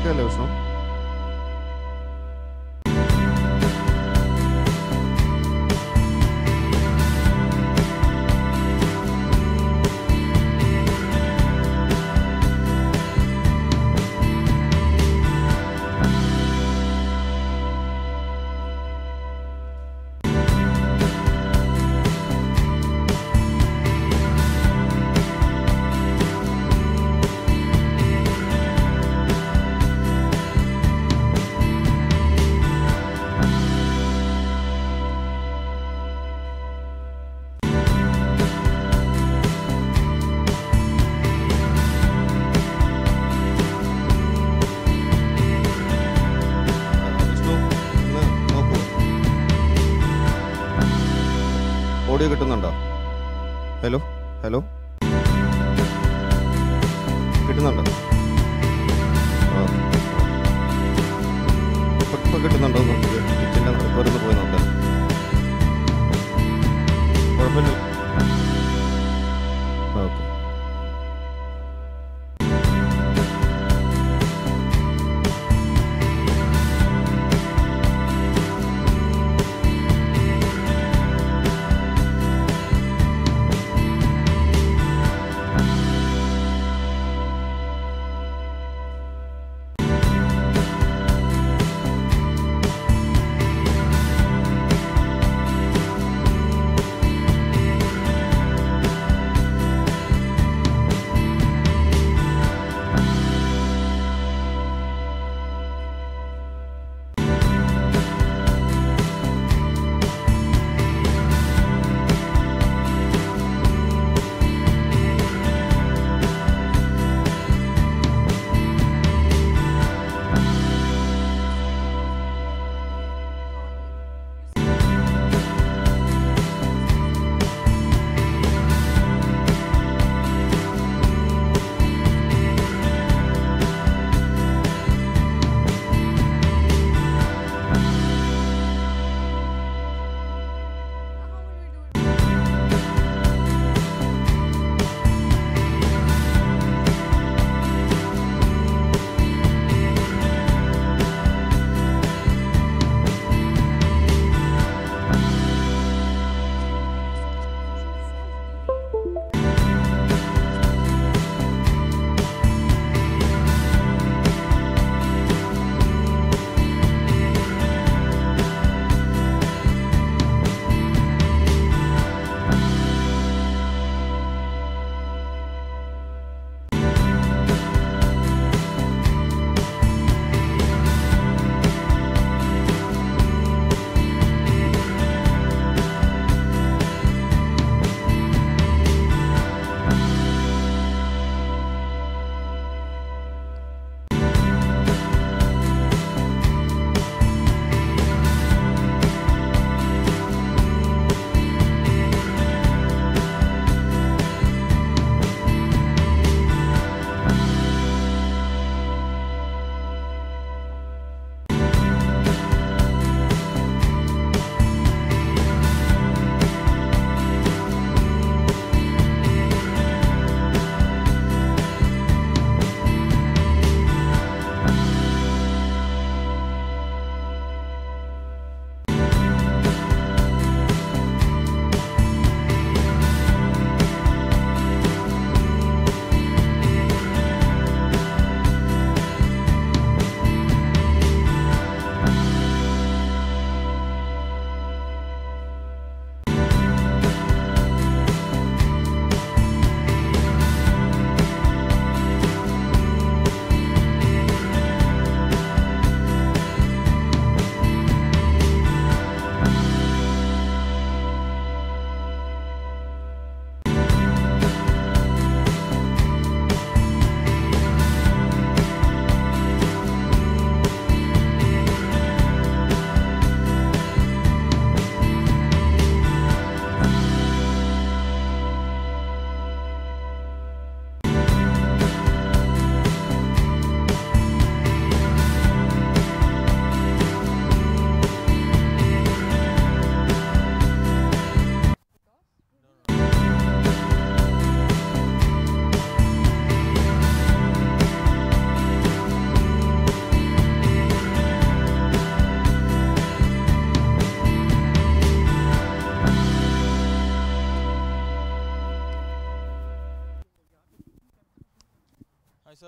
Okay അല്ലേ Vishnu? Audio കിട്ടുന്നുണ്ടോ? Hello hello, കിട്ടുന്നുണ്ടോ? ഇപ്പം കിട്ടുന്നുണ്ടോ? കിച്ചൻ്റെ റിക്കവറിന്ന് പോയി നോക്കാം. കുഴപ്പമില്ല. Okay.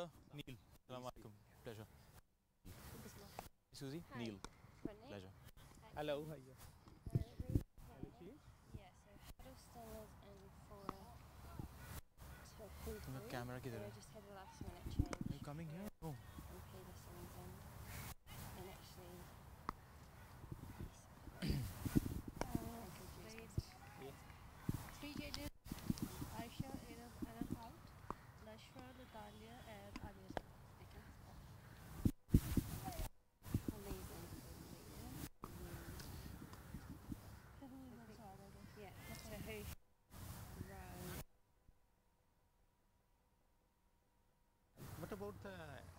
sir. Neil. Assalamu alaikum. Pleasure. Susie? Hi. Neil. Brittany. Pleasure. Hello, how are you? Yeah, so Huddleston is in for to The camera They kidhar hai? just had a last minute change. Are you coming here? Oh. And Peterson's in. And actually, Three changes. Aisha, Anna out. Nashra, Natalia, and Anya. amazing. Yeah, so who? Row. What about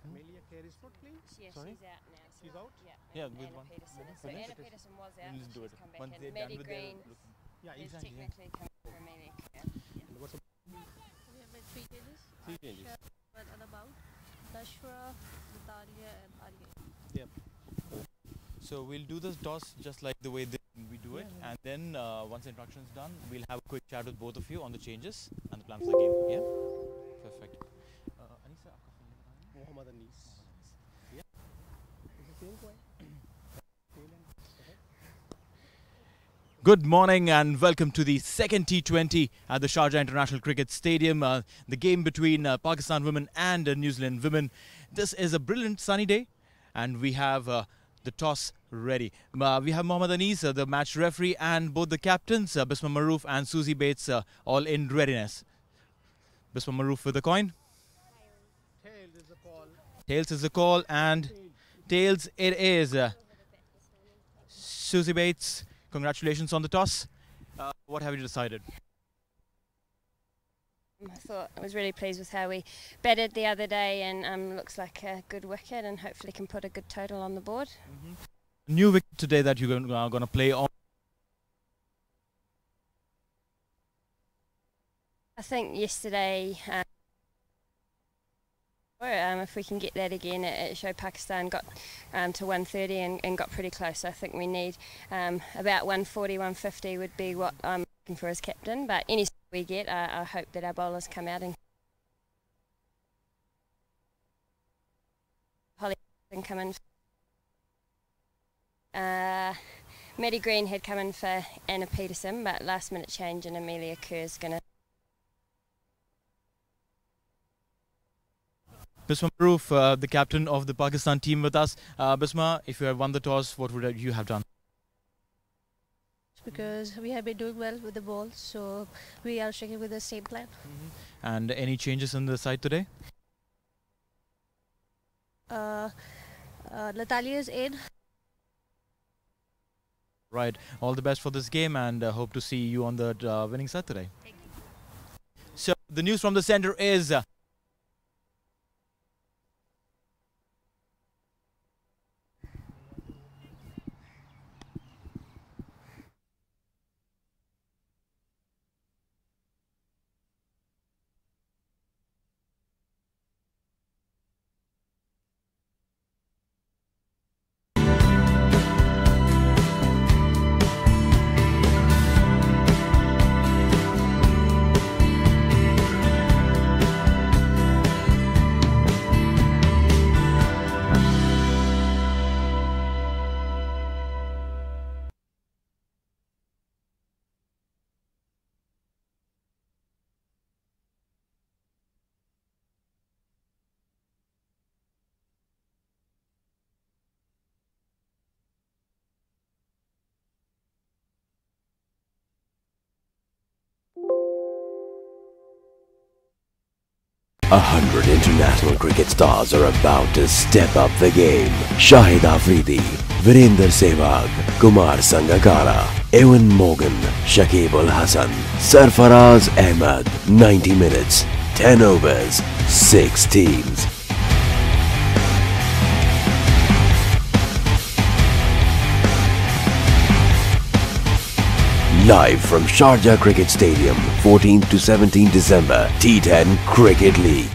Amelia Carey-Sport, please? Yeah, Sorry? she's out now. So She's out? Yeah, and with Anna one. Peterson. With So one. Anna Peterson was out. We'll just do She's it. come back Once in. they're done Maddie with their Green look. Yeah, is exactly. Yeah. technically coming for Amelia Kerr. And what's We have made three changes. Three changes. Aisha and Anna out. Nashra, Natalia, and Anya. So we'll do this toss just like the way we do it, and then once the introduction is done, we'll have a quick chat with both of you on the changes and the plan for the game. Yeah, perfect. Anisa, आपका full name बताना है? Mohammad Anis. Yeah. Is the same coin? Good morning and welcome to the second T20 at the Sharjah International Cricket Stadium. The game between Pakistan women and New Zealand women. This is a brilliant sunny day, and we have the toss ready. We have Mohammad Anis, the match referee, and both the captains, Bisma Maroof and Susie Bates, all in readiness. Bisma Maroof with the coin. Tails is the call. Tails is the call, and tails it is. Susie Bates, congratulations on the toss. What have you decided? I thought I was really pleased with how we batted the other day, and looks like a good wicket, and hopefully can put a good total on the board. New wicket today that you're going to play on. I think yesterday, if we can get that again, it showed Pakistan got to 130 and got pretty close. So I think we need about 140, 150 would be what I'm looking for as captain. But any we get, I hope that our bowlers come out and Holly and come in. Maddie Green had come in for Anna Peterson, but last minute change and Amelia Kerr's going to. Bisma Maroof, the captain of the Pakistan team with us. Bisma, if you had won the toss, what would you have done? Because we have been doing well with the ball, so we are sticking with the same plan. And any changes in the side today? Natalia is in. Right. All the best for this game, and hope to see you on the winning side today. So the news from the centre is A 100 international cricket stars are about to step up the game. Shahid Afridi, Virender Sehwag, Kumar Sangakkara, Ewan Morgan, Shakib Ul Hasan, Sarfaraz Ahmed. 90 minutes, 10 overs, 6 teams. Live from Sharjah Cricket Stadium, 14th to 17 December, T10 Cricket League.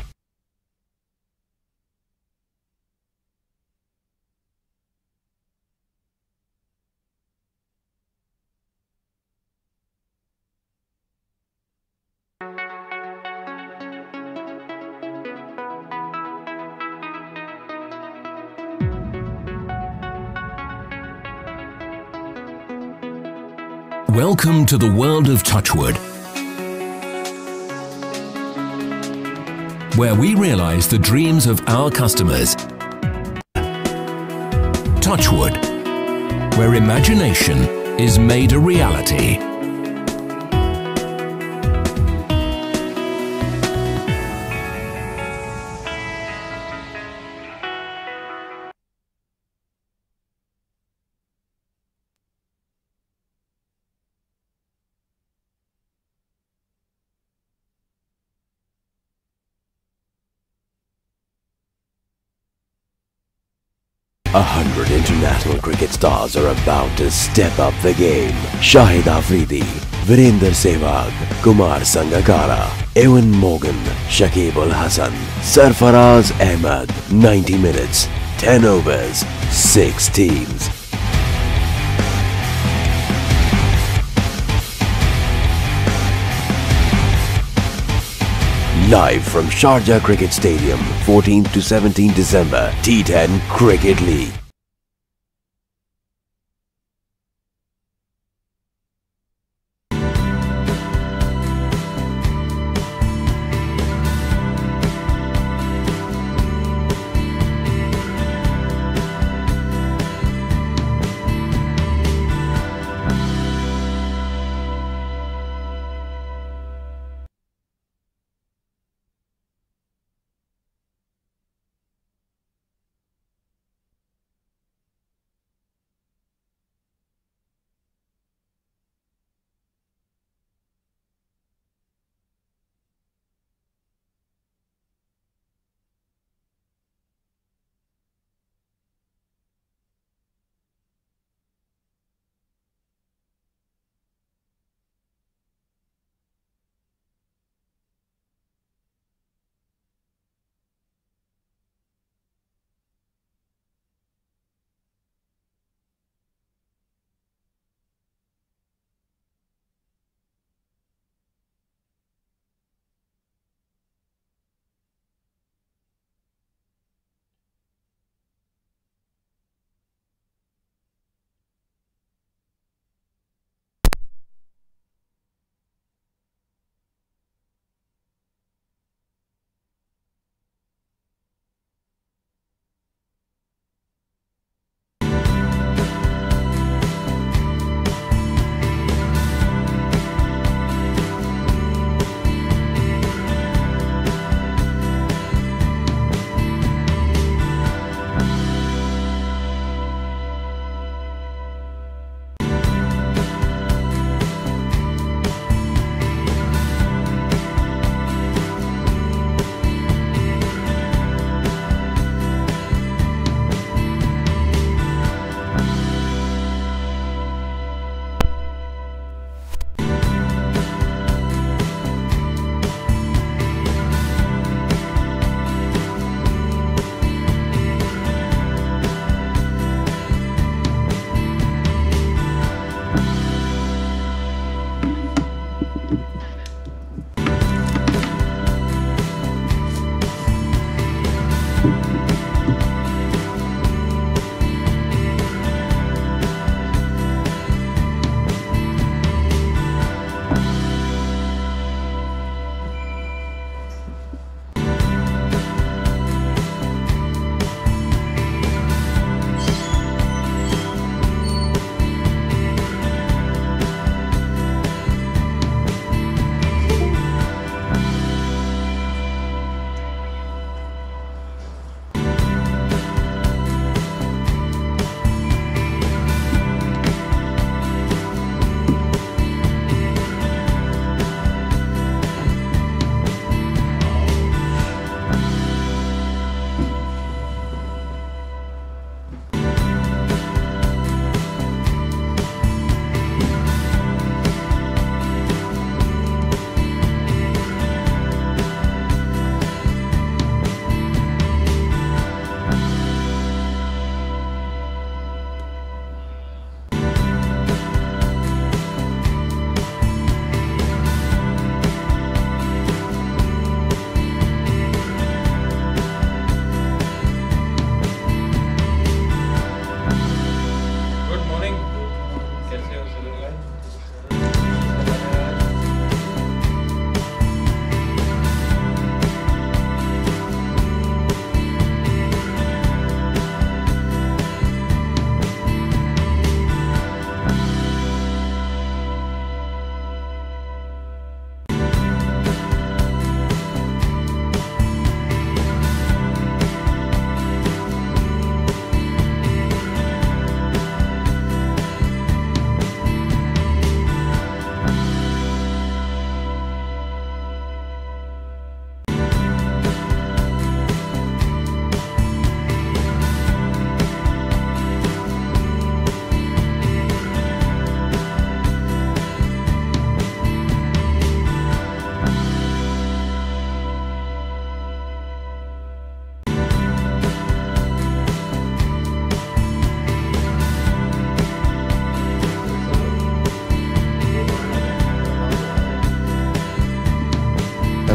Welcome to the world of Touchwood, where we realize the dreams of our customers. Touchwood, where imagination is made a reality. A 100 international cricket stars are about to step up the game. Shahid Afridi, Virender Sehwag, Kumar Sangakkara, Ewan Morgan, Shakib Ul Hasan, Sarfaraz Ahmed. 90 minutes, 10 overs, 6 teams. Live from Sharjah Cricket Stadium, 14th to 17th December, T10 Cricket League.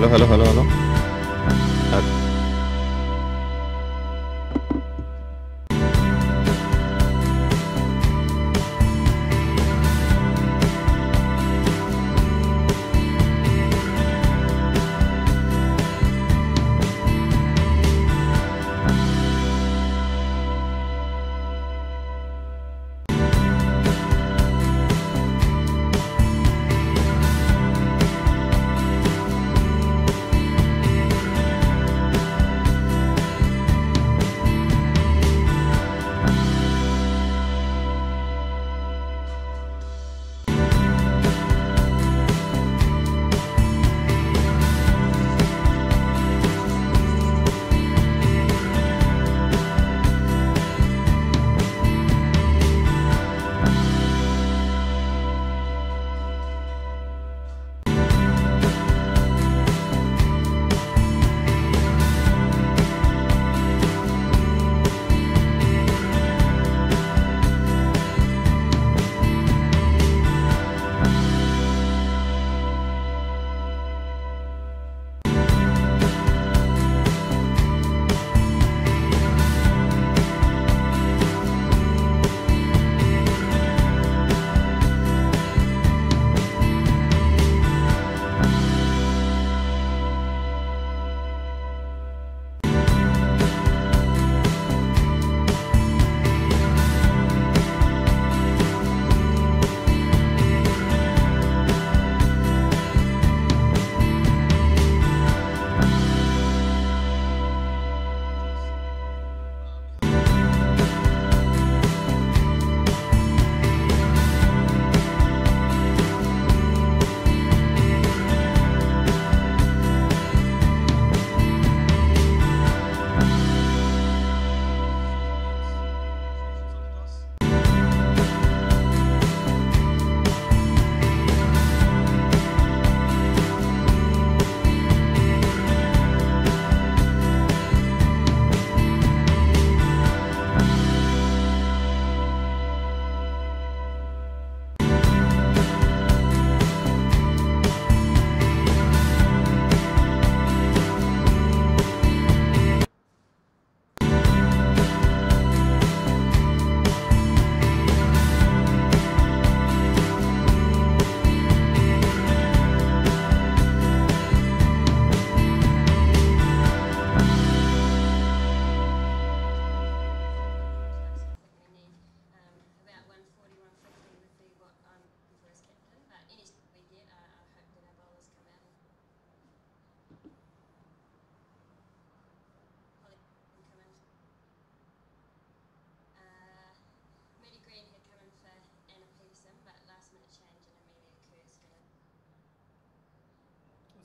hello.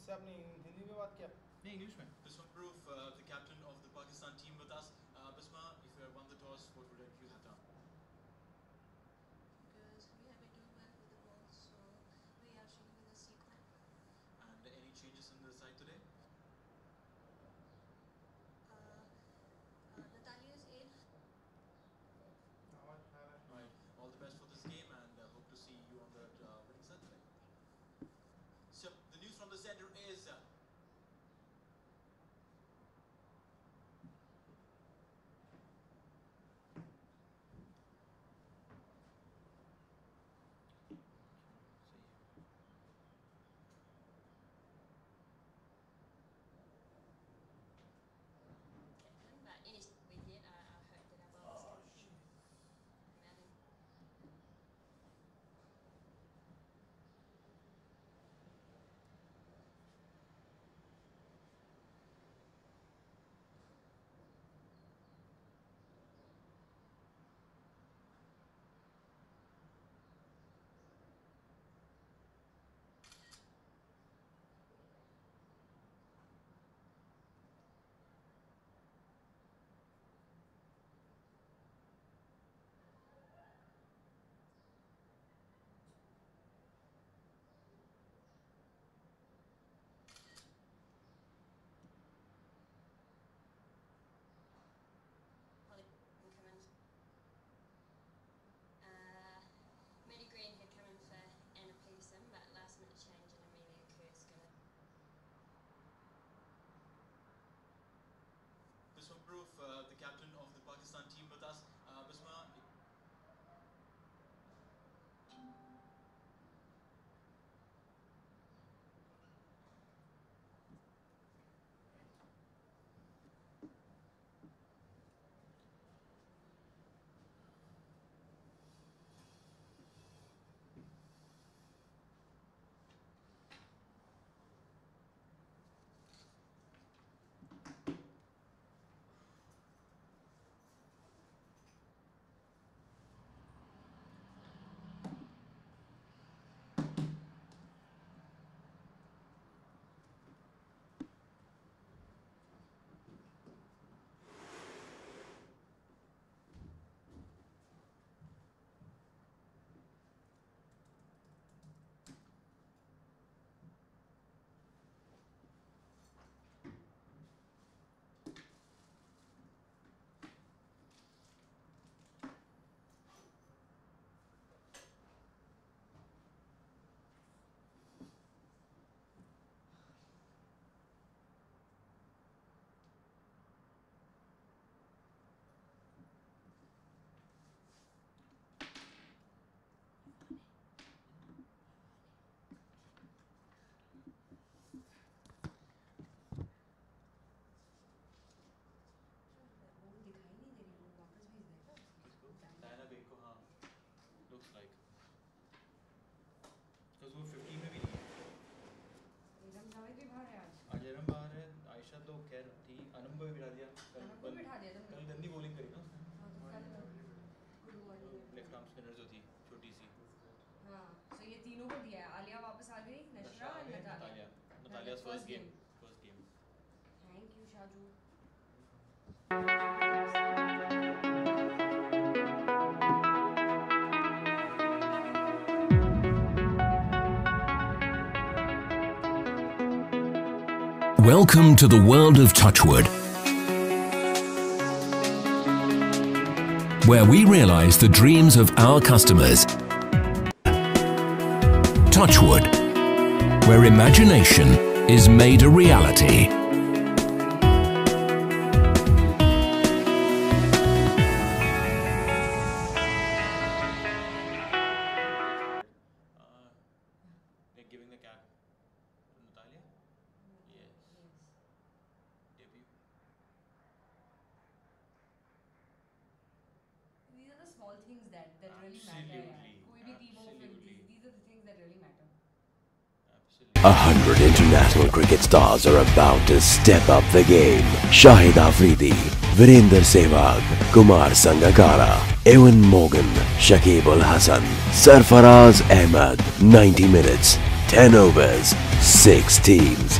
उससे आपने हिंदी में बात किया? नहीं, English में. Bisma Proof, the captain of the Pakistan team with us. Bisma, if you had won the toss, what would you have done? Because we have been doing well with the ball, so we are shooting with a sequel. And any changes in the side today? Natalia is in. Right. All the best for this game, and hope to see you on that winning side today. So the news from the center is हाँ, so ये तीनों को दिया है. आलिया वापस आ गई, नशरा और Natalia. Natalia's first game. Thank you, Shaju. Welcome to the world of Touchwood, where we realize the dreams of our customers. Touchwood, where imagination is made a reality. They're giving the cap to Natalia? Yes. Debut. These are the small things that really matter. Absolutely. कोई भी team हो, these are the things that really matter. 100 international cricket stars are about to step up the game. Shahid Afridi, Virender Sehwag, Kumar Sangakkara, Ewan Morgan, Shakib Ul Hasan, Sarfaraz Ahmed. 90 minutes, 10 overs, 6 teams.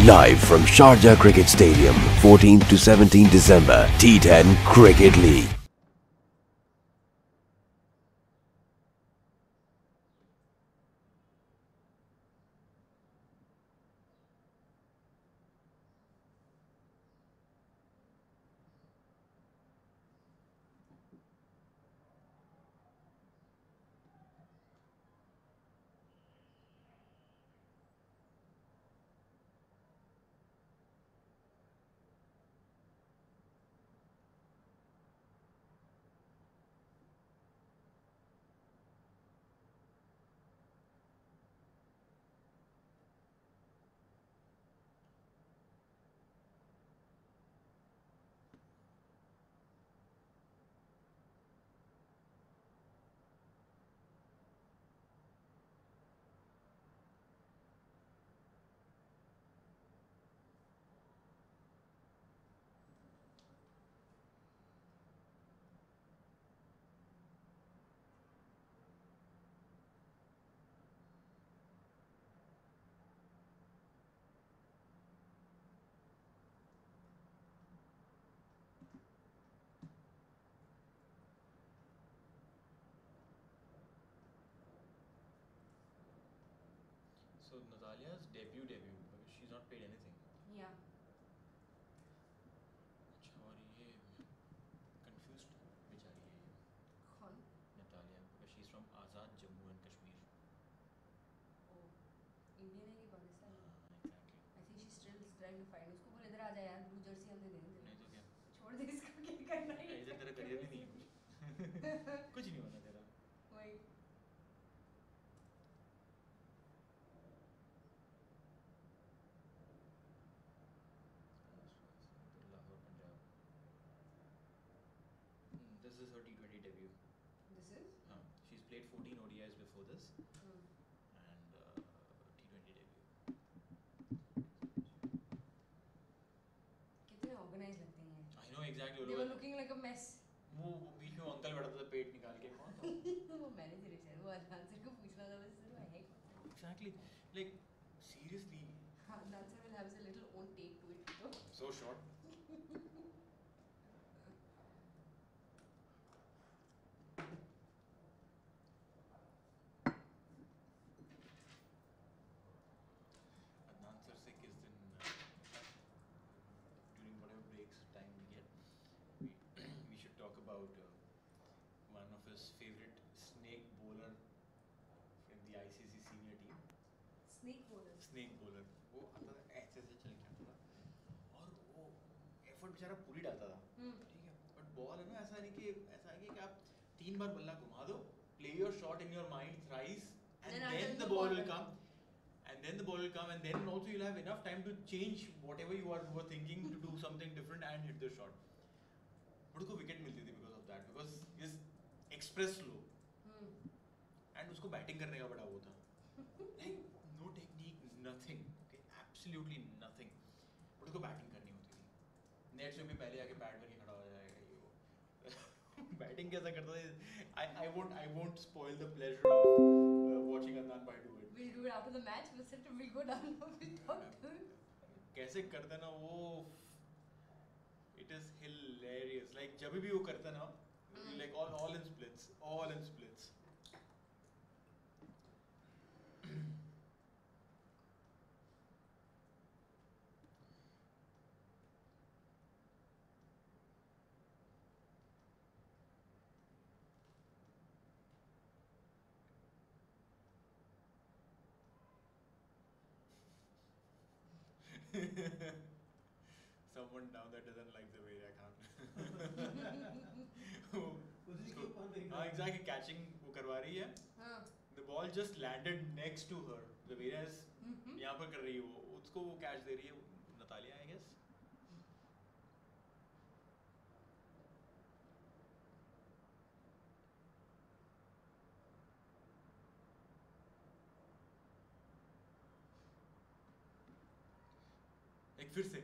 Live from Sharjah Cricket Stadium, 14th to 17th December, T10 Cricket League. So Natalia's debut, because she's not played anything. Yeah. अच्छा, और ये confused बेचारी है ये. कौन? Natalia, because she's from Azad Jammu and Kashmir. Oh, Indian है कि Pakistani? Exactly. I think she's still trying to find. उसको बोल इधर आ जा यार, blue jersey हमने दे दी. नहीं तो क्या? छोड़ दे इसका, क्या करना है? इधर तेरा करियर भी नहीं है कुछ. कुछ नहीं होना तेरा. वही. Lahore, Punjab. This is her T20 debut. This is? She's played 14 ODIs before this. And T20 debut. कितने organized लगते हैं. I know exactly. They were looking like a mess. वो बीच में अंकल बैठा था पेट निकाल के. कौन था? वो मैनेजर है शायद. वो आंसर को पूछना था बस. है. Exactly. Like seriously. The answer will have a little own take to it. So short. Adnan sir से किस दिन during whatever breaks time we get, we should talk about one of his favorite snake bowler from the ICC senior team. Snake bowler. Snake bowler. वो आता था ऐसे ऐसे चल के आता था और वो एफर्ट बेचारा पूरी डालता था. ठीक है. बट बॉल है ना, ऐसा है कि आप 3 बार बल्ला घुमा दो, play your shot in your mind thrice, and then the ball will come. And then the ball will come, and then also you'll have enough time to change whatever you were thinking to do something different and hit the shot. But उसको wicket मिलती थी because of that, because his express flow. And उसको batting करने का बड़ा वो था. Like no technique, nothing. Okay, absolutely nothing. But उसको batting करनी होती थी. नेट से भी पहले आके बैट करके खड़ा हो जाएगा ये वो बैटिंग कैसा करता है I won't spoil the pleasure of watching Adnan Bhai do it. We'll do it after the match. We'll go down. We'll talk to him. कैसे करता है ना वो, it is hilarious. Like जब भी वो करता है ना, like all in splits. Someone down there doesn't like the way I can't. हाँ exactly, catching वो करवा रही है. The ball just landed next to her. The Veras यहाँ पर कर रही है वो, उसको वो catch दे रही है नतालिया I guess. एक फिर से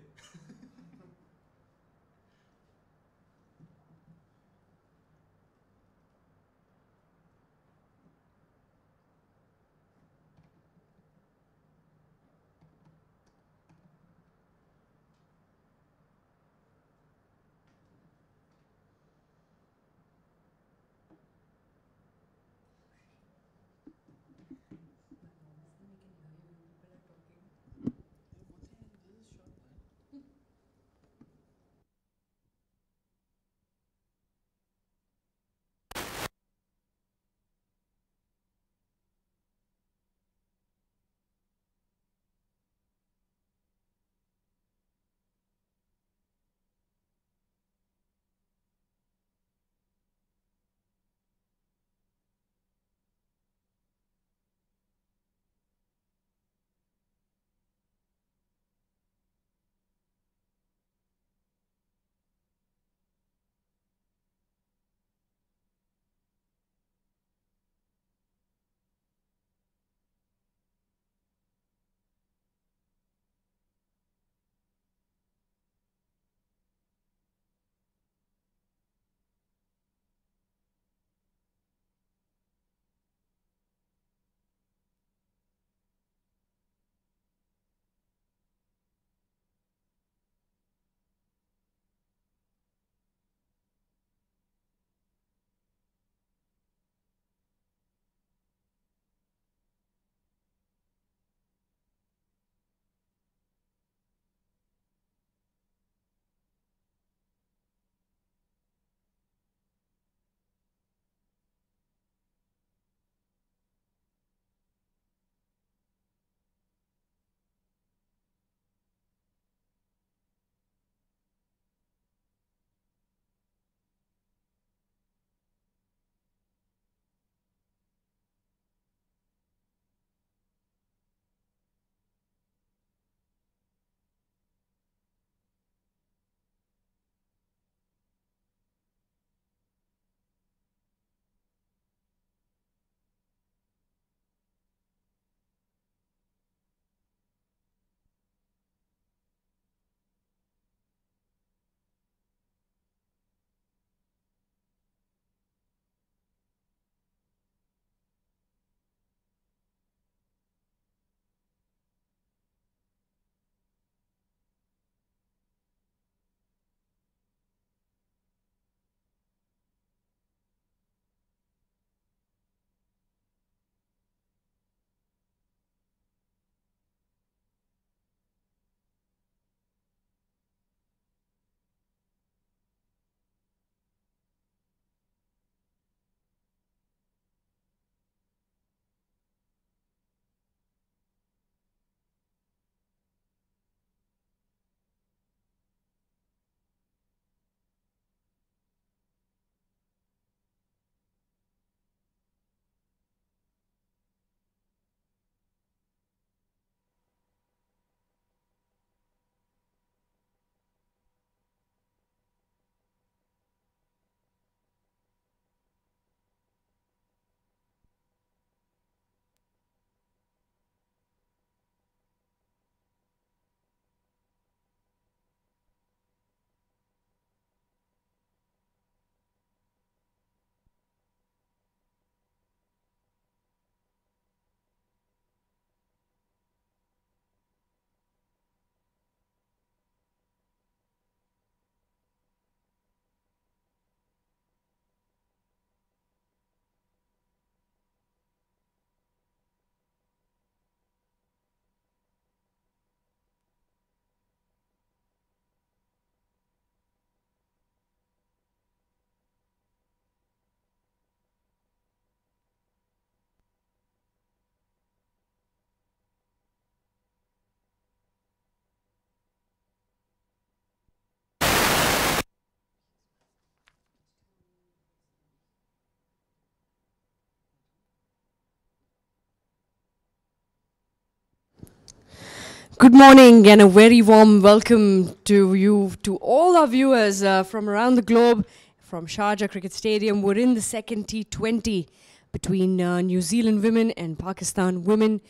Good morning and a very warm welcome to you, to all our viewers from around the globe, from Sharjah Cricket Stadium. We're in the second T20 between New Zealand women and Pakistan women.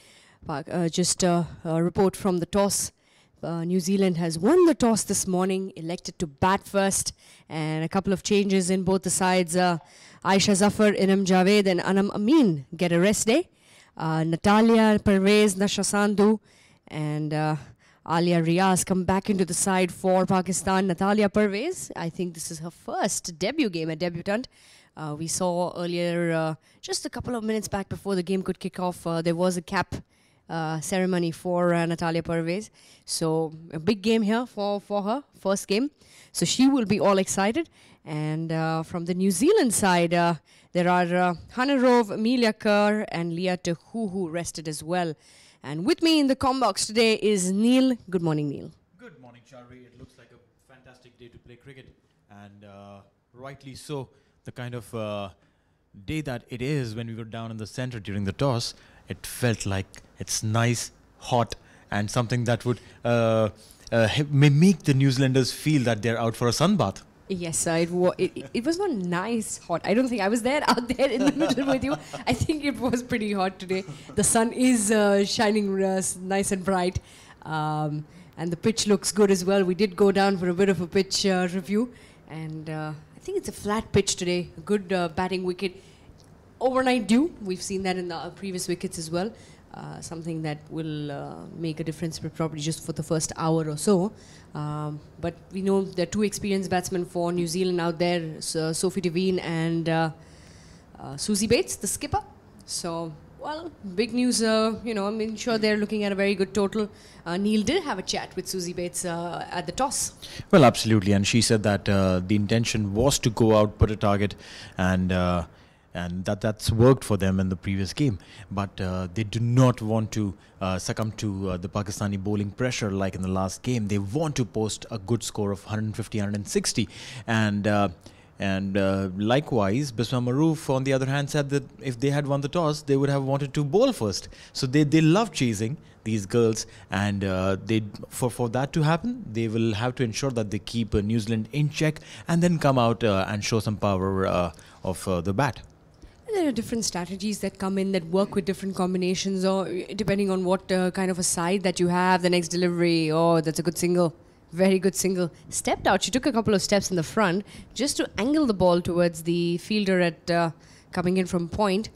Just a report from the toss. New Zealand has won the toss this morning, elected to bat first, and a couple of changes in both the sides. Aisha Zafar, Inam Javed and Anam Amin get a rest day. Natalia Pervez, Nashra Sandhu and Alia Riaz come back into the side for Pakistan. Natalia Pervez, I think this is her first debut game, a debutant. We saw earlier, just a couple of minutes back before the game could kick off, there was a cap ceremony for Natalia Pervez. So a big game here for her, first game. So she will be all excited. And from the New Zealand side, there are Hannah Rove, Amelia Kerr and Leah Tehuhu rested as well. And with me in the comm box today is Neil. Good morning, Neil. Good morning, Charvi. It looks like a fantastic day to play cricket. And rightly so, the kind of day that it is when we were down in the center during the toss, it felt like it's nice, hot, and something that would may make the New Zealanders feel that they're out for a sunbath. Yes, it was not nice hot. I don't think I was out there in the middle with you. I think it was pretty hot today. The sun is shining nice and bright. And the pitch looks good as well. We did go down for a bit of a pitch review. And I think it's a flat pitch today. A good batting wicket. Overnight dew. We've seen that in the previous wickets as well. Something that will make a difference, but probably just for the first hour or so. But we know there are two experienced batsmen for New Zealand out there, Sophie Devine and Susie Bates, the skipper. So, well, big news, I'm sure they're looking at a very good total. Neil did have a chat with Susie Bates at the toss. Well, absolutely. And she said that the intention was to go out, put a target, and that's worked for them in the previous game. But they do not want to succumb to the Pakistani bowling pressure like in the last game. They want to post a good score of 150, 160. And likewise, Bisma Maroof, on the other hand, said that if they had won the toss, they would have wanted to bowl first. So they love chasing these girls, and for that to happen, they will have to ensure that they keep New Zealand in check and then come out and show some power of the bat. There are different strategies that come in that work with different combinations, or depending on what kind of a side that you have, the next delivery. Oh, that's a good single. Very good single. Stepped out. She took a couple of steps in the front just to angle the ball towards the fielder at coming in from point.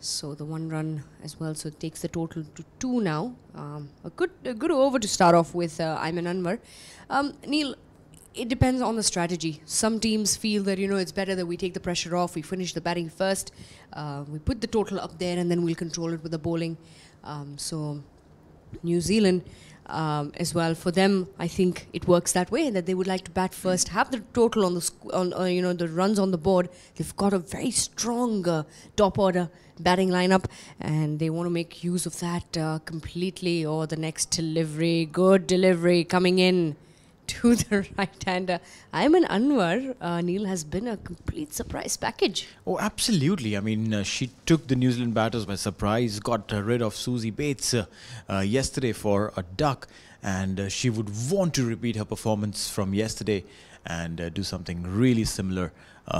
So the one run as well. So it takes the total to 2 now. A good over to start off with Ayman Anwar. Neil, it depends on the strategy. Some teams feel that, it's better that we take the pressure off, we finish the batting first, we put the total up there and then we'll control it with the bowling. So New Zealand as well, for them, I think it works that way, that they would like to bat first, have the total on the the runs on the board. They've got a very strong top order batting lineup, and they want to make use of that completely. Or the next delivery, good delivery coming in to the right-hander. Ayman Anwar, Neil, has been a complete surprise package. Oh, absolutely. I mean, she took the New Zealand batters by surprise, got rid of Susie Bates yesterday for a duck, and she would want to repeat her performance from yesterday and do something really similar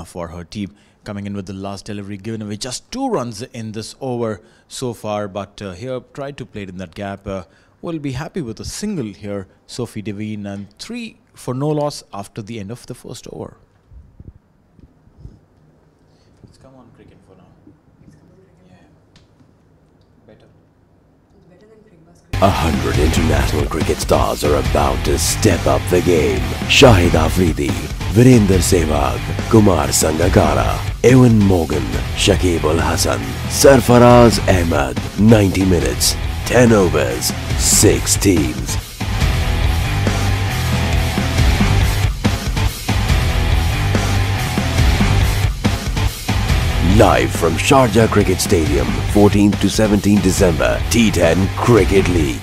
for her team. Coming in with the last delivery, given away just 2 runs in this over so far, but here tried to play it in that gap. Will be happy with a single here, Sophie Devine, and 3 for no loss after the end of the first over. Let's come on cricket for now. Yeah. Better. 100 international cricket stars are about to step up the game. Shahid Afridi, Virender Sehwag, Kumar Sangakkara, Ewan Morgan, Shakib Al Hasan, Sarfaraz Ahmed. 90 minutes, 10 overs, 6 teams. Live from Sharjah Cricket Stadium, 14th to 17th December, T10 Cricket League.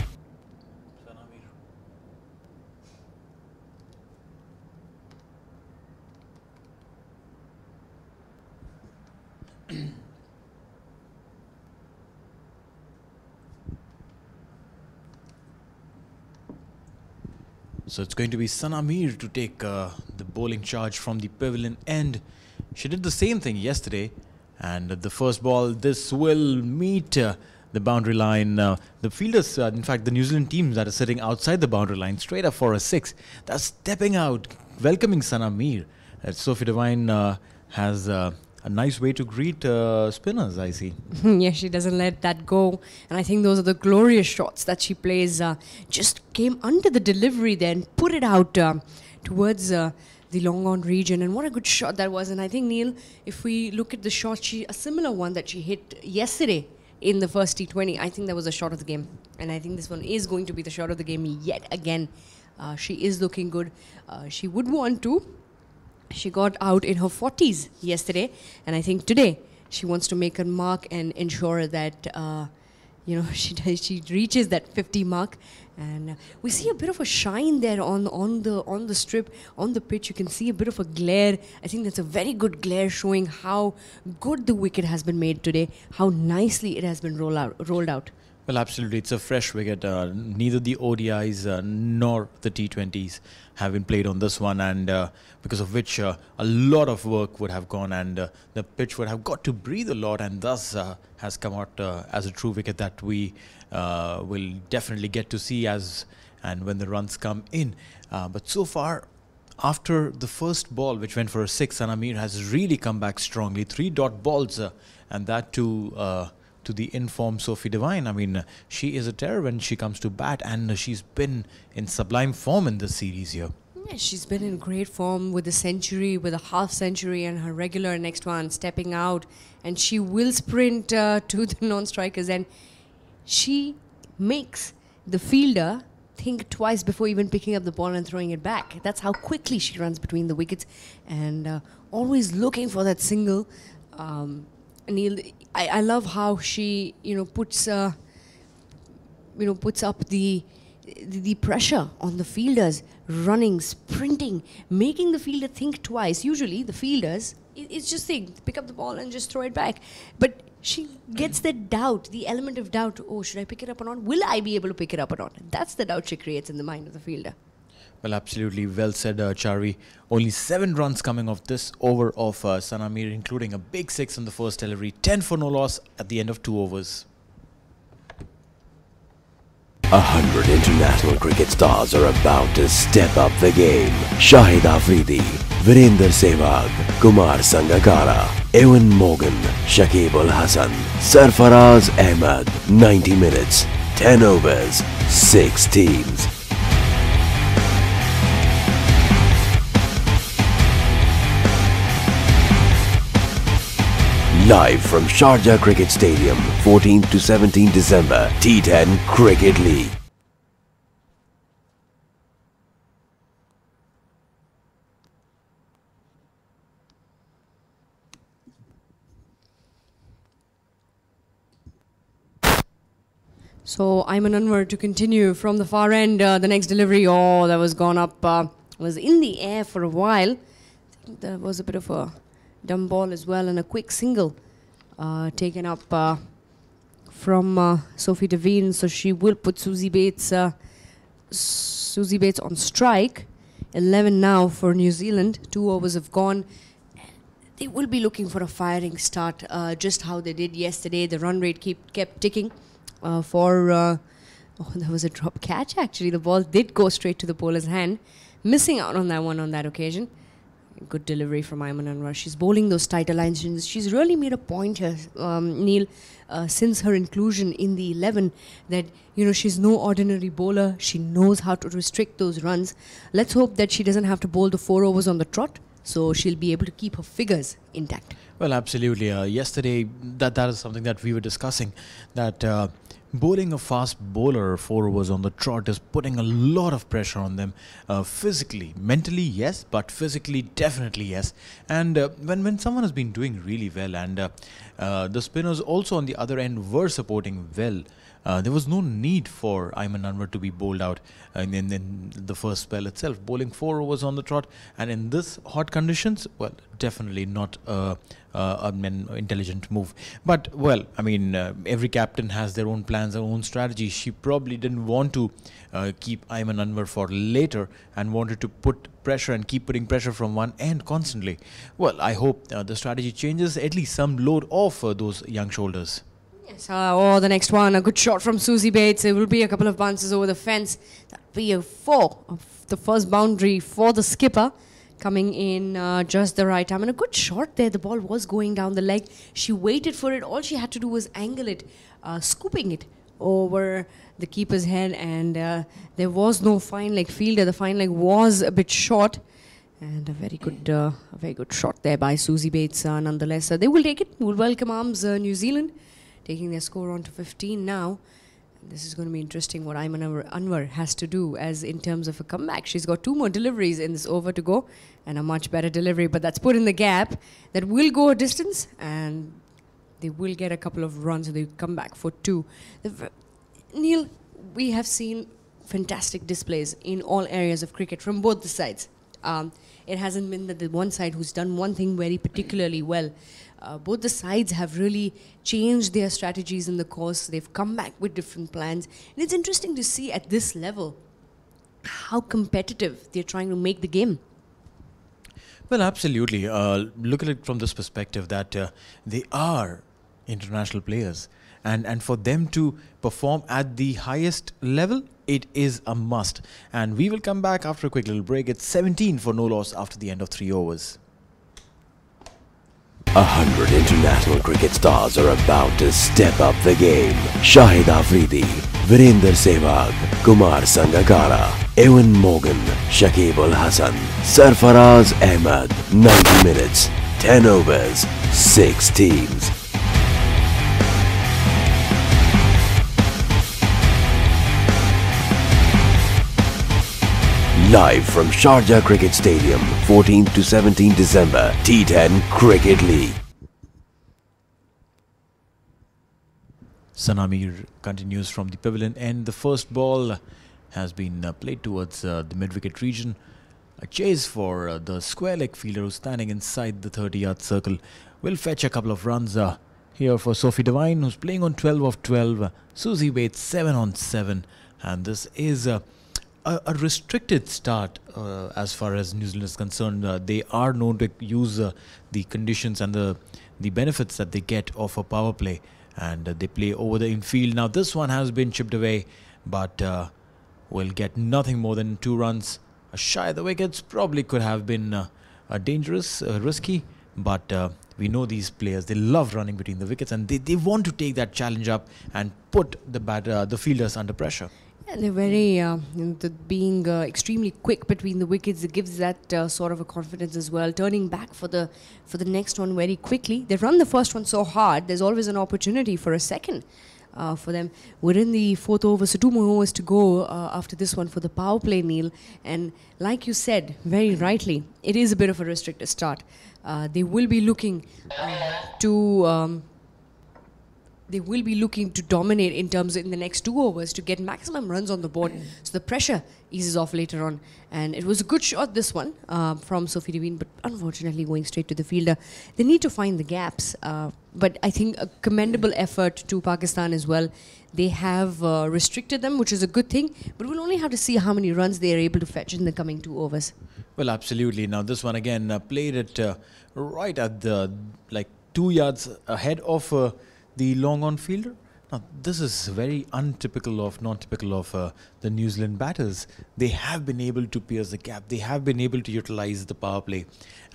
So it's going to be Sana Mir to take the bowling charge from the pavilion end. She did the same thing yesterday, and the first ball, this will meet the boundary line. The fielders, in fact, the New Zealand teams that are sitting outside the boundary line, straight up for a 6. That's stepping out, welcoming Sana Mir. Sophie Devine has a nice way to greet spinners, I see. Yeah, she doesn't let that go. And I think those are the glorious shots that she plays. Just came under the delivery then, put it out towards the long on region. And what a good shot that was. And I think, Neil, if we look at the shot, a similar one that she hit yesterday in the first T20, I think that was a shot of the game. And I think this one is going to be the shot of the game yet again. She is looking good. She would want to. She got out in her 40s yesterday, and I think today she wants to make a mark and ensure that she reaches that 50 mark. And we see a bit of a shine there on the strip, on the pitch. You can see a bit of a glare. I think that's a very good glare, showing how good the wicket has been made today, how nicely it has been rolled out. Well, absolutely. It's a fresh wicket. Neither the ODIs nor the T20s have been played on this one, and because of which a lot of work would have gone, and the pitch would have got to breathe a lot, and thus has come out as a true wicket that we will definitely get to see and when the runs come in. But so far, after the first ball, which went for a 6, Sana Mir has really come back strongly. 3 dot balls, and that to the informed Sophie Devine. I mean, she is a terror when she comes to bat, and she's been in sublime form in this series here. Yeah, she's been in great form with a century, with a half century, and her regular next one stepping out. And she will sprint to the non-strikers, and she makes the fielder think twice before even picking up the ball and throwing it back. That's how quickly she runs between the wickets, and always looking for that single. Neil, I love how she puts up the pressure on the fielders, running, sprinting, making the fielder think twice. Usually the fielders, it's just pick up the ball and just throw it back. But she gets that doubt, the element of doubt. Oh, should I pick it up or not? Will I be able to pick it up or not? That's the doubt she creates in the mind of the fielder. Well, absolutely well said, Charvi. Only 7 runs coming off this over of Sana Mir, including a big 6 on the first delivery. 10 for no loss at the end of 2 overs. 100 international cricket stars are about to step up the game. Shahid Afridi, Virender Sehwag, Kumar Sangakkara, Ewan Morgan, Shakib Ul Hasan, Sarfaraz Ahmed. 90 minutes, 10 overs, 6 teams. Live from Sharjah Cricket Stadium, 14th to 17th December, T10 Cricket League. So Ayman Anwar to continue from the far end. The next delivery, that was gone up, was in the air for a while. I think there was a bit of a dumb ball as well, and a quick single taken up from Sophie Devine. So she will put Susie Bates on strike. 11 now for New Zealand. 2 overs have gone. They will be looking for a firing start, just how they did yesterday. The run rate kept ticking there was a drop catch actually. The ball did go straight to the bowler's hand. Missing out on that one on that occasion. Good delivery from Ayman Anwar. She's bowling those tighter lines. She's really made a point here, Neil, since her inclusion in the 11, that she's no ordinary bowler. She knows how to restrict those runs. Let's hope that she doesn't have to bowl the 4 overs on the trot, so she'll be able to keep her figures intact. Well, absolutely. Yesterday, that is something that we were discussing, that bowling a fast bowler 4 overs on the trot is putting a lot of pressure on them. Physically, mentally, yes, but physically, definitely yes. And when someone has been doing really well, and the spinners also on the other end were supporting well, there was no need for Ayman Anwar to be bowled out in the first spell itself. Bowling 4 overs on the trot, and in this hot conditions, well, definitely not an intelligent move. But, well, I mean, every captain has their own plans, their own strategy. She probably didn't want to keep Ayman Anwar for later and wanted to put pressure and keep putting pressure from one end constantly. Well, I hope the strategy changes, at least some load off those young shoulders. Yes, the next one, a good shot from Susie Bates. It will be a couple of bounces over the fence. That will be a 4 of the first boundary for the skipper, coming in just the right time. And a good shot there. The ball was going down the leg. She waited for it. All she had to do was angle it, scooping it over the keeper's head. And there was no fine leg fielder. The fine leg was a bit short. And a very good shot there by Susie Bates nonetheless. They will take it. Will welcome arms New Zealand, taking their score on to 15 now. This is going to be interesting what Ayman Anwar has to do as in terms of a comeback. She's got 2 more deliveries in this over to go and a much better delivery, but that's put in the gap. That will go a distance and they will get a couple of runs and they come back for 2. Neil, we have seen fantastic displays in all areas of cricket from both the sides. It hasn't been that the one side who's done one thing very particularly well. Both the sides have really changed their strategies in the course. They've come back with different plans. And it's interesting to see at this level how competitive they're trying to make the game. Well, absolutely. Look at it from this perspective that they are international players. And for them to perform at the highest level, it is a must. And we will come back after a quick little break. It's 17 for no loss after the end of 3 overs. 100 international cricket stars are about to step up the game. Shahid Afridi, Virender Sehwag, Kumar Sangakkara, Ewan Morgan, Shakib Al Hasan, Sarfaraz Ahmed. 90 minutes, 10 overs, 6 teams. Live from Sharjah Cricket Stadium, 14th to 17 December, T10 Cricket League. Sanamir continues from the pavilion end. The first ball has been played towards the mid-wicket region. A chase for the square leg fielder who's standing inside the 30-yard circle. Will fetch a couple of runs here for Sophie Devine, who's playing on 12 of 12. Susie Bates 7 on 7. And this is a restricted start as far as New Zealand is concerned. They are known to use the conditions and the benefits that they get of a power play, and they play over the infield. Now this one has been chipped away, but will get nothing more than 2 runs. Shy of the wickets, probably could have been dangerous, risky, but we know these players, they love running between the wickets, and they want to take that challenge up and put the fielders under pressure. Yeah, they're very, being extremely quick between the wickets, it gives that sort of a confidence as well. Turning back for the next one very quickly. They've run the first one so hard, there's always an opportunity for a second for them. We're in the 4th over, so 2 more overs to go after this one for the power play, Neil. And like you said, very rightly, it is a bit of a restricted start. They will be looking to... They will be looking to dominate in terms of in the next 2 overs to get maximum runs on the board. So the pressure eases off later on. And it was a good shot, this one, from Sophie Devine, but unfortunately going straight to the fielder. They need to find the gaps. But I think a commendable effort to Pakistan as well. They have restricted them, which is a good thing. But we'll only have to see how many runs they are able to fetch in the coming 2 overs. Well, absolutely. Now this one again played it right at the 2 yards ahead of the long on fielder. Now this is very non-typical of the New Zealand batters. They have been able to pierce the gap. They have been able to utilize the power play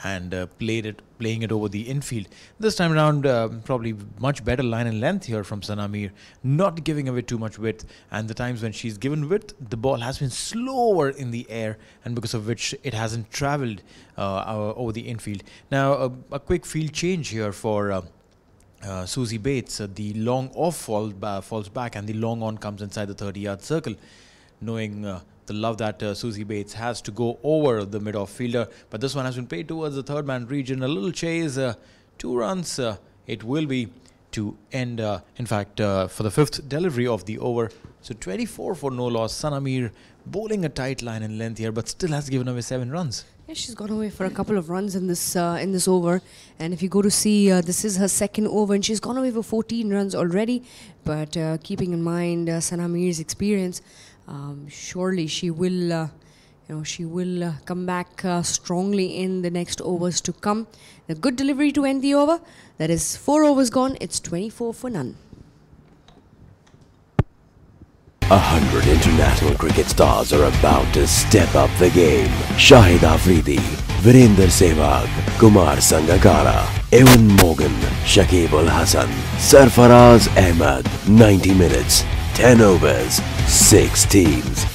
and playing it over the infield. This time around, probably much better line and length here from Sanamir, not giving away too much width. And the times when she's given width, the ball has been slower in the air, and because of which it hasn't travelled over the infield. Now a quick field change here for Susie Bates. The long off falls back and the long on comes inside the 30-yard circle, knowing the love that Susie Bates has to go over the mid-off fielder. But this one has been played towards the third man region. A little chase, 2 runs. It will be to end, for the fifth delivery of the over. So 24 for no loss. Sanamir bowling a tight line in length here, but still has given away 7 runs. Yeah, she's gone away for a couple of runs in this over, and if you go to see, this is her second over, and she's gone away for 14 runs already. But keeping in mind Sanamir's experience, surely she will, come back strongly in the next overs to come. A good delivery to end the over. That is 4 overs gone. It's 24 for none. 100 international cricket stars are about to step up the game. Shahid Afridi, Virender Sehwag, Kumar Sangakkara, Evan Morgan, Shakib Al Hasan, Sarfaraz Ahmed. 90 minutes, 10 overs, 6 teams.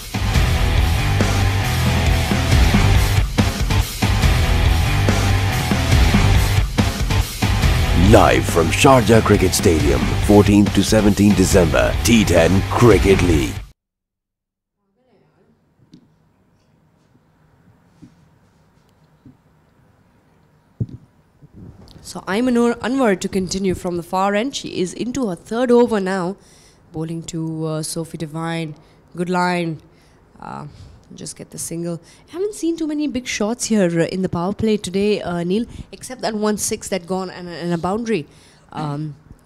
Live from Sharjah Cricket Stadium, 14th to 17th December, T10 Cricket League. So Ayman Anwar to continue from the far end. She is into her third over now, bowling to Sophie Devine. Good line. Just get the single. Haven't seen too many big shots here in the power play today, Neil, except that 1-6 that gone and a boundary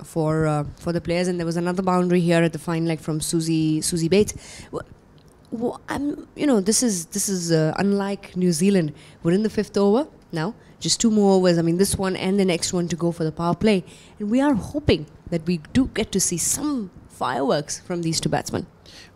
for the players, and there was another boundary here at the fine leg from Susie Bates. This is unlike New Zealand. We're in the 5th over now. Just 2 more overs. I mean, this one and the next one to go for the power play, and we are hoping that we do get to see some fireworks from these 2 batsmen.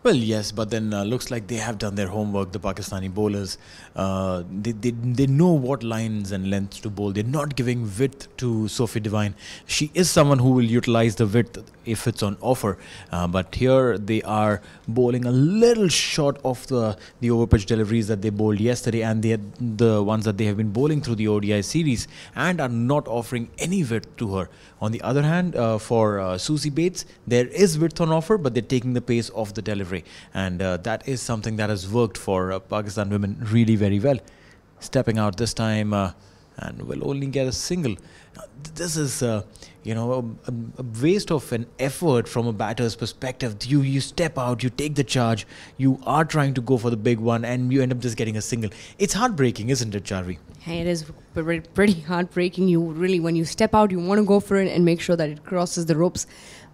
Well, yes, but then looks like they have done their homework, the Pakistani bowlers. They know what lines and lengths to bowl. They're not giving width to Sophie Devine. She is someone who will utilize the width if it's on offer. But here they are bowling a little short of the over-pitch deliveries that they bowled yesterday, and the ones that they have been bowling through the ODI series, and are not offering any width to her. On the other hand, for Susie Bates, there is width on offer, but they're taking the pace of the delivery, and that is something that has worked for Pakistan women really very well. Stepping out this time and will only get a single. This is a waste of an effort from a batter's perspective. You step out, you take the charge, you are trying to go for the big one, and you end up just getting a single. It's heartbreaking, isn't it, Charvi? Hey, it is pretty heartbreaking. You really, when you step out, you want to go for it and make sure that it crosses the ropes.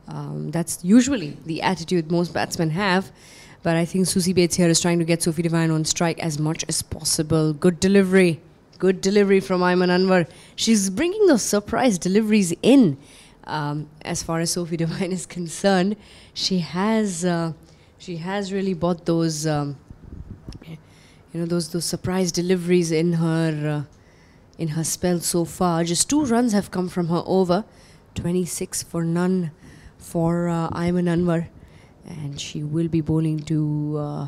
That's usually the attitude most batsmen have. But I think Susie Bates here is trying to get Sophie Devine on strike as much as possible. Good delivery from Ayman Anwar. She's bringing those surprise deliveries in. As far as Sophie Devine is concerned, she has really bought those those surprise deliveries in her spell so far. Just 2 runs have come from her over. 26 for none for Ayman Anwar, and she will be bowling to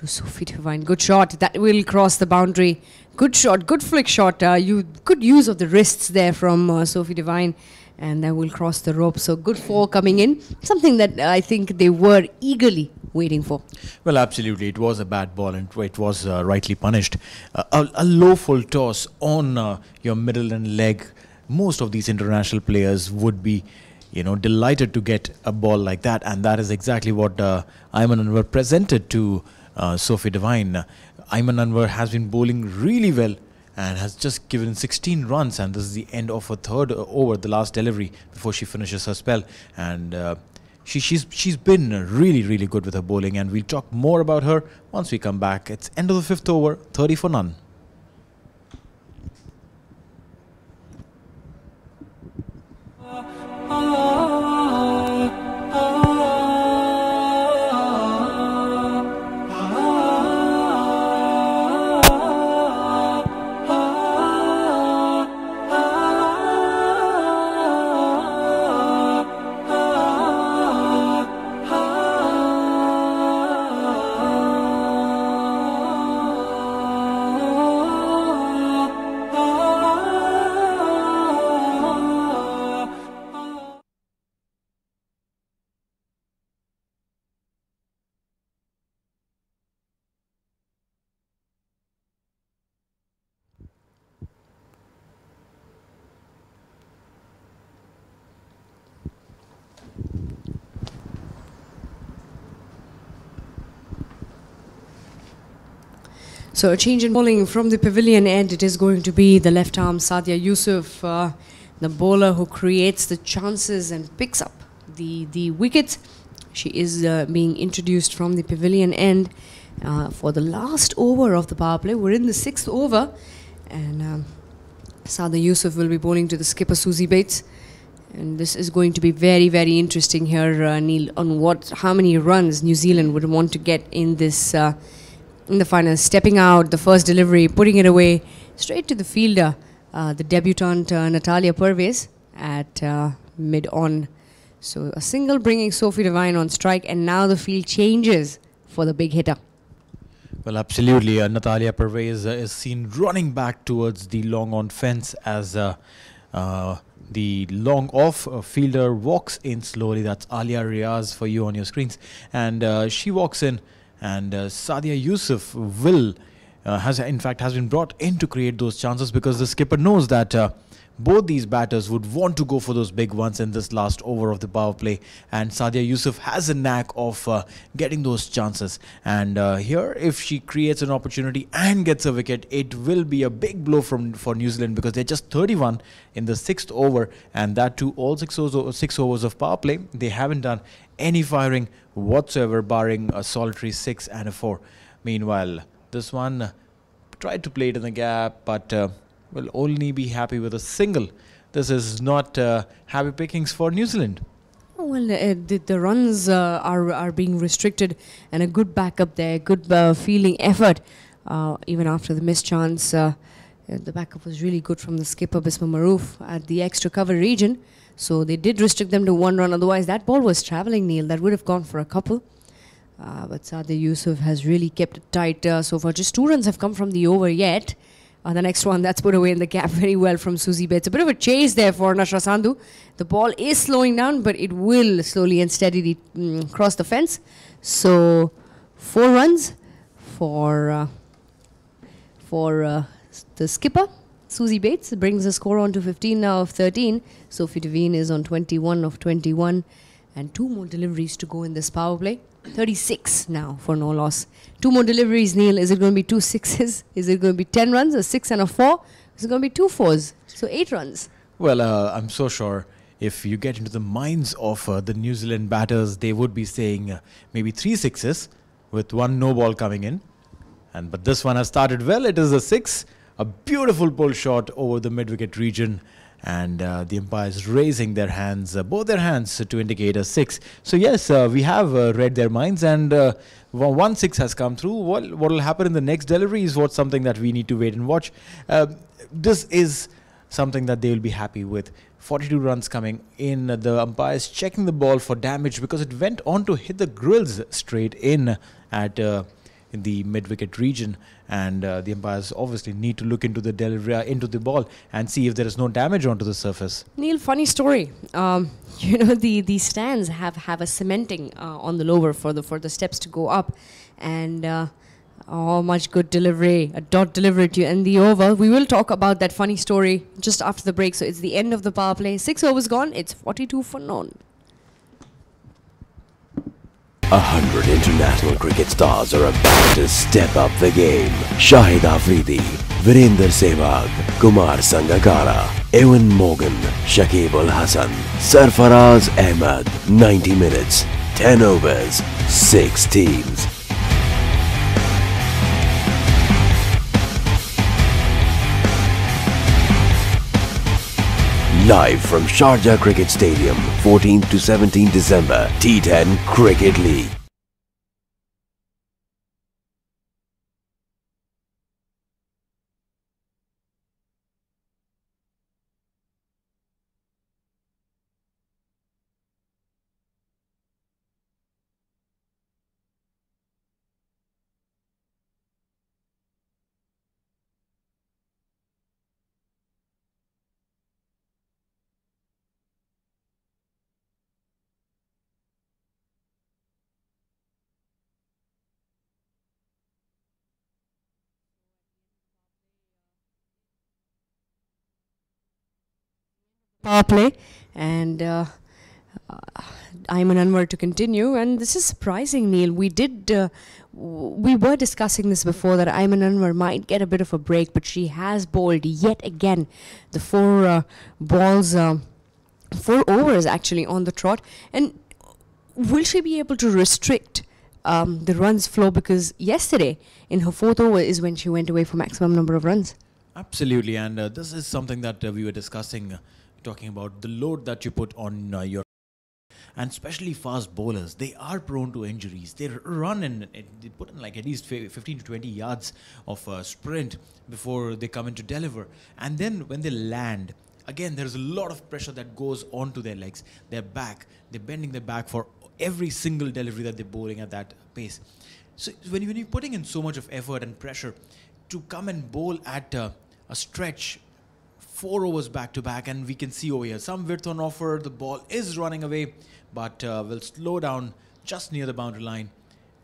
Sophie Devine. Good shot. That will cross the boundary. Good shot. Good flick shot. Good use of the wrists there from Sophie Devine, and that will cross the rope. So good 4 coming in. Something that I think they were eagerly waiting for. Well, absolutely. It was a bad ball, and it was rightly punished. A low full toss on your middle and leg. Most of these international players would be delighted to get a ball like that, and that is exactly what Ayman Anwar presented to Sophie Devine. Ayman Anwar has been bowling really well and has just given 16 runs, and this is the end of her third over, the last delivery before she finishes her spell. And she's been really, really good with her bowling, and we'll talk more about her once we come back. It's end of the 5th over, 30 for none. So a change in bowling from the pavilion end. It is going to be the left arm Sadia Yusuf, the bowler who creates the chances and picks up the wickets. She is being introduced from the pavilion end for the last over of the power play. We're in the 6th over, and Sadia Yusuf will be bowling to the skipper Susie Bates. And this is going to be very, very interesting here, Neil, on how many runs New Zealand would want to get in this in the final. Stepping out, the first delivery, putting it away straight to the fielder, the debutant Natalia Pervez at mid-on. So a single bringing Sophie Devine on strike, and now the field changes for the big hitter. Well, absolutely. Natalia Pervez is seen running back towards the long-on fence as the long-off fielder walks in slowly. That's Alia Riaz for you on your screens. And she walks in, and Sadia Yusuf has been brought in to create those chances, because the skipper knows that both these batters would want to go for those big ones in this last over of the power play, and Sadia Yusuf has a knack of getting those chances. And here, if she creates an opportunity and gets a wicket, it will be a big blow for New Zealand, because they're just 31 in the 6th over, and that too all 6 overs of power play. They haven't done any firing whatsoever, barring a solitary 6 and a 4. Meanwhile, this one tried to play it in the gap, but will only be happy with a single. This is not happy pickings for New Zealand. Well, the runs are being restricted, and a good backup there, good fielding effort. Even after the missed chance, the backup was really good from the skipper Bisma Maroof at the extra cover region. So they did restrict them to 1 run. Otherwise, that ball was travelling, Neil. That would have gone for a couple. But Sadia Yusuf has really kept it tight so far. Just 2 runs have come from the over yet. The next one, that's put away in the gap very well from Susie Bates. A bit of a chase there for Nashra Sandhu. The ball is slowing down, but it will slowly and steadily cross the fence. So 4 runs for the skipper, Susie Bates. Brings the score on to 15 now of 13. Sophie Devine is on 21 of 21. And 2 more deliveries to go in this power play. 36 now for no loss. 2 more deliveries, Neil. Is it going to be 2 sixes? Is it going to be 10 runs, a 6 and a 4? Is it going to be 2 fours? So 8 runs. Well, I'm so sure if you get into the minds of the New Zealand batters, they would be saying maybe 3 sixes with 1 no ball coming in. But this one has started well. It is a 6. A beautiful pull shot over the mid-wicket region. And the umpires raising their hands, both their hands, to indicate a 6. So yes, we have read their minds, and 1 6 has come through. What will happen in the next delivery is what's something that we need to wait and watch. This is something that they will be happy with. 42 runs coming in. The umpires checking the ball for damage, because it went on to hit the grills straight in at in the mid-wicket region, and the umpires obviously need to look into the delivery, into the ball, and see if there is no damage onto the surface. Neil, funny story. The stands have a cementing on the lower for the steps to go up, and much good delivery, a dot delivery to end the over. We will talk about that funny story just after the break. So it's the end of the power play. 6 overs gone. It's 42 for none. 100 international cricket stars are about to step up the game. Shahid Afridi, Virender Sehwag, Kumar Sangakkara, Ewan Morgan, Shakib Al Hasan, Sarfaraz Ahmed. 90 minutes, 10 overs, 6 teams. Live from Sharjah Cricket Stadium, 14th to 17th December, T10 Cricket League. Power play, and Ayman Anwar to continue, and this is surprising, Neil. We were discussing this before, that Ayman Anwar might get a bit of a break, but she has bowled yet again the four overs actually on the trot. And will she be able to restrict the runs flow? Because yesterday in her fourth over is when she went away for maximum number of runs. Absolutely, and this is something that we were discussing, talking about the load that you put on your, and especially fast bowlers. They are prone to injuries. They run and they put in like at least 15 to 20 yards of sprint before they come in to deliver. And then when they land, again, there's a lot of pressure that goes onto their legs, their back. They're bending their back for every single delivery that they're bowling at that pace. So when you're putting in so much of effort and pressure to come and bowl at a stretch, 4 overs back to back, and we can see over here some width on offer. The ball is running away, but will slow down just near the boundary line,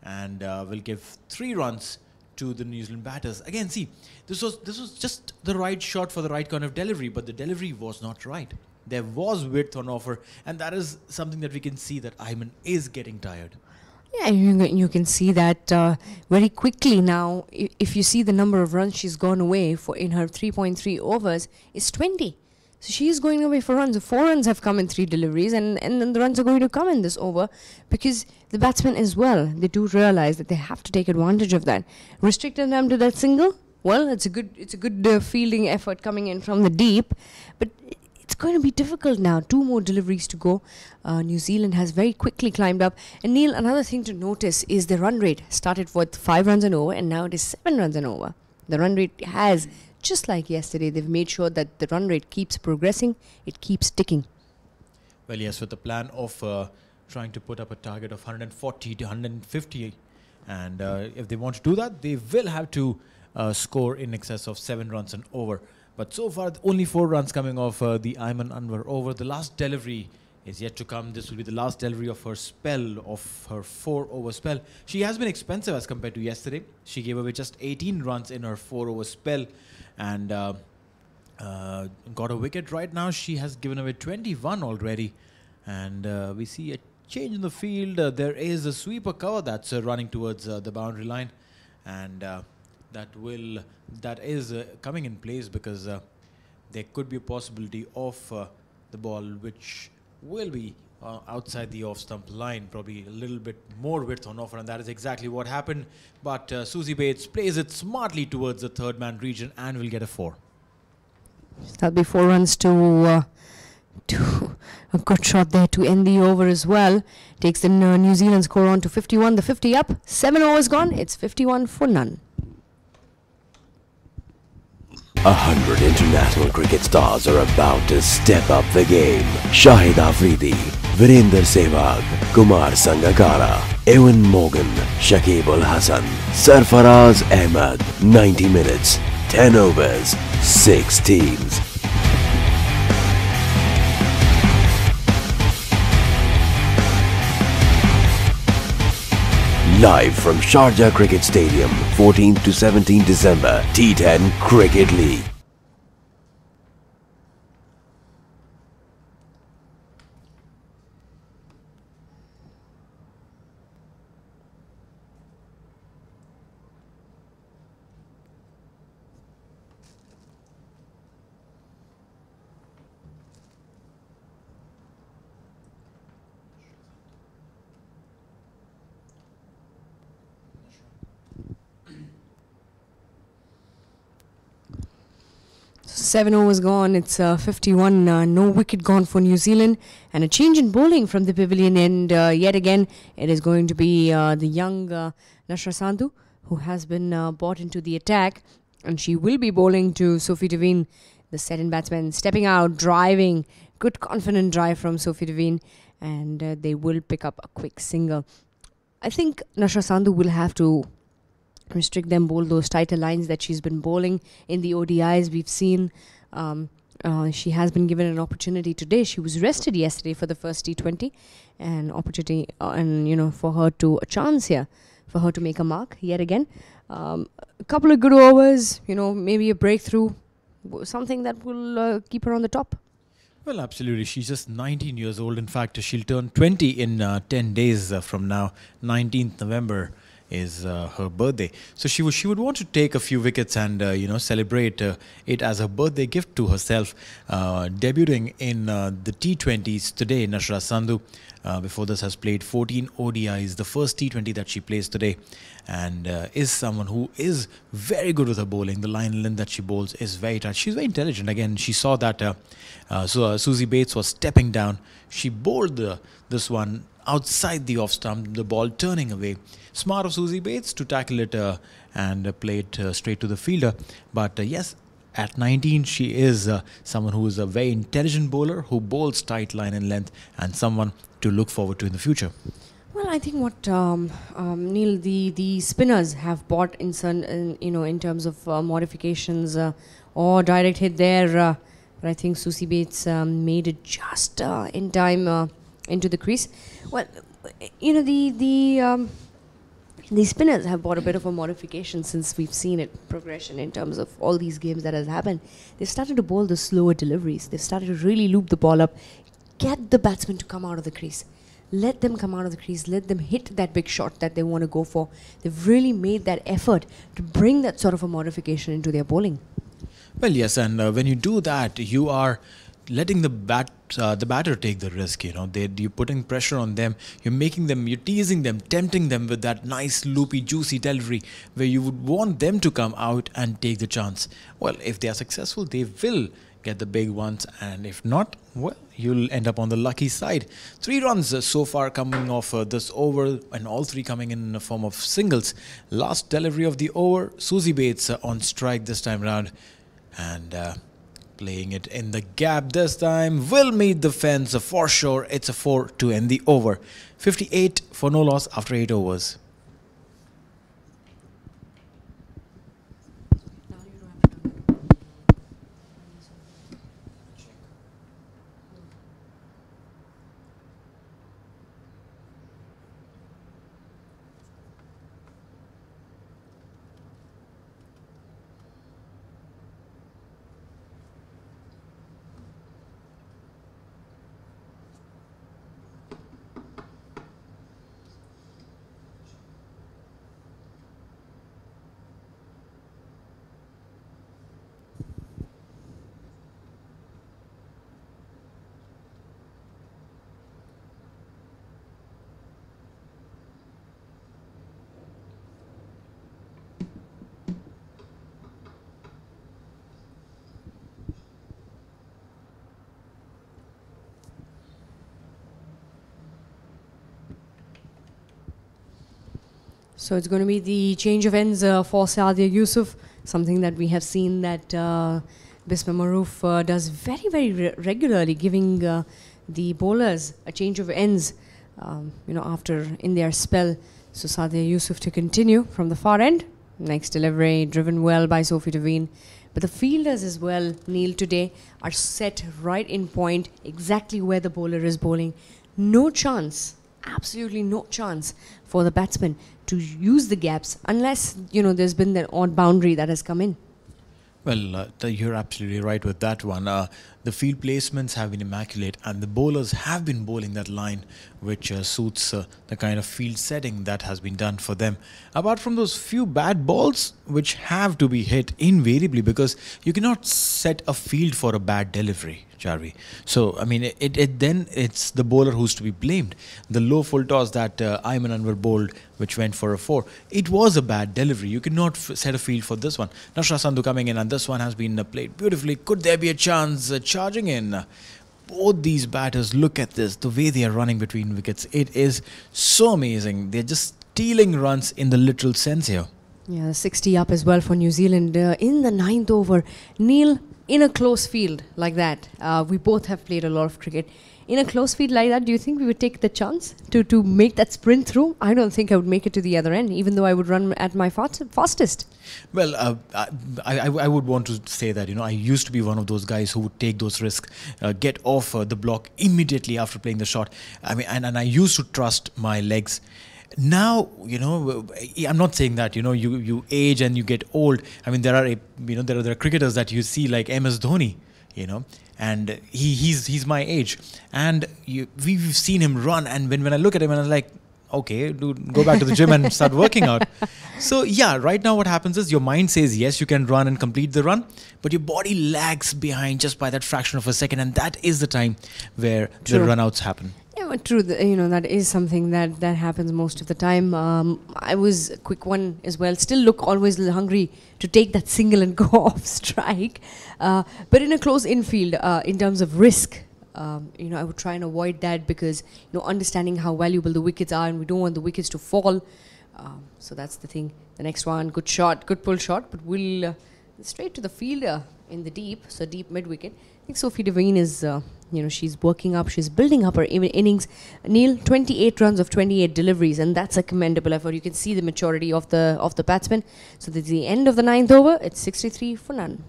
and will give 3 runs to the New Zealand batters. Again, see, this was just the right shot for the right kind of delivery, but the delivery was not right. There was width on offer, and that is something that we can see that Ayman is getting tired. Yeah, you can see that very quickly now. If you see the number of runs she's gone away for in her 3.3 overs is 20. So she is going away for runs. So 4 runs have come in 3 deliveries, and then the runs are going to come in this over, because the batsmen as well, they do realize that they have to take advantage of that. Restricting them to that single, well, it's a good fielding effort coming in from the deep, but it's going to be difficult now. 2 more deliveries to go. New Zealand has very quickly climbed up. And Neil, another thing to notice is the run rate. Started with 5 runs and over, and now it is 7 runs and over. The run rate has, just like yesterday, they've made sure that the run rate keeps progressing. It keeps ticking. Well, yes, with the plan of trying to put up a target of 140 to 150, and if they want to do that, they will have to score in excess of 7 runs and over. But so far, only 4 runs coming off the Ayman Anwar over. The last delivery is yet to come. This will be the last delivery of her spell, of her 4-over spell. She has been expensive as compared to yesterday. She gave away just 18 runs in her 4-over spell, and got a wicket. Right now, she has given away 21 already, and we see a change in the field. There is a sweeper cover that's running towards the boundary line, and that is coming in place, because there could be a possibility of the ball which will be outside the off-stump line, probably a little bit more width on offer, and that is exactly what happened. But Susie Bates plays it smartly towards the third man region and will get a 4. That'll be 4 runs to a good shot there to end the over as well. Takes the New Zealand score on to 51, the 50 up, 7 overs gone, it's 51 for none. 100 international cricket stars are about to step up the game. Shahid Afridi, Virender Sehwag, Kumar Sangakkara, Ewan Morgan, Shakib Ul Hasan, Sarfaraz Ahmed. 90 minutes, 10 overs, 6 teams. Live from Sharjah Cricket Stadium, 14th to 17th December, T10 Cricket League. Seven overs gone, it's 51, no wicket gone for New Zealand, and a change in bowling from the pavilion end. Yet again, it is going to be the young Nashra Sandhu, who has been brought into the attack, and she will be bowling to Sophie Devine, the set-in batsman, stepping out, driving, good confident drive from Sophie Devine, and they will pick up a quick single. I think Nashra Sandhu will have to restrict them, bowl those tighter lines that she's been bowling in the ODIs. We've seen she has been given an opportunity today. She was rested yesterday for the first T20, an opportunity and for her to a chance here for her to make a mark yet again. A couple of good overs, maybe a breakthrough, something that will keep her on the top. Well, absolutely. She's just 19 years old. In fact, she'll turn 20 in 10 days from now. 19th November is her birthday. So she would want to take a few wickets and celebrate it as a birthday gift to herself. Debuting in the T20s today, Nashra Sandhu before this has played 14 ODIs, the first T20 that she plays today, and is someone who is very good with her bowling. The line length that she bowls is very tight. She's very intelligent. Again, she saw that Susie Bates was stepping down. She bowled this one outside the off stump, the ball turning away. Smart of Susie Bates to tackle it and play it straight to the fielder. But yes, at 19, she is someone who is a very intelligent bowler who bowls tight line and length, and someone to look forward to in the future. Well, I think what Neil, the spinners have bought in terms of modifications or direct hit there. But I think Susie Bates made it just in time into the crease. Well, the spinners have bought a bit of a modification since we've seen it progression in terms of all these games that has happened. They've started to bowl the slower deliveries. They've started to really loop the ball up, get the batsman to come out of the crease. Let them come out of the crease. Let them hit that big shot that they want to go for. They've really made that effort to bring that sort of a modification into their bowling. Well, yes, and when you do that, you are letting the batter take the risk. You're putting pressure on them. You're teasing them, tempting them with that nice, loopy, juicy delivery where you would want them to come out and take the chance. Well, if they are successful, they will get the big ones, and if not, well, you'll end up on the lucky side. 3 runs so far coming off this over, and all 3 coming in the form of singles. Last delivery of the over, Susie Bates on strike this time round, and playing it in the gap this time will meet the fence for sure. It's a 4 to end the over. 58 for no loss after 8 overs. So it's going to be the change of ends for Sadia Yusuf, something that we have seen that Bisma Maroof does very, very regularly, giving the bowlers a change of ends, after in their spell. So Sadia Yusuf to continue from the far end. Next delivery driven well by Sophie Devine. But the fielders as well, Neil, today are set right in point, exactly where the bowler is bowling. No chance, absolutely no chance for the batsman to use the gaps unless, there's been that odd boundary that has come in. Well, you're absolutely right with that one. The field placements have been immaculate, and the bowlers have been bowling that line which suits the kind of field setting that has been done for them. Apart from those few bad balls which have to be hit invariably, because you cannot set a field for a bad delivery, Jarvi. So, I mean, then it's the bowler who's to be blamed. The low full toss that Ayman Anwar bowled, which went for a 4, it was a bad delivery. You cannot set a field for this one. Nashra Sandhu coming in, and this one has been played beautifully. Could there be a chance charging in? Both these batters, look at this, the way they are running between wickets. It is so amazing. They're just stealing runs in the literal sense here. Yeah, 60 up as well for New Zealand in the 9th over. Neil, in a close field like that, we both have played a lot of cricket. In a close field like that, do you think we would take the chance to make that sprint through? I don't think I would make it to the other end, even though I would run at my fastest. Well, I would want to say that, I used to be one of those guys who would take those risks, get off the block immediately after playing the shot. I mean, and I used to trust my legs. Now, I'm not saying that, you age and you get old. I mean, there are cricketers that you see like MS Dhoni. and he's my age, and we've seen him run, and when I look at him and I'm like, okay, dude, go back to the gym and start working out. So yeah, right now what happens is your mind says yes, you can run and complete the run, but your body lags behind just by that fraction of a second, and that is the time where the runouts happen. Yeah, but true. That is something that happens most of the time. I was a quick one as well. Still look always a little hungry to take that single and go off strike. But in a close infield, in terms of risk, I would try and avoid that because, understanding how valuable the wickets are, and we don't want the wickets to fall. So that's the thing. The next one, good shot, good pull shot, but we'll straight to the fielder in the deep, so deep mid wicket. I think Sophie Devine is, she's working up, she's building up her innings. Neil, 28 runs of 28 deliveries, and that's a commendable effort. You can see the maturity of the batsman. So that's the end of the 9th over. It's 63 for none.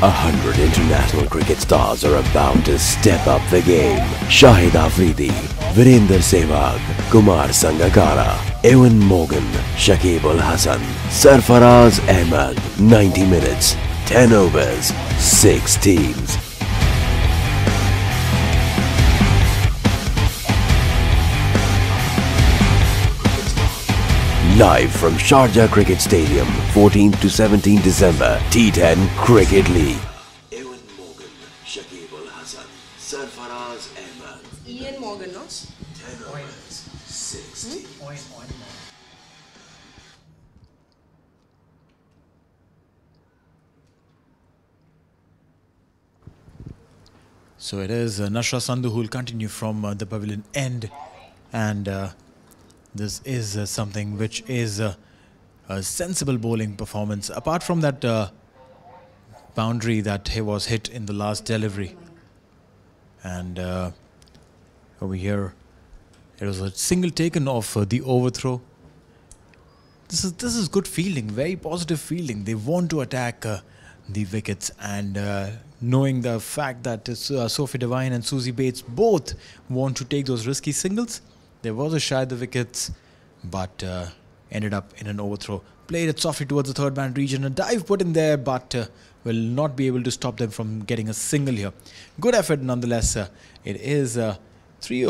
100 international cricket stars are about to step up the game. Shahid Afridi, Virender Sehwag, Kumar Sangakkara, Ewan Morgan, Shakib Ul Hasan, Sarfaraz Ahmed. 90 minutes, 10 overs, 6 teams. Live from Sharjah Cricket Stadium, 14th to 17th December, T10 Cricket League. Ewan Morgan, Shakib Ul Hasan, Sarfaraz Ahmed. Ian Morgan, no? 10 overs, 6 teams. So it is Nashra Sandhu who will continue from the pavilion end, and this is something which is a sensible bowling performance. Apart from that boundary that he was hit in the last delivery, and over here it was a single taken off the overthrow. This is good fielding, very positive fielding. They want to attack the wickets, and knowing the fact that Sophie Devine and Susie Bates both want to take those risky singles, there was a shy at the wickets, but ended up in an overthrow. Played it softly towards the third man region. A dive put in there, but will not be able to stop them from getting a single here. Good effort nonetheless. It is 3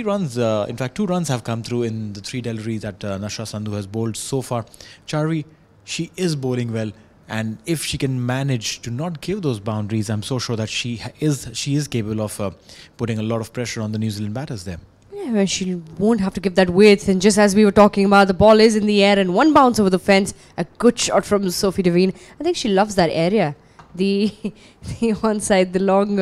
runs. In fact, 2 runs have come through in the 3 deliveries that Nashra Sandhu has bowled so far. Charvi, she is bowling well, and if she can manage to not give those boundaries, I'm so sure that she is capable of putting a lot of pressure on the New Zealand batters there. Yeah, well, she won't have to give that width. And just as we were talking about, the ball is in the air and one bounce over the fence. A good shot from Sophie Devine. I think she loves that area. The onside, the long,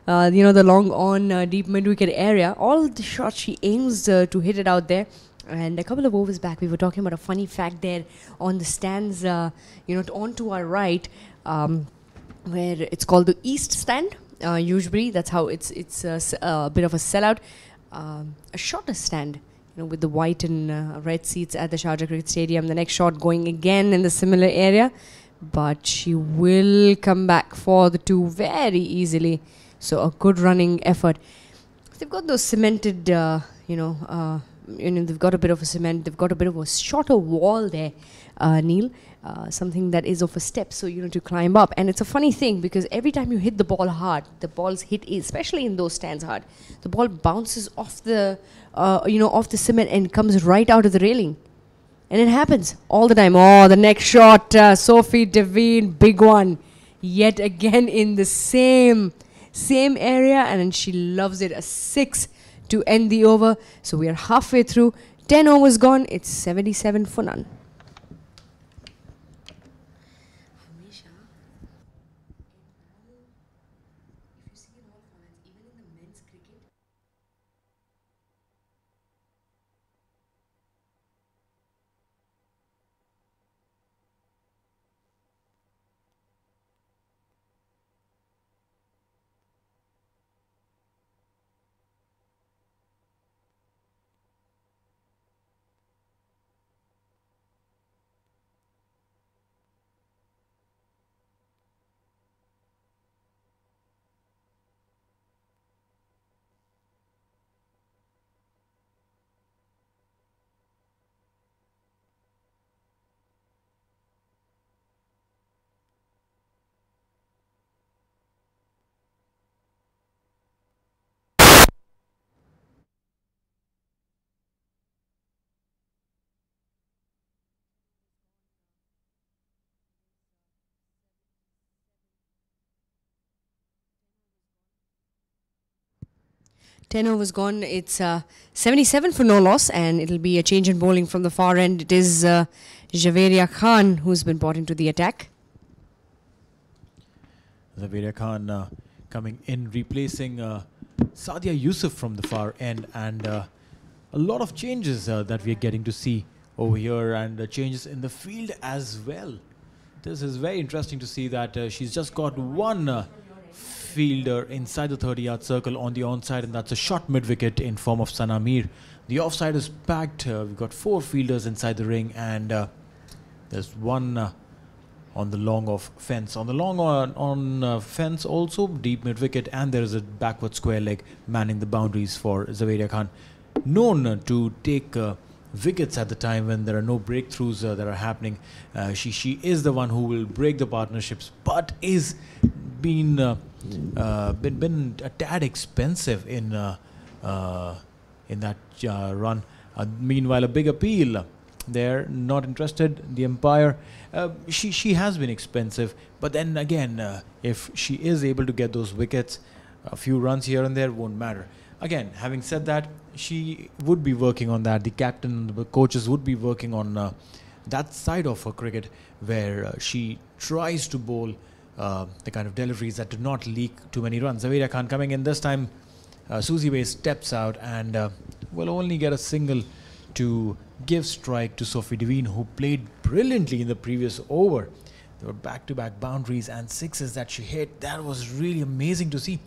the long on deep mid-wicket area. All the shots she aims to hit it out there. And a couple of overs back, we were talking about a funny fact there on the stands, on to our right, where it's called the East Stand. Usually, that's how it's a bit of a sellout. A shorter stand, with the white and red seats at the Sharjah Cricket Stadium. The next shot going again in the similar area, but she will come back for the 2 very easily. So a good running effort. They've got those cemented, they've got a bit of a cement. They've got a bit of a shorter wall there, Neil. Something that is of a step, so to climb up. And it's a funny thing because every time you hit the ball hard, the ball's hit, especially in those stands hard, the ball bounces off the, off the cement and comes right out of the railing. And it happens all the time. Oh, the next shot, Sophie Devine, big one. Yet again in the same area, and she loves it. A 6 to end the over. So we are halfway through. 10 overs gone. It's 77 for none. 10 overs gone. It's 77 for no loss, and it'll be a change in bowling from the far end. It is Javeria Khan who's been brought into the attack. Javeria Khan coming in, replacing Sadia Yusuf from the far end, and a lot of changes that we are getting to see over here, and changes in the field as well. This is very interesting to see that she's just got one fielder inside the 30-yard circle on the onside, and that's a short mid-wicket in form of Sana Mir. The offside is packed. We've got 4 fielders inside the ring, and there's one on the long off fence. On the long on fence also, deep mid-wicket, and there is a backward square leg manning the boundaries for Javeria Khan. Known to take wickets at the time when there are no breakthroughs that are happening. She is the one who will break the partnerships, but is been a tad expensive in that run. Meanwhile, a big appeal. They're not interested. The umpire, she has been expensive, but then again, if she is able to get those wickets, a few runs here and there won't matter. Again, having said that, she would be working on that. The captain, the coaches would be working on that side of her cricket, where she tries to bowl the kind of deliveries that do not leak too many runs. Javeria Khan coming in this time. Susie Bay steps out and will only get a single to give strike to Sophie Devine, who played brilliantly in the previous over. There were back-to-back boundaries and sixes that she hit. That was really amazing to see.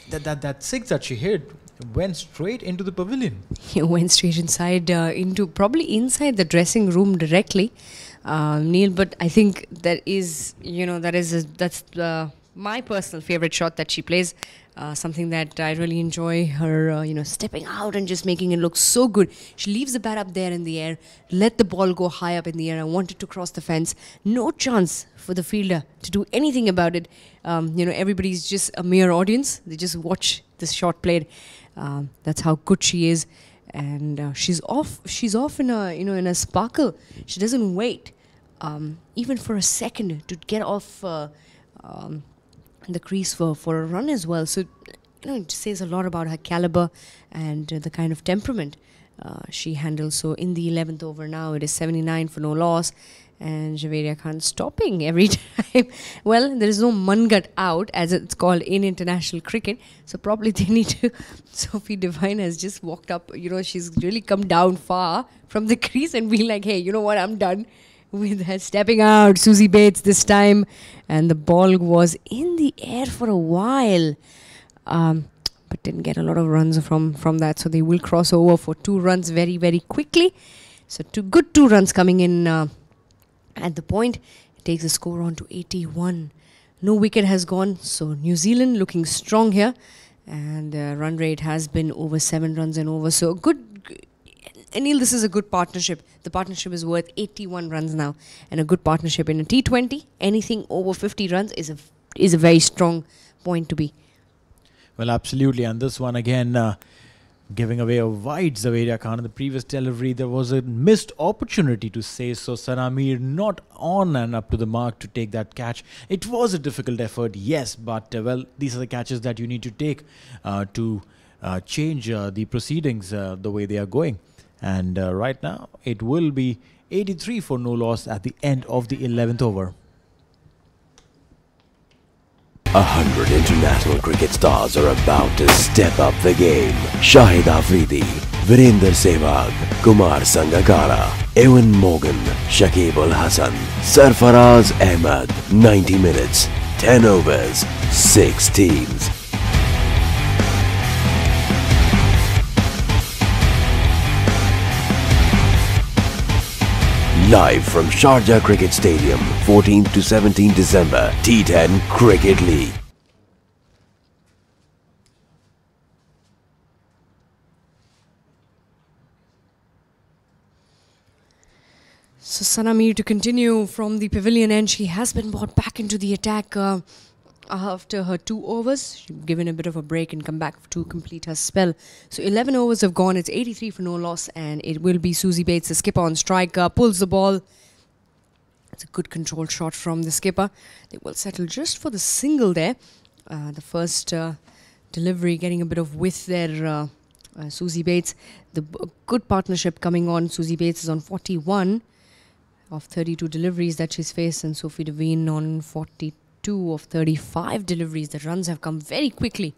That six that she hit went straight into the pavilion. It went straight inside, probably inside the dressing room directly, Neil. But I think that is, that's my personal favorite shot that she plays. Something that I really enjoy, her, stepping out and just making it look so good. She leaves the bat up there in the air, let the ball go high up in the air. I wanted to cross the fence. No chance for the fielder to do anything about it. Everybody's just a mere audience. They just watch this shot played. That's how good she is, and she's off. She's off in a sparkle. She doesn't wait, even for a second, to get off the crease for a run as well. So, it says a lot about her caliber and the kind of temperament she handles. So in the 11th over now, it is 79 for no loss, and Javeria Khan stopping every time. Well, there is no Mangat out, as it's called in international cricket. So probably they need to. Sophie Devine has just walked up. She's really come down far from the crease and been like, hey, you know what? I'm done with her stepping out. Susie Bates this time, and the ball was in the air for a while, but didn't get a lot of runs from that. So they will cross over for 2 runs very, very quickly. So 2 runs coming in at the point. It takes the score on to 81. No wicket has gone, so New Zealand looking strong here, and run rate has been over 7 runs and over. So good. Anil, this is a good partnership. The partnership is worth 81 runs now, and a good partnership in a T20. Anything over 50 runs is a very strong point to be. Well, absolutely. And this one again, giving away a wide. Javeria Khan in the previous delivery, there was a missed opportunity to say so. Sana Mir not on and up to the mark to take that catch. It was a difficult effort, yes, but these are the catches that you need to take to change the proceedings the way they are going. And right now, it will be 83 for no loss at the end of the 11th over. 100 international cricket stars are about to step up the game. Shahid Afridi, Virender Sehwag, Kumar Sangakkara, Ewan Morgan, Shakib Al Hasan, Sarfaraz Ahmed. 90 minutes, 10 overs, 6 teams. Live from Sharjah Cricket Stadium, 14th to 17th December, T10 Cricket League. So Sana Mir to continue from the pavilion end. She has been brought back into the attack after her 2 overs. She's given a bit of a break and come back to complete her spell. So 11 overs have gone. It's 83 for no loss, and it will be Susie Bates, the skipper, on strike. Pulls the ball. It's a good control shot from the skipper. They will settle just for the single there. The first delivery, getting a bit of width there. Susie Bates, good partnership coming on. Susie Bates is on 41 of 32 deliveries that she's faced, and Sophie Devine on 42 of 35 deliveries. The runs have come very quickly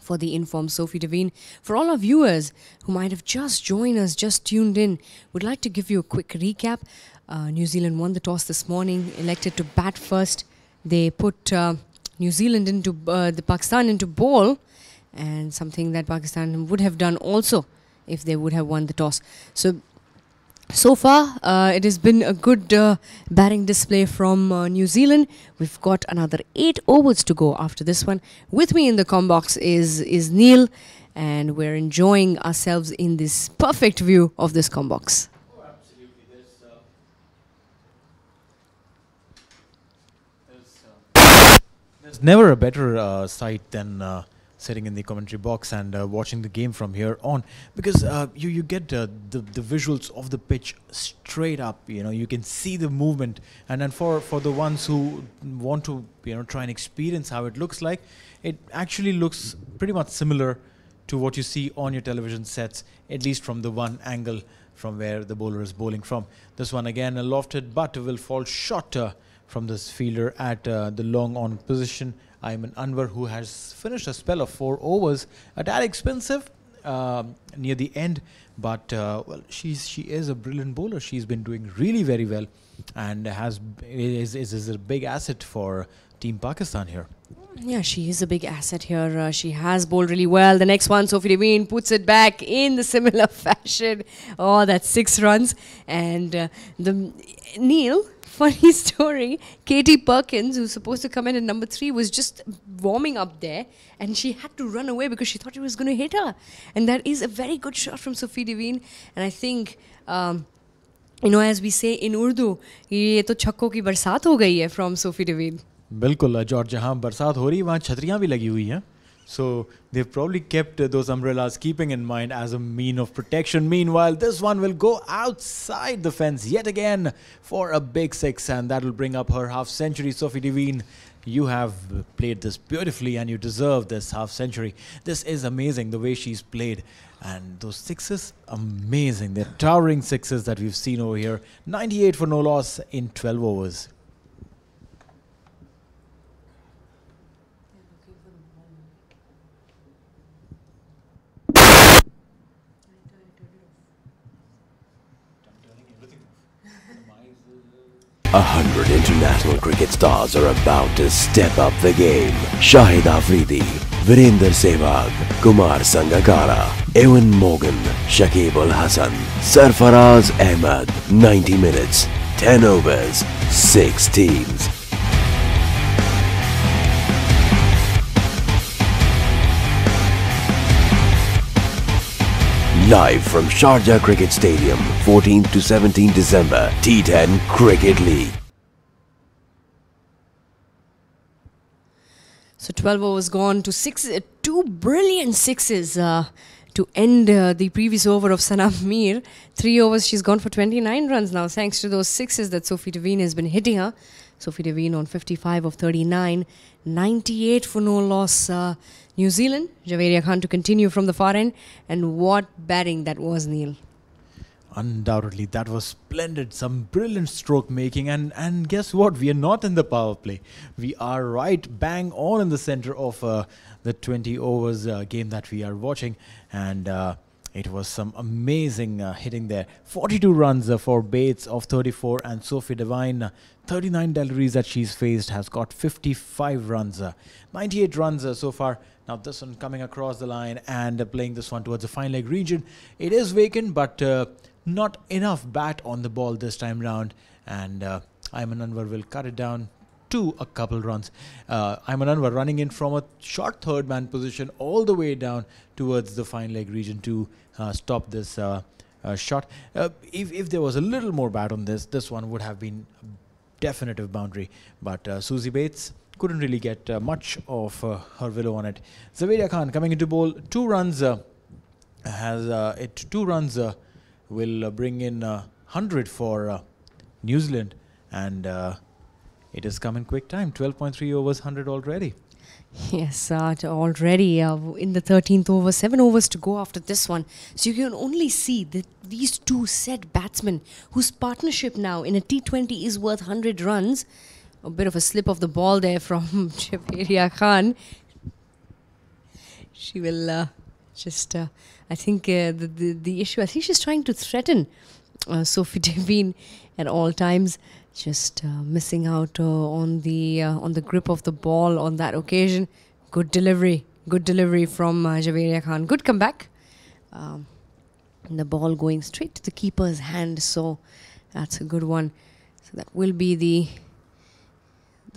for the informed Sophie Devine. For all our viewers who might have just joined us, just tuned in, would like to give you a quick recap. New Zealand won the toss this morning, elected to bat first. They put New Zealand into the Pakistan into ball, and something that Pakistan would have done also if they would have won the toss. So far, it has been a good batting display from New Zealand. We've got another 8 overs to go after this one. With me in the comm box is Neil, and we're enjoying ourselves in this perfect view of this comm box. Oh, absolutely. There's never a better sight than sitting in the commentary box and watching the game from here on, because you get the visuals of the pitch straight up. You can see the movement, and then for the ones who want to try and experience how it looks like, it actually looks pretty much similar to what you see on your television sets, at least from the one angle from where the bowler is bowling from. This one again lofted, but will fall short from this fielder at the long on position. Ayman Anwar, who has finished a spell of 4 overs, a tad expensive near the end, but well, she is a brilliant bowler. She's been doing really very well, and is a big asset for Team Pakistan here. Yeah, she is a big asset here. She has bowled really well. The next one, Sophie Devine puts it back in the similar fashion. Oh, that's 6 runs. And Neil, funny story, Katie Perkins, who's supposed to come in at number 3, was just warming up there, and she had to run away because she thought it was going to hit her. And that is a very good shot from Sophie Devine. And I think, as we say in Urdu, ye to chakko ki barsat ho gayi hai from Sophie Devine. बिल्कुल, और जहाँ बरसात हो रही है वहाँ छतरियाँ भी लगी हुई हैं. So they've probably kept those umbrellas, keeping in mind as a mean of protection. Meanwhile, this one will go outside the fence yet again for a big 6, and that will bring up her half century. Sophie Devine, you have played this beautifully, and you deserve this half century. This is amazing the way she's played, and those 6s, amazing. They're towering 6s that we've seen over here. 98 for no loss in 12 overs. A 100 international cricket stars are about to step up the game. Shahid Afridi, Virender Sehwag, Kumar Sangakkara, Ewan Morgan, Shakib Al Hasan, Sarfaraz Ahmed. 90 minutes, 10 overs, 6 teams. Live from Sharjah Cricket Stadium, 14th to 17th December, T10 Cricket League. So 12 overs gone to 2 brilliant 6s to end the previous over of Sanam Mir. 3 overs, she's gone for 29 runs now, thanks to those 6s that Sophie Devine has been hitting her. Sophie Devine on 55 of 39, 98 for no loss. New Zealand, Javeria Khan to continue from the far end. And what batting that was, Neil. Undoubtedly, that was splendid. Some brilliant stroke making. And guess what? We are not in the power play. We are right bang on in the center of the 20 overs game that we are watching. And it was some amazing hitting there. 42 runs for Bates of 34, and Sophie Devine, 39 deliveries that she's faced, has got 55 runs. 98 runs so far. Now this one coming across the line and playing this one towards the fine leg region. It is vacant, but not enough bat on the ball this time round. And Ayman Anwar will cut it down to a couple runs. Ayman Anwar running in from a short third man position all the way down towards the fine leg region to stop this shot. If there was a little more bat on this one would have been a definitive boundary. But Susie Bates couldn't really get much of her willow on it. Zaveria Khan coming into bowl, 2 runs, will bring in 100 for New Zealand, and it has come in quick time. 12.3 overs, 100 already. Yes, already in the 13th over, 7 overs to go after this one. So you can only see that these two set batsmen whose partnership now in a T20 is worth 100 runs. A bit of a slip of the ball there from Javeria Khan. She will just, I think the issue, I think she's trying to threaten Sophie Devine at all times. Just missing out on the grip of the ball on that occasion. Good delivery from Javeria Khan. Good comeback. And the ball going straight to the keeper's hand. So that's a good one. So that will be the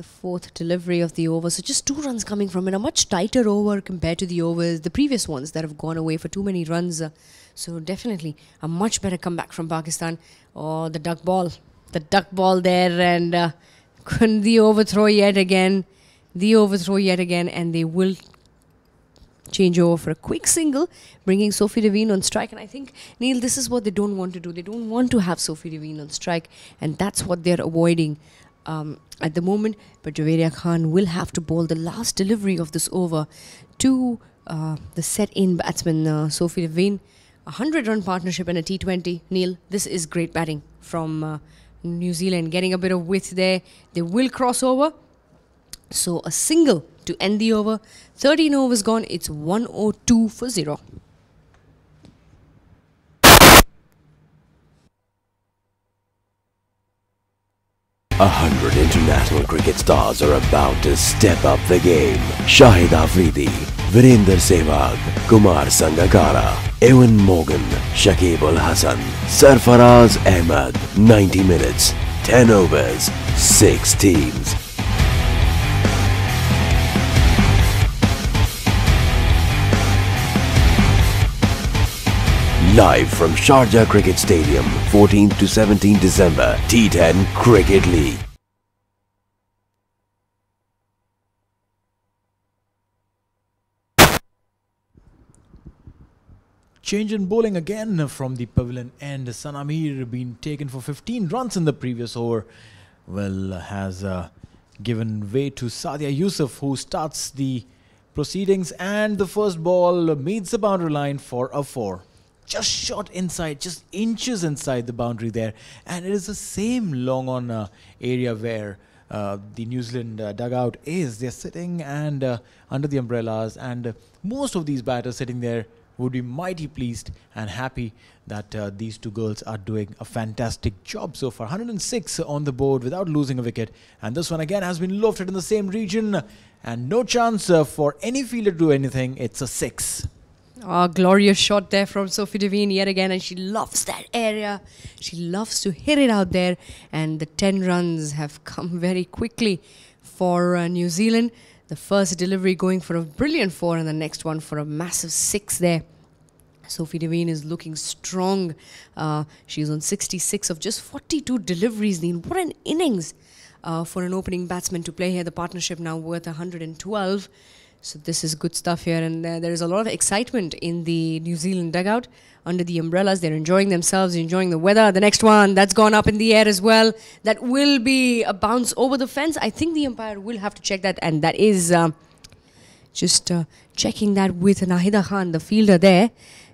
fourth delivery of the over. So just 2 runs coming from it. A much tighter over compared to the previous ones that have gone away for too many runs. So definitely a much better comeback from Pakistan. Oh, the duck ball. The duck ball there, and the overthrow yet again. And they will change over for a quick single, bringing Sophie Devine on strike. And I think, Neil, this is what they don't want to do. They don't want to have Sophie Devine on strike, and that's what they're avoiding at the moment. But Javeria Khan will have to bowl the last delivery of this over to the set-in batsman, Sophie Devine. A 100-run partnership in a T20. Neil, this is great batting from New Zealand, getting a bit of width there. They will cross over. So a single to end the over. 13 overs gone. It's 102 for 0. A 100 international cricket stars are about to step up the game. Shahid Afridi, Virender Sehwag, Kumar Sangakkara, Ewan Morgan, Shakib Al Hasan, Sarfaraz Ahmed. 90 minutes, 10 overs, 6 teams. Live from Sharjah Cricket Stadium, 14th to 17 December, T10 Cricket League. Change in bowling again from the pavilion end. Sanamir been taken for 15 runs in the previous over. Well, has given way to Sadia Yusuf, who starts the proceedings, and the first ball meets the boundary line for a 4. Just shot inside, just inches inside the boundary there. And it is the same long on area where the New Zealand dugout is. They're sitting and under the umbrellas, and most of these batters sitting there would be mighty pleased and happy that these two girls are doing a fantastic job so far. 106 on the board without losing a wicket. And this one again has been lofted in the same region, and no chance for any fielder to do anything. It's a 6. A glorious shot there from Sophie Devine yet again, and she loves that area. She loves to hit it out there, and the 10 runs have come very quickly for New Zealand. The first delivery going for a brilliant 4, and the next one for a massive 6 there. Sophie Devine is looking strong. She's on 66 of just 42 deliveries. What an innings for an opening batsman to play here. The partnership now worth 112. So this is good stuff here, and there is a lot of excitement in the New Zealand dugout under the umbrellas. They're enjoying themselves, enjoying the weather. The next one, that's gone up in the air as well. That will be a bounce over the fence. I think the umpire will have to check that, and that is just checking that with Nahida Khan, the fielder there.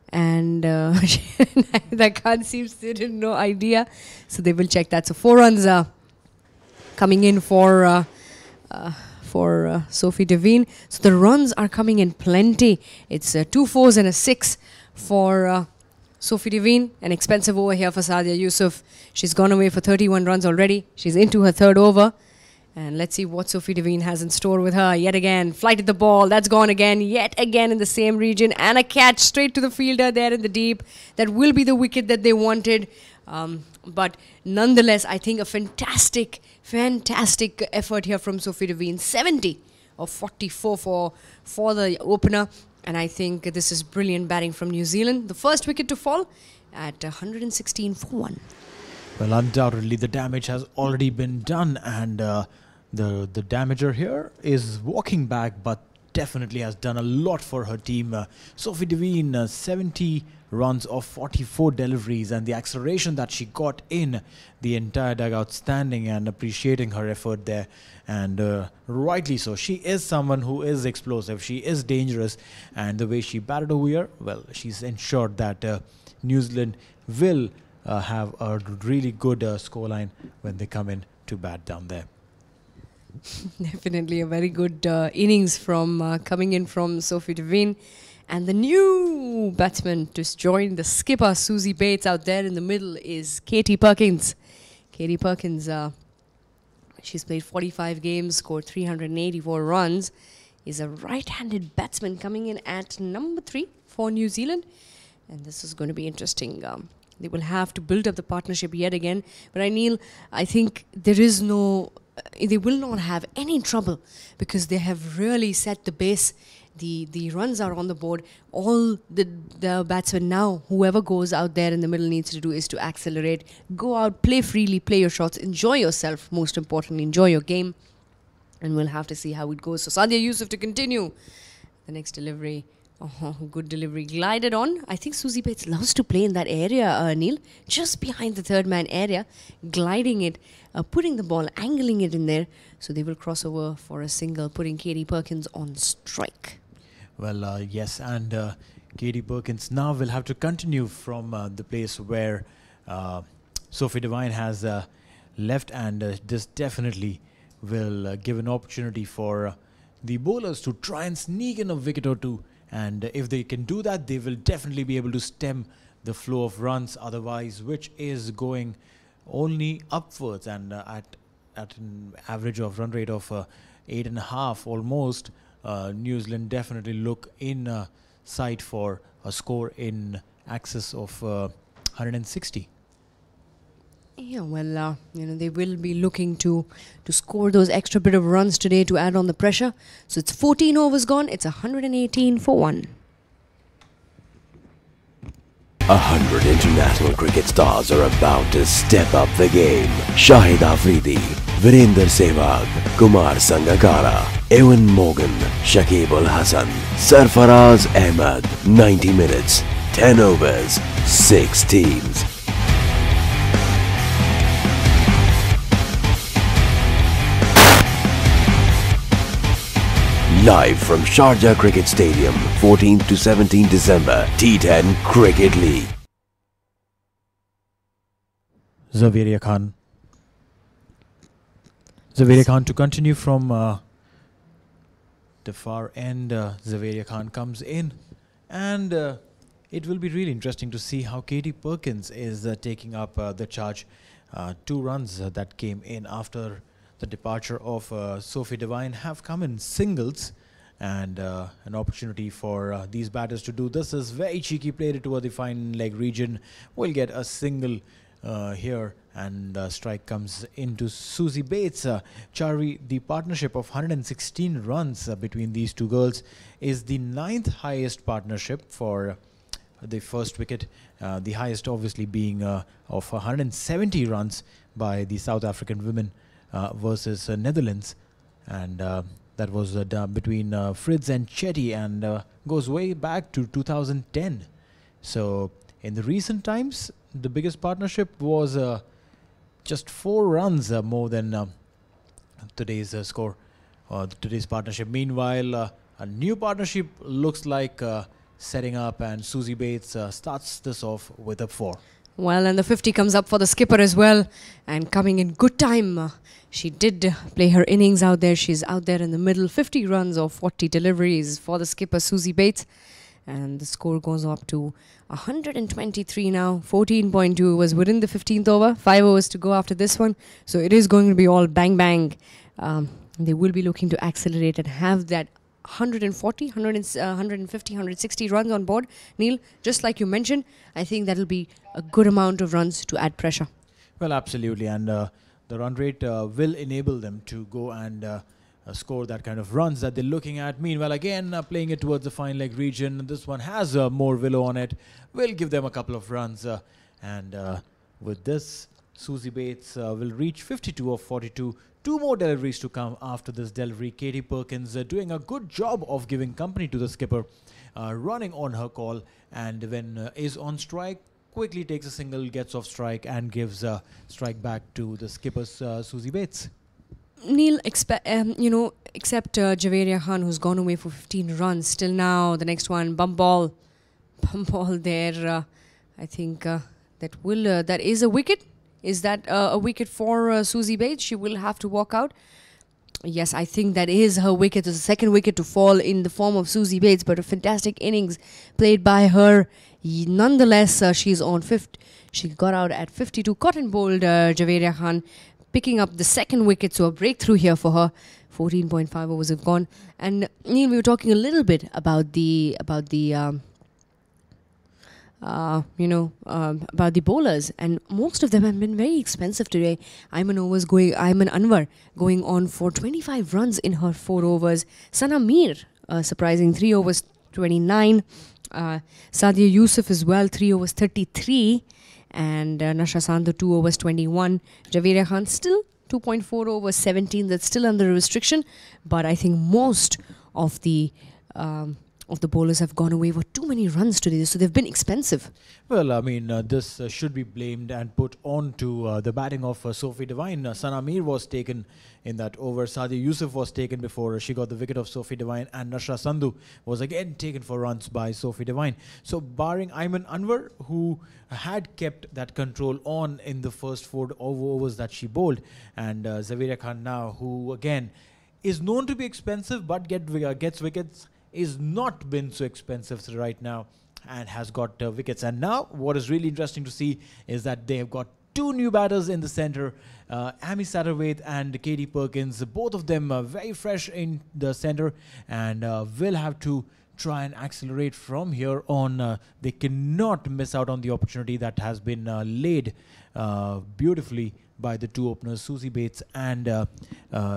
And Nahida Khan seems to have no idea. So they will check that. So 4 runs coming in for Sophie Devine. So the runs are coming in plenty. It's 2 4s and a 6 for Sophie Devine. An expensive over here for Sadia Yusuf. She's gone away for 31 runs already. She's into her 3rd over. And let's see what Sophie Devine has in store with her. Yet again, flighted the ball. That's gone again. Yet again in the same region. And a catch straight to the fielder there in the deep. That will be the wicket that they wanted. But nonetheless, I think a fantastic effort here from Sophie Devine. 70 of 44 for the opener. And I think this is brilliant batting from New Zealand. The first wicket to fall at 116 for 1. Well, undoubtedly the damage has already been done, and the damager here is walking back, but definitely has done a lot for her team. Sophie Devine, 70 runs of 44 deliveries, and the acceleration that she got in the entire dugout, standing and appreciating her effort there, and rightly so. She is someone who is explosive, she is dangerous, and the way she batted over here, well, she's ensured that New Zealand will have a really good scoreline when they come in to bat down there. Definitely a very good innings from coming in from Sophie Devine. And the new batsman to join the skipper, Susie Bates, out there in the middle is Katie Perkins. Katie Perkins, she's played 45 games, scored 384 runs, is a right-handed batsman coming in at number 3 for New Zealand. And this is going to be interesting. They will have to build up the partnership yet again. But I think there is no... they will not have any trouble because they have really set the base. The runs are on the board. All the batsmen now, whoever goes out there in the middle needs to do is to accelerate, go out, play freely, play your shots, enjoy yourself, most importantly, enjoy your game. And we'll have to see how it goes. So Sadia Yusuf to continue. The next delivery. Oh, good delivery. Glided on. I think Susie Bates loves to play in that area, Neil. Just behind the third man area. Gliding it, putting the ball, angling it in there. So they will cross over for a single, putting Katie Perkins on strike. Well, yes, and Katie Perkins now will have to continue from the place where Sophie Devine has left, and this definitely will give an opportunity for the bowlers to try and sneak in a wicket or two. And if they can do that, they will definitely be able to stem the flow of runs otherwise, which is going only upwards, and at an average of run rate of 8.5 almost. New Zealand definitely look in sight for a score in excess of 160. Yeah, well, they will be looking to score those extra bit of runs today to add on the pressure. So it's 14 overs gone. It's 118 for 1. 100 international cricket stars are about to step up the game. Shahid Afridi, Virender Sehwag, Kumar Sangakkara, Ewan Morgan, Shakib Ul Hasan, Sarfaraz Ahmed. 90 minutes, 10 overs, 6 teams. Live from Sharjah Cricket Stadium, 14th to 17th December, T10 Cricket League. Zaveria Khan to continue from the far end. Zaveria Khan comes in, and it will be really interesting to see how Katie Perkins is taking up the charge. 2 runs that came in after the departure of Sophie Devine have come in singles, and an opportunity for these batters to do this is very cheeky, played it toward the fine leg region. We'll get a single here, and strike comes into Susie Bates. Charvi, the partnership of 116 runs between these two girls is the 9th highest partnership for the first wicket, the highest obviously being of 170 runs by the South African women versus Netherlands, and that was done between Fritz and Chetty, and goes way back to 2010. So in the recent times, the biggest partnership was just 4 runs more than today's score, or today's partnership. Meanwhile, a new partnership looks like setting up, and Susie Bates starts this off with a 4. Well, and the 50 comes up for the skipper as well, and coming in good time. She did play her innings out there. She's out there in the middle. 50 runs or 40 deliveries for the skipper, Susie Bates. And the score goes up to 123 now. 14.2 was within the 15th over. 5 overs to go after this one. So it is going to be all bang bang. They will be looking to accelerate and have that 140, 150, 160 runs on board. Neil, just like you mentioned, I think that'll be a good amount of runs to add pressure. Well, absolutely. And the run rate will enable them to go and score that kind of runs that they're looking at. Meanwhile, again, playing it towards the fine leg region. This one has more willow on it. Will give them a couple of runs. And with this, Susie Bates will reach 52 of 42. Two more deliveries to come after this delivery. Katie Perkins doing a good job of giving company to the skipper, running on her call, and when is on strike, quickly takes a single, gets off strike, and gives a strike back to the skipper's Susie Bates. Neil, except Javeria Khan, who's gone away for 15 runs. Still now, the next one, bump ball there. I think that is a wicket. Is that a wicket for Susie Bates? She will have to walk out. Yes, I think that is her wicket. It's the second wicket to fall in the form of Susie Bates, but a fantastic innings played by her. Nonetheless, she's on fifth. She got out at 52. Cotton bowled Javeria Khan, picking up the second wicket, so a breakthrough here for her. 14.5 overs have gone. And Neil, we were talking a little bit about the bowlers, and most of them have been very expensive today. Ayman Anwar going on for 25 runs in her 4 overs. Sana Mir, surprising 3 overs 29. Sadia Yusuf as well, 3 overs 33. And Nashra Sandhu, 2 overs 21. Javeria Khan still 2.4 overs 17. That's still under restriction, but I think most of the bowlers have gone away for too many runs today, so they've been expensive. Well, I mean, this should be blamed and put on to the batting of Sophie Devine. Sana Mir was taken in that over. Sadia Yusuf was taken before she got the wicket of Sophie Devine, and Nashra Sandhu was again taken for runs by Sophie Devine. So barring Ayman Anwar, who had kept that control on in the first 4 overs that she bowled, and Javeria Khan now, who again is known to be expensive but gets wickets, is not been so expensive right now and has got wickets. And now what is really interesting to see is that they have got 2 new batters in the center, Amy Satterthwaite and Katie Perkins, both of them very fresh in the center, and will have to try and accelerate from here on. They cannot miss out on the opportunity that has been laid beautifully by the 2 openers, Susie Bates and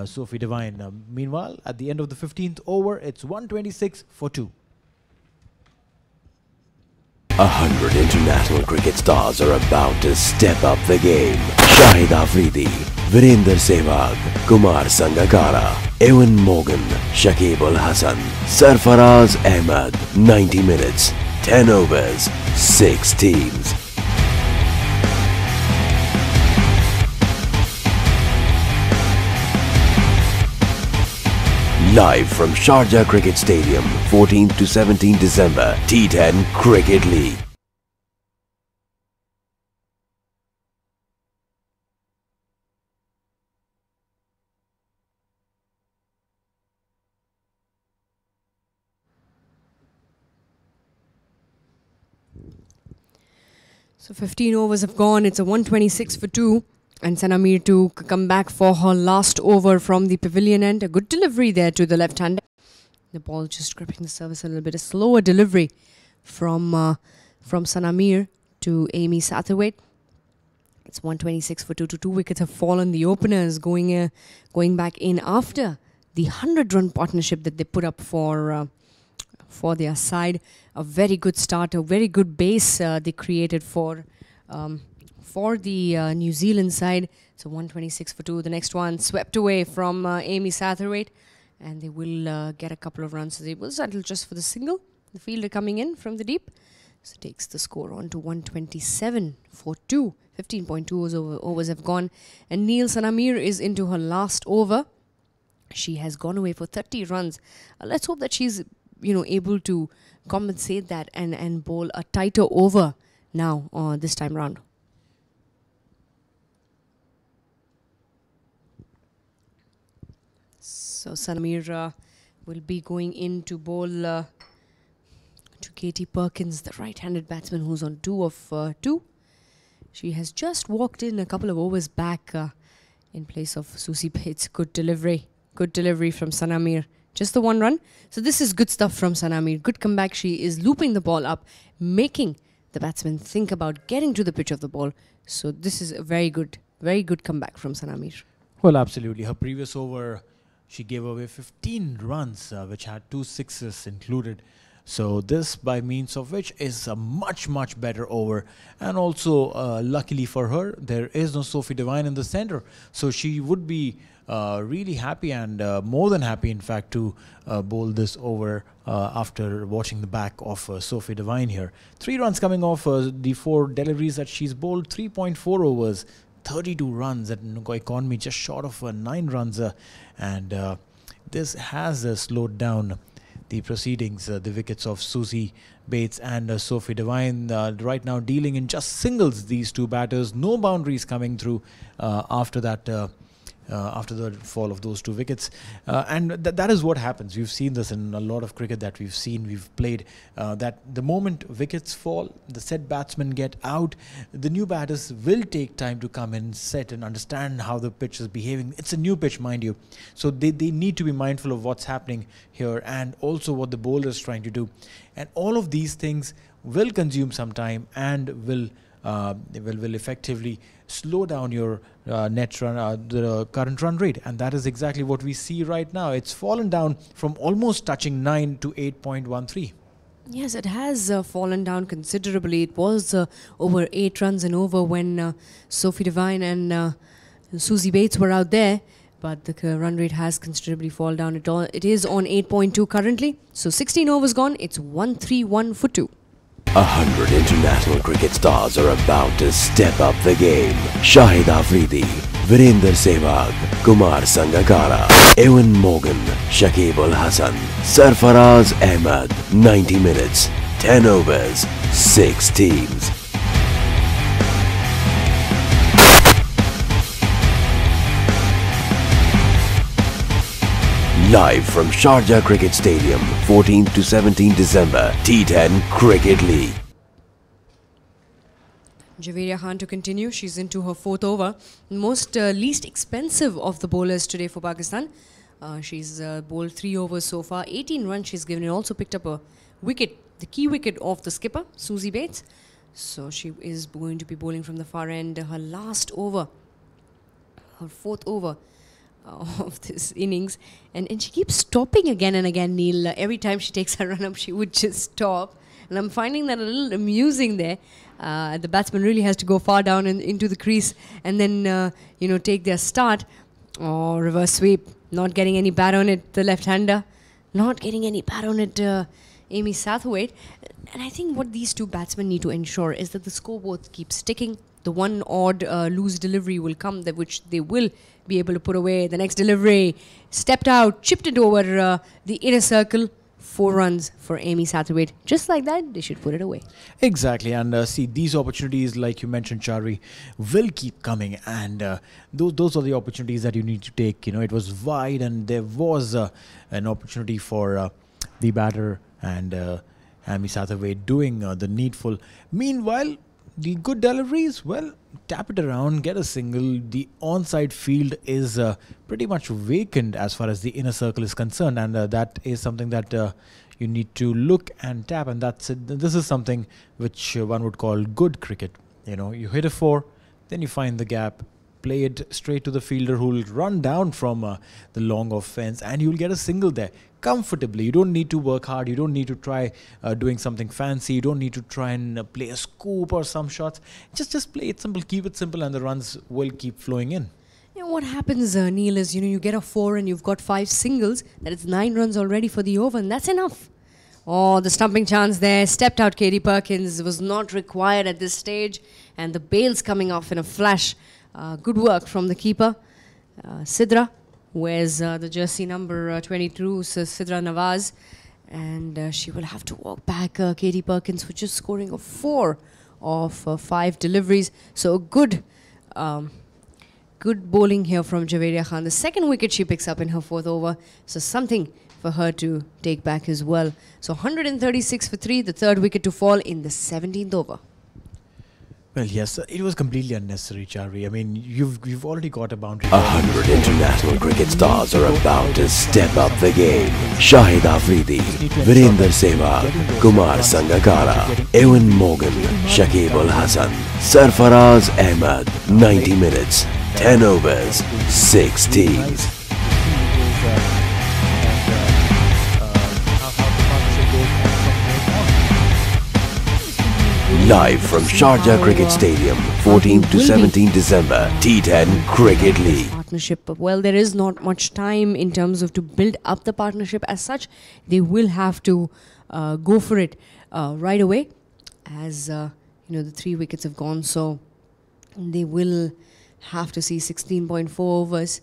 Sophie Devine. Meanwhile, at the end of the 15th over, it's 126 for 2. 100 international cricket stars are about to step up the game. Shahid Afridi, Virender Sehwag, Kumar Sangakkara, Ewan Morgan, Shakib Al Hasan, Sarfaraz Ahmed. 90 minutes, 10 overs, 6 teams. Live from Sharjah Cricket Stadium, 14th to 17 December, T10 Cricket League. So 15 overs have gone. It's a 126 for 2. And Sana Mir to come back for her last over from the pavilion end. A good delivery there to the left-hander. The ball just gripping the surface a little bit. A slower delivery from Sana Mir to Amy Satterthwaite. It's 126 for 2 to 2 wickets have fallen. The openers going back in after the 100-run partnership that they put up for their side. A very good start, a very good base they created for the New Zealand side. So 126 for 2. The next one swept away from Amy Satterthwaite, and they will get a couple of runs. So they will settle just for the single. The fielder coming in from the deep. So takes the score on to 127 for 2. 15.2 overs have gone. And Neil, Sana Mir is into her last over. She has gone away for 30 runs. Let's hope that she's able to compensate that and bowl a tighter over now this time round. So Sana Mir will be going in to bowl to Katie Perkins, the right-handed batsman who's on 2 of 2. She has just walked in a couple of overs back in place of Susie Bates. Good delivery from Sana Mir. Just the 1 run. So this is good stuff from Sana Mir. Good comeback. She is looping the ball up, making the batsman think about getting to the pitch of the ball. So this is a very good comeback from Sana Mir. Well, absolutely. Her previous over, she gave away 15 runs, which had 2 sixes included. So this by means of which is a much better over. And also luckily for her, there is no Sophie Devine in the center, so she would be really happy and more than happy in fact to bowl this over after watching the back of Sophie Devine here. 3 runs coming off the 4 deliveries that she's bowled. 3.4 overs, 32 runs at economy, just short of 9 runs, and this has slowed down the proceedings. The wickets of Susie Bates and Sophie Devine right now dealing in just singles, these two batters. No boundaries coming through after that. After the fall of those 2 wickets, and that is what happens. We've seen this in a lot of cricket that we've played, that the moment wickets fall, the set batsmen get out, the new batters will take time to come in, set and understand how the pitch is behaving. It's a new pitch, mind you, so they need to be mindful of what's happening here and also what the bowler is trying to do, and all of these things will consume some time and will effectively slow down your net run, the current run rate, and that is exactly what we see right now. It's fallen down from almost touching 9 to 8.13. Yes, it has fallen down considerably. It was over 8 runs and over when Sophie Devine and Susie Bates were out there, but the run rate has considerably fallen down. It is on 8.2 currently, so 16 overs gone. It's 131 for 2. 100 international cricket stars are about to step up the game. Shahid Afridi, Virender Sehwag, Kumar Sangakkara, Ewan Morgan, Shakib Al Hasan, Sarfaraz Ahmed. 90 minutes, 10 overs, 6 teams. Live from Sharjah Cricket Stadium, 14th to 17th December, T10 Cricket League. Javeria Khan to continue. She's into her 4th over. Most least expensive of the bowlers today for Pakistan. She's bowled 3 overs so far. 18 runs she's given. And also picked up a wicket, the key wicket of the skipper, Susie Bates. So she is going to be bowling from the far end. Her last over, her 4th over of this innings, and she keeps stopping again and again, Neil. Every time she takes her run up, she would just stop, and I'm finding that a little amusing there. The batsman really has to go far down into the crease and then take their start. Oh, reverse sweep, not getting any bat on it, the left-hander, not getting any bat on it, Amy Satterthwaite. And I think what these 2 batsmen need to ensure is that the scoreboard keeps ticking. The one odd loose delivery will come, which they will be able to put away. The next delivery, stepped out, chipped it over the inner circle. 4 runs for Amy Satterthwaite. Just like that, they should put it away. Exactly, and see, these opportunities, like you mentioned, Chari, will keep coming, and those are the opportunities that you need to take. It was wide, and there was an opportunity for the batter and Amy Satterthwaite doing the needful. Meanwhile, the good deliveries, well, tap it around, get a single. The onside field is pretty much vacant as far as the inner circle is concerned, and that is something that you need to look and tap, and that's it. This is something which one would call good cricket. You hit a 4, then you find the gap, play it straight to the fielder who will run down from the long off fence, and you'll get a single there comfortably. You don't need to work hard. You don't need to try doing something fancy. You don't need to try and play a scoop or some shots. Just play it simple, keep it simple, and the runs will keep flowing in. What happens, Neil, is you get a 4 and you've got 5 singles. That is 9 runs already for the over, and that's enough. Oh, the stumping chance there. Stepped out Katie Perkins. Was not required at this stage, and the bails coming off in a flash. Good work from the keeper. Sidra wears the jersey number 22, so Sidra Nawaz, and she will have to walk back. Katie Perkins for just scoring a 4 of 5 deliveries. So good bowling here from Javeria Khan. The 2nd wicket she picks up in her 4th over, so something for her to take back as well. So 136 for 3, the 3rd wicket to fall in the 17th over. Well, yes, it was completely unnecessary, Chari. I mean, you've already got a boundary. 100 international cricket stars are about to step up the game. Shahid Afridi, Virender Sehwag, Kumar Sangakkara, Ewan Morgan, Shakib Al Hasan, Sarfaraz Ahmed. 90 minutes, 10 overs, 6 teams. Live from Sharjah Cricket Stadium, 14th to 17th December, T10 Cricket League. Partnership. Well, there is not much time in terms of to build up the partnership as such. They will have to go for it right away, as the 3 wickets have gone. So they will have to see 16.4 overs.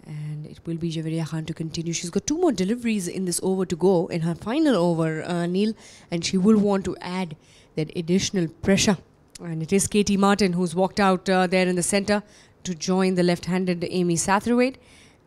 And it will be Javeria Khan to continue. She's got 2 more deliveries in this over to go, in her final over, Neil. And she will want to add that additional pressure. And it is Katie Martin who's walked out there in the centre to join the left-handed Amy Satterthwaite.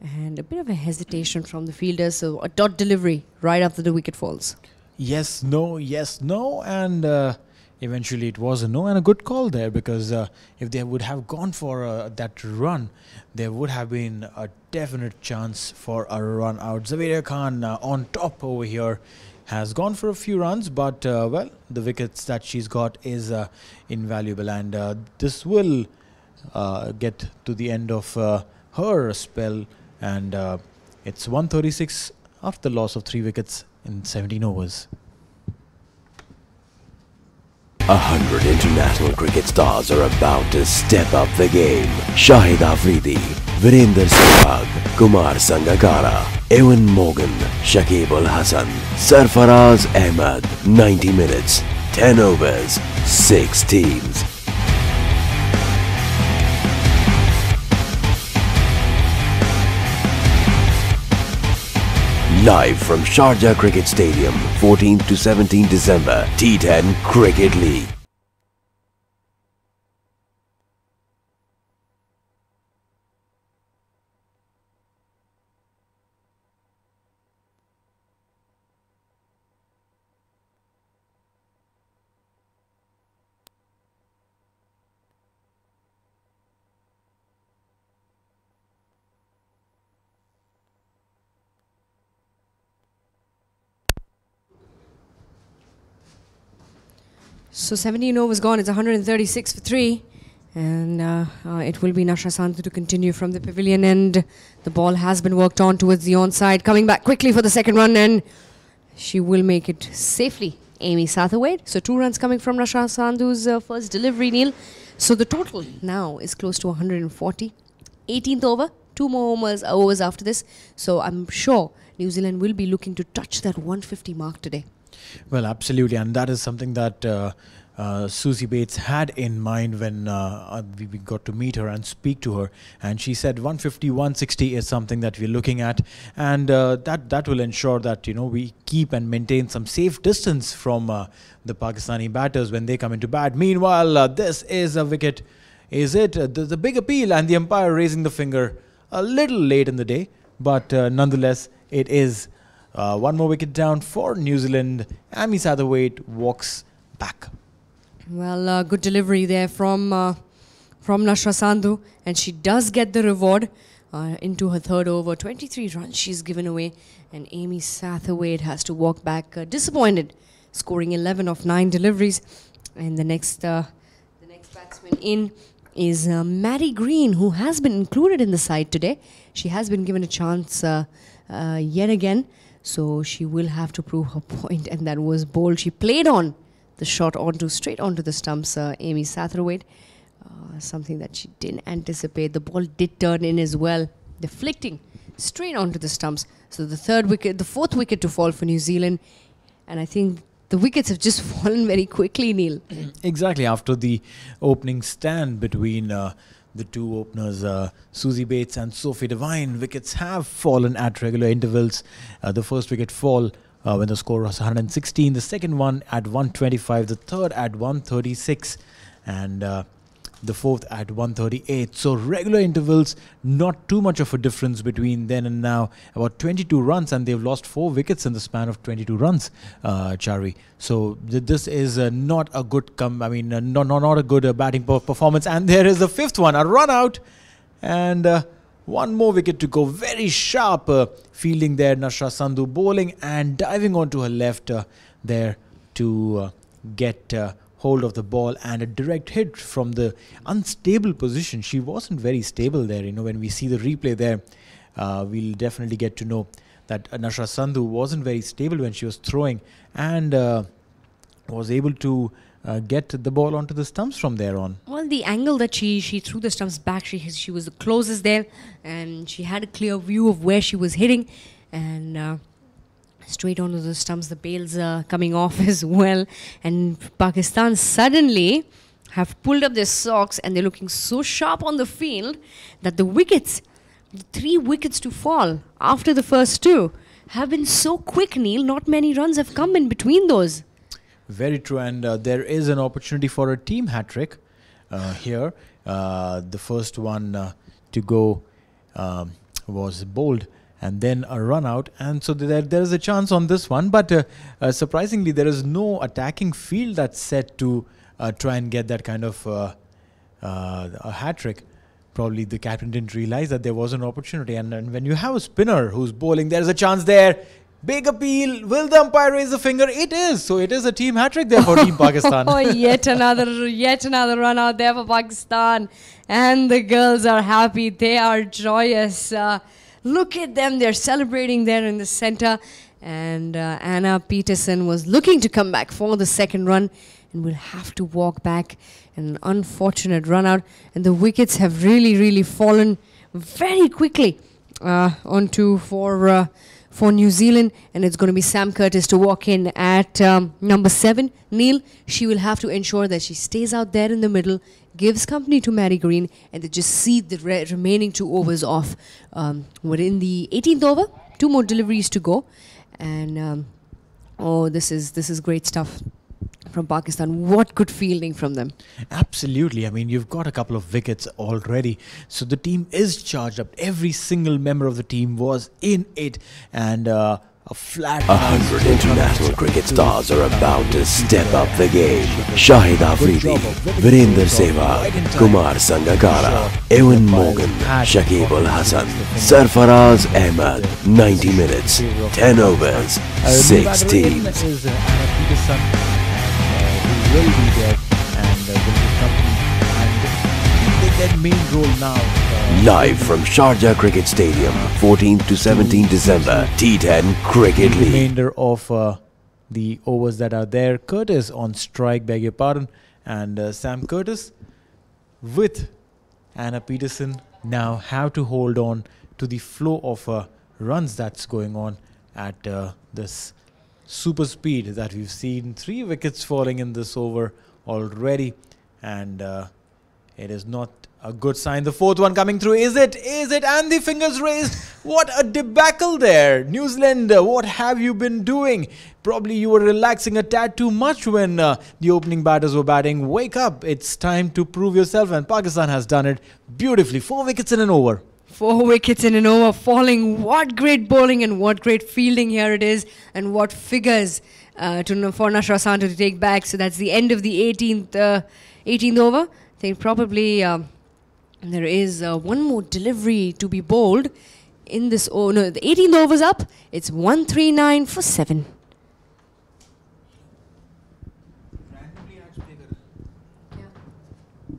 And a bit of a hesitation from the fielders. So a dot delivery right after the wicket falls. Yes, no, and eventually it was a no and a good call there, because if they would have gone for that run, there would have been a definite chance for a run out. Javeria Khan on top over here has gone for a few runs, but well, the wickets that she's got is invaluable, and this will get to the end of her spell, and it's 136 after the loss of 3 wickets in 17 overs. 100 international cricket stars are about to step up the game. Shahid Afridi, Virender Sehwag, Kumar Sangakkara, Ewan Morgan, Shakib Ul Hasan, Sarfaraz Ahmed. 90 minutes, 10 overs, 6 teams. Live from Sharjah Cricket Stadium, 14th to 17th December, T10 Cricket League. So 17 overs gone. It's 136 for 3. And it will be Nashra Sandhu to continue from the pavilion end. The ball has been worked on towards the onside. Coming back quickly for the second run, and she will make it safely. Amy Satterthwaite. So 2 runs coming from Nashra Sandhu's first delivery, Neil. So the total now is close to 140. 18th over. 2 more overs after this. So I'm sure New Zealand will be looking to touch that 150 mark today. Well, absolutely, and that is something that Susie Bates had in mind when we got to meet her and speak to her, and she said 150, 160 is something that we're looking at, and that will ensure that we keep and maintain some safe distance from the Pakistani batters when they come into bat. Meanwhile, this is a wicket. Is it the big appeal, and the umpire raising the finger a little late in the day, but nonetheless it is. 1 more wicket down for New Zealand. Amy Satterthwaite walks back. Well, good delivery there from Nashra Sandhu, and she does get the reward into her third over. 23 runs she's given away, and Amy Satterthwaite has to walk back disappointed, scoring 11 of 9 deliveries. And the next batsman in is Maddie Green, who has been included in the side today. She has been given a chance yet again. So she will have to prove her point, and that was bold. She played on the shot straight onto the stumps, Amy Satterthwaite. Something that she didn't anticipate. The ball did turn in as well, deflecting straight onto the stumps. So the 4th wicket to fall for New Zealand. And I think the wickets have just fallen very quickly, Neil. Exactly, after the opening stand between the 2 openers, Susie Bates and Sophie Devine, wickets have fallen at regular intervals. The first wicket fall when the score was 116, the second one at 125, the third at 136, and the 4th at 138. So regular intervals, not too much of a difference between then and now. About 22 runs, and they've lost 4 wickets in the span of 22 runs, Chari. So this is not a good not a good batting performance. And there is the 5th one, a run out, and 1 more wicket to go. Very sharp fielding there, Nashra Sandhu bowling and diving onto her left there to get hold of the ball, and a direct hit from the unstable position. She wasn't very stable there. When we see the replay there, we'll definitely get to know that Nashra Sandhu wasn't very stable when she was throwing, and was able to get the ball onto the stumps from there on. Well, the angle that she threw the stumps back, she was the closest there, and she had a clear view of where she was hitting, and straight onto the stumps. The bails coming off as well, and Pakistan suddenly have pulled up their socks, and they're looking so sharp on the field that the wickets, the 3 wickets to fall after the first 2, have been so quick, Neil. Not many runs have come in between those. Very true, and there is an opportunity for a team hat-trick here. The first one to go was bowled, and then a run out, and so there is a chance on this one, but surprisingly there is no attacking field that's set to try and get that kind of a hat-trick. Probably the captain didn't realize that there was an opportunity, and when you have a spinner who's bowling, there's a chance there. Big appeal. Will the umpire raise a finger? It is. So it is a team hat-trick there for Team Pakistan. Oh, yet another run out there for Pakistan. And the girls are happy. They are joyous. Look at them. They're celebrating there in the center. And Anna Peterson was looking to come back for the second run and will have to walk back. An unfortunate run out. And the wickets have really fallen very quickly onto for New Zealand, and it's going to be Sam Curtis to walk in at number 7. Neil, she will have to ensure that she stays out there in the middle, gives company to Mary Green, and they just see the remaining 2 overs off. We're in the 18th over, 2 more deliveries to go, and this is great stuff from Pakistan. What good fielding from them. Absolutely. I mean, you've got a couple of wickets already. So the team is charged up. Every single member of the team was in it. And a flat... 100 international cricket stars are about to step up the game. Shahid Afridi, Virender Sehwag, Kumar Sangakkara, Evan Morgan, Shakib Al Hasan, Sarfaraz Ahmed. 90 minutes, 10 overs, 6 teams. Will be there and will be company and take that main role now. Live from Sharjah Cricket Stadium, 14th to 17 December, T10 Cricket League. Remainder of the overs that are there. Curtis on strike, beg your pardon, and Sam Curtis with Anna Peterson now have to hold on to the flow of runs that's going on at this super speed that we've seen. 3 wickets falling in this over already, and it is not a good sign. The 4th one coming through. Is it? And the fingers raised. What a debacle there. New Zealand, what have you been doing? Probably you were relaxing a tad too much when the opening batters were batting. Wake up. It's time to prove yourself, and Pakistan has done it beautifully. 4 wickets in an over. 4 wickets in an over falling. What great bowling and what great fielding here it is, and what figures for Nashra Sandhu to take back. So that's the end of the 18th over. I think probably there is one more delivery to be bowled in this. Oh no, the 18th over's up. It's 139 for 7.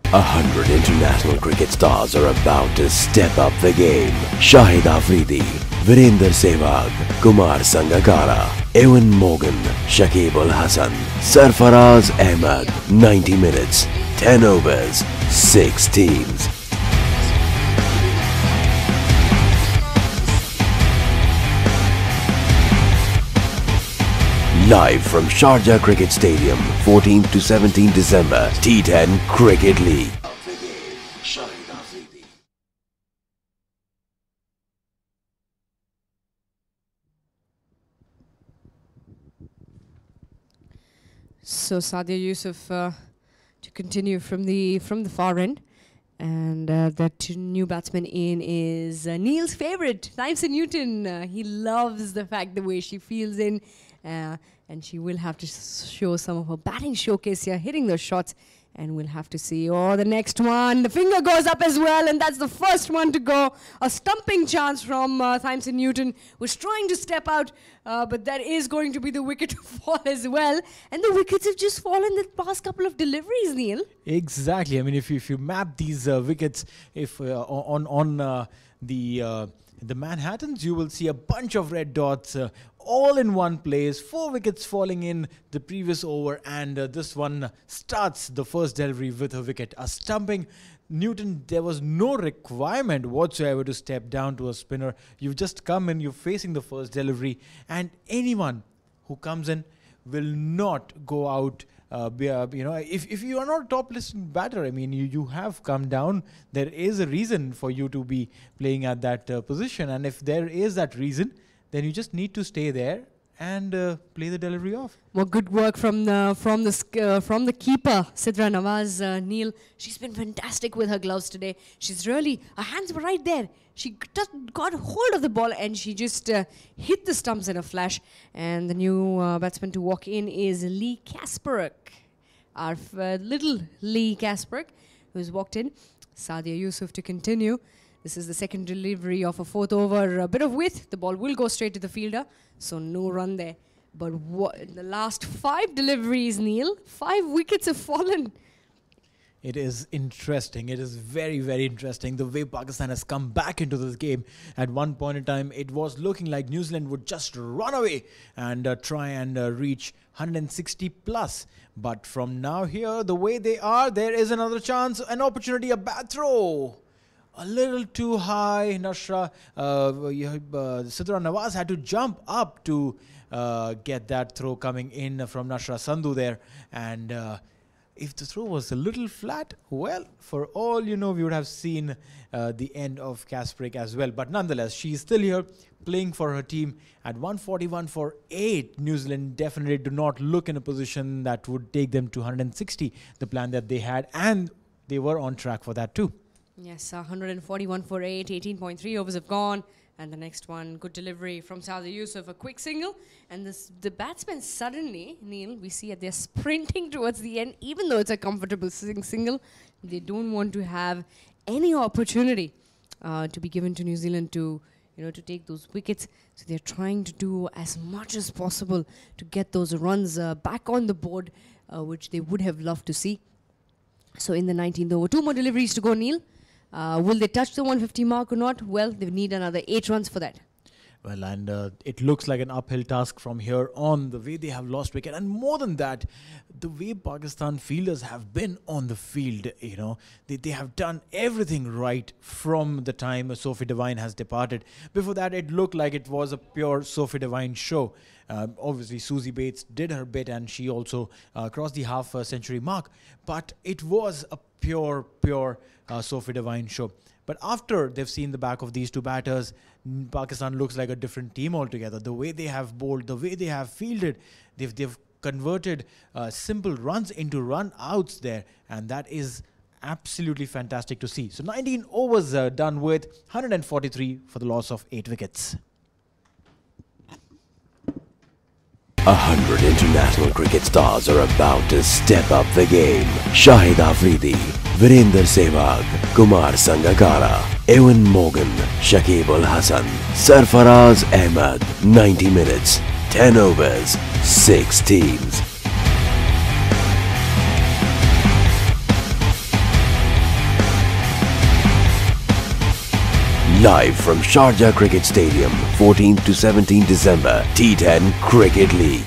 100 international cricket stars are about to step up the game. Shahid Afridi, Virender Sehwag, Kumar Sangakkara, Evan Morgan, Shakib Al Hasan, Sarfaraz Ahmed. 90 minutes, 10 overs, 6 teams. Live from Sharjah Cricket Stadium, 14th to 17 December, T10 Cricket League. So Sadia Yusuf to continue from the far end, and that new batsman in is Neil's favourite, Tyson Newton. He loves the fact the way she feels in. And she will have to show some of her batting showcase here, hitting those shots. And we'll have to see. Oh, the next one. The finger goes up as well. And that's the first one to go. A stumping chance from Tyson Newton. Was trying to step out. But that is going to be the wicket to fall as well. And the wickets have just fallen the past couple of deliveries, Neil. Exactly. I mean, if you map these wickets on the Manhattans, you will see a bunch of red dots all in one place. 4 wickets falling in the previous over, and this one starts the first delivery with a wicket. A stumping. Newton, there was no requirement whatsoever to step down to a spinner. You've just come in, you're facing the first delivery, and anyone who comes in will not go out. If you are not a top listed batter, I mean, you have come down. There is a reason for you to be playing at that position, and if there is that reason, then you just need to stay there and play the delivery off. Well, good work from the keeper, Sidra Nawaz, Neil. She's been fantastic with her gloves today. She's really, her hands were right there. She got hold of the ball and she just hit the stumps in a flash. And the new batsman to walk in is Lee Kasparek, our little Lee Kasparek, who's walked in. Sadia Yusuf to continue. This is the second delivery of a fourth over. A bit of width. The ball will go straight to the fielder. So no run there. But in the last 5 deliveries, Neil, 5 wickets have fallen. It is interesting. It is very, very interesting the way Pakistan has come back into this game. At one point in time, it was looking like New Zealand would just run away and try and reach 160 plus. But from now here, the way they are, there is another chance, an opportunity, a bad throw. A little too high. Nashra Sidra Nawaz had to jump up to get that throw coming in from Nashra Sandhu there. And if the throw was a little flat, well, for all you know, we would have seen the end of Kasparek as well. But nonetheless, she is still here playing for her team at 141 for 8. New Zealand definitely do not look in a position that would take them to 160, the plan that they had. And they were on track for that too. Yes, 141 for 8, 18.3 overs have gone. And the next one, good delivery from Sadia Yusuf, a quick single. And the batsmen suddenly, Neil, we see that they're sprinting towards the end, even though it's a comfortable single. They don't want to have any opportunity to be given to New Zealand to take those wickets. So they're trying to do as much as possible to get those runs back on the board, which they would have loved to see. So in the 19th over, 2 more deliveries to go, Neil. Will they touch the 150 mark or not? Well, they need another 8 runs for that. Well, and it looks like an uphill task from here on, the way they have lost wicket. And more than that, the way Pakistan fielders have been on the field, they have done everything right from the time Sophie Devine has departed. Before that, it looked like it was a pure Sophie Devine show. Obviously, Susie Bates did her bit and she also crossed the half-century mark. But it was a pure Sophie Devine show. But after they've seen the back of these 2 batters, Pakistan looks like a different team altogether. The way they have bowled, the way they have fielded, they've converted simple runs into run-outs there. And that is absolutely fantastic to see. So 19 overs done with 143 for the loss of 8 wickets. 100 international cricket stars are about to step up the game. Shahid Afridi, Virender Sehwag, Kumar Sangakkara, Ewan Morgan, Shakib Al Hasan, Sarfaraz Ahmed. 90 minutes, 10 overs, 6 teams. Live from Sharjah Cricket Stadium, 14th to 17th December, T10 Cricket League.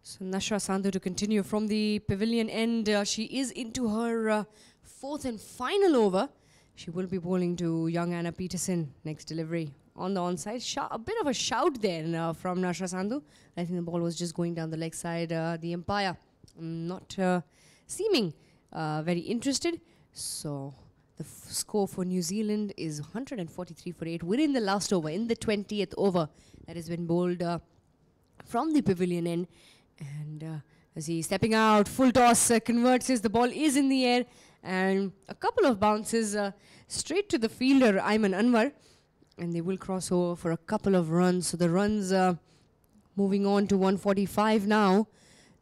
So Nashra Sandhu to continue from the pavilion end. She is into her 4th and final over. She will be bowling to young Anna Peterson. Next delivery on the onside. A bit of a shout there from Nashra Sandhu. I think the ball was just going down the leg side. The umpire not seeming very interested. So the score for New Zealand is 143 for 8. We're in the last over, in the 20th over that has been bowled from the pavilion end. And as he's stepping out, full toss converts his. The ball is in the air. And a couple of bounces straight to the fielder, Ayman Anwar. And they will cross over for a couple of runs. So the runs moving on to 145 now.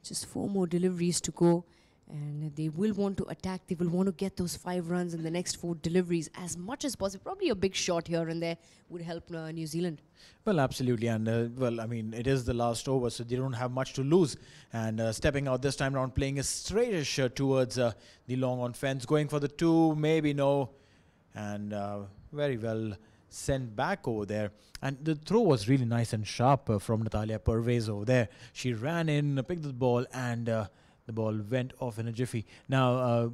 Just 4 more deliveries to go. And they will want to attack. They will want to get those 5 runs in the next 4 deliveries as much as possible. Probably a big shot here and there would help New Zealand. Well, absolutely. And, it is the last over, so they don't have much to lose. And stepping out this time around, playing a straightish towards the long on fence, going for the 2, maybe no. And very well sent back over there. And the throw was really nice and sharp from Natalia Pervez over there. She ran in, picked the ball, and the ball went off in a jiffy. Now,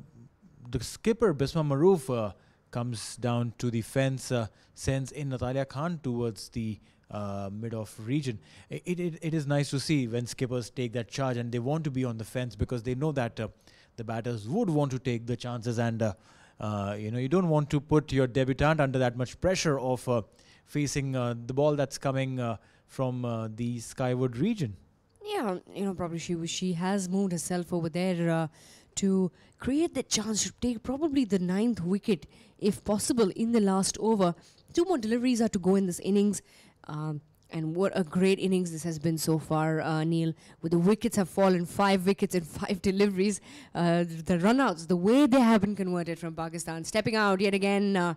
the skipper, Bisma Maroof, comes down to the fence, sends in Natalia Khan towards the mid-off region. It is nice to see when skippers take that charge and they want to be on the fence because they know that the batters would want to take the chances, and you don't want to put your debutant under that much pressure of facing the ball that's coming from the skyward region. Yeah, probably she has moved herself over there to create the chance to take probably the 9th wicket, if possible, in the last over. 2 more deliveries are to go in this innings. And what a great innings this has been so far, Neil. With the wickets have fallen, 5 wickets in 5 deliveries. The runouts, the way they have been converted from Pakistan. Stepping out yet again,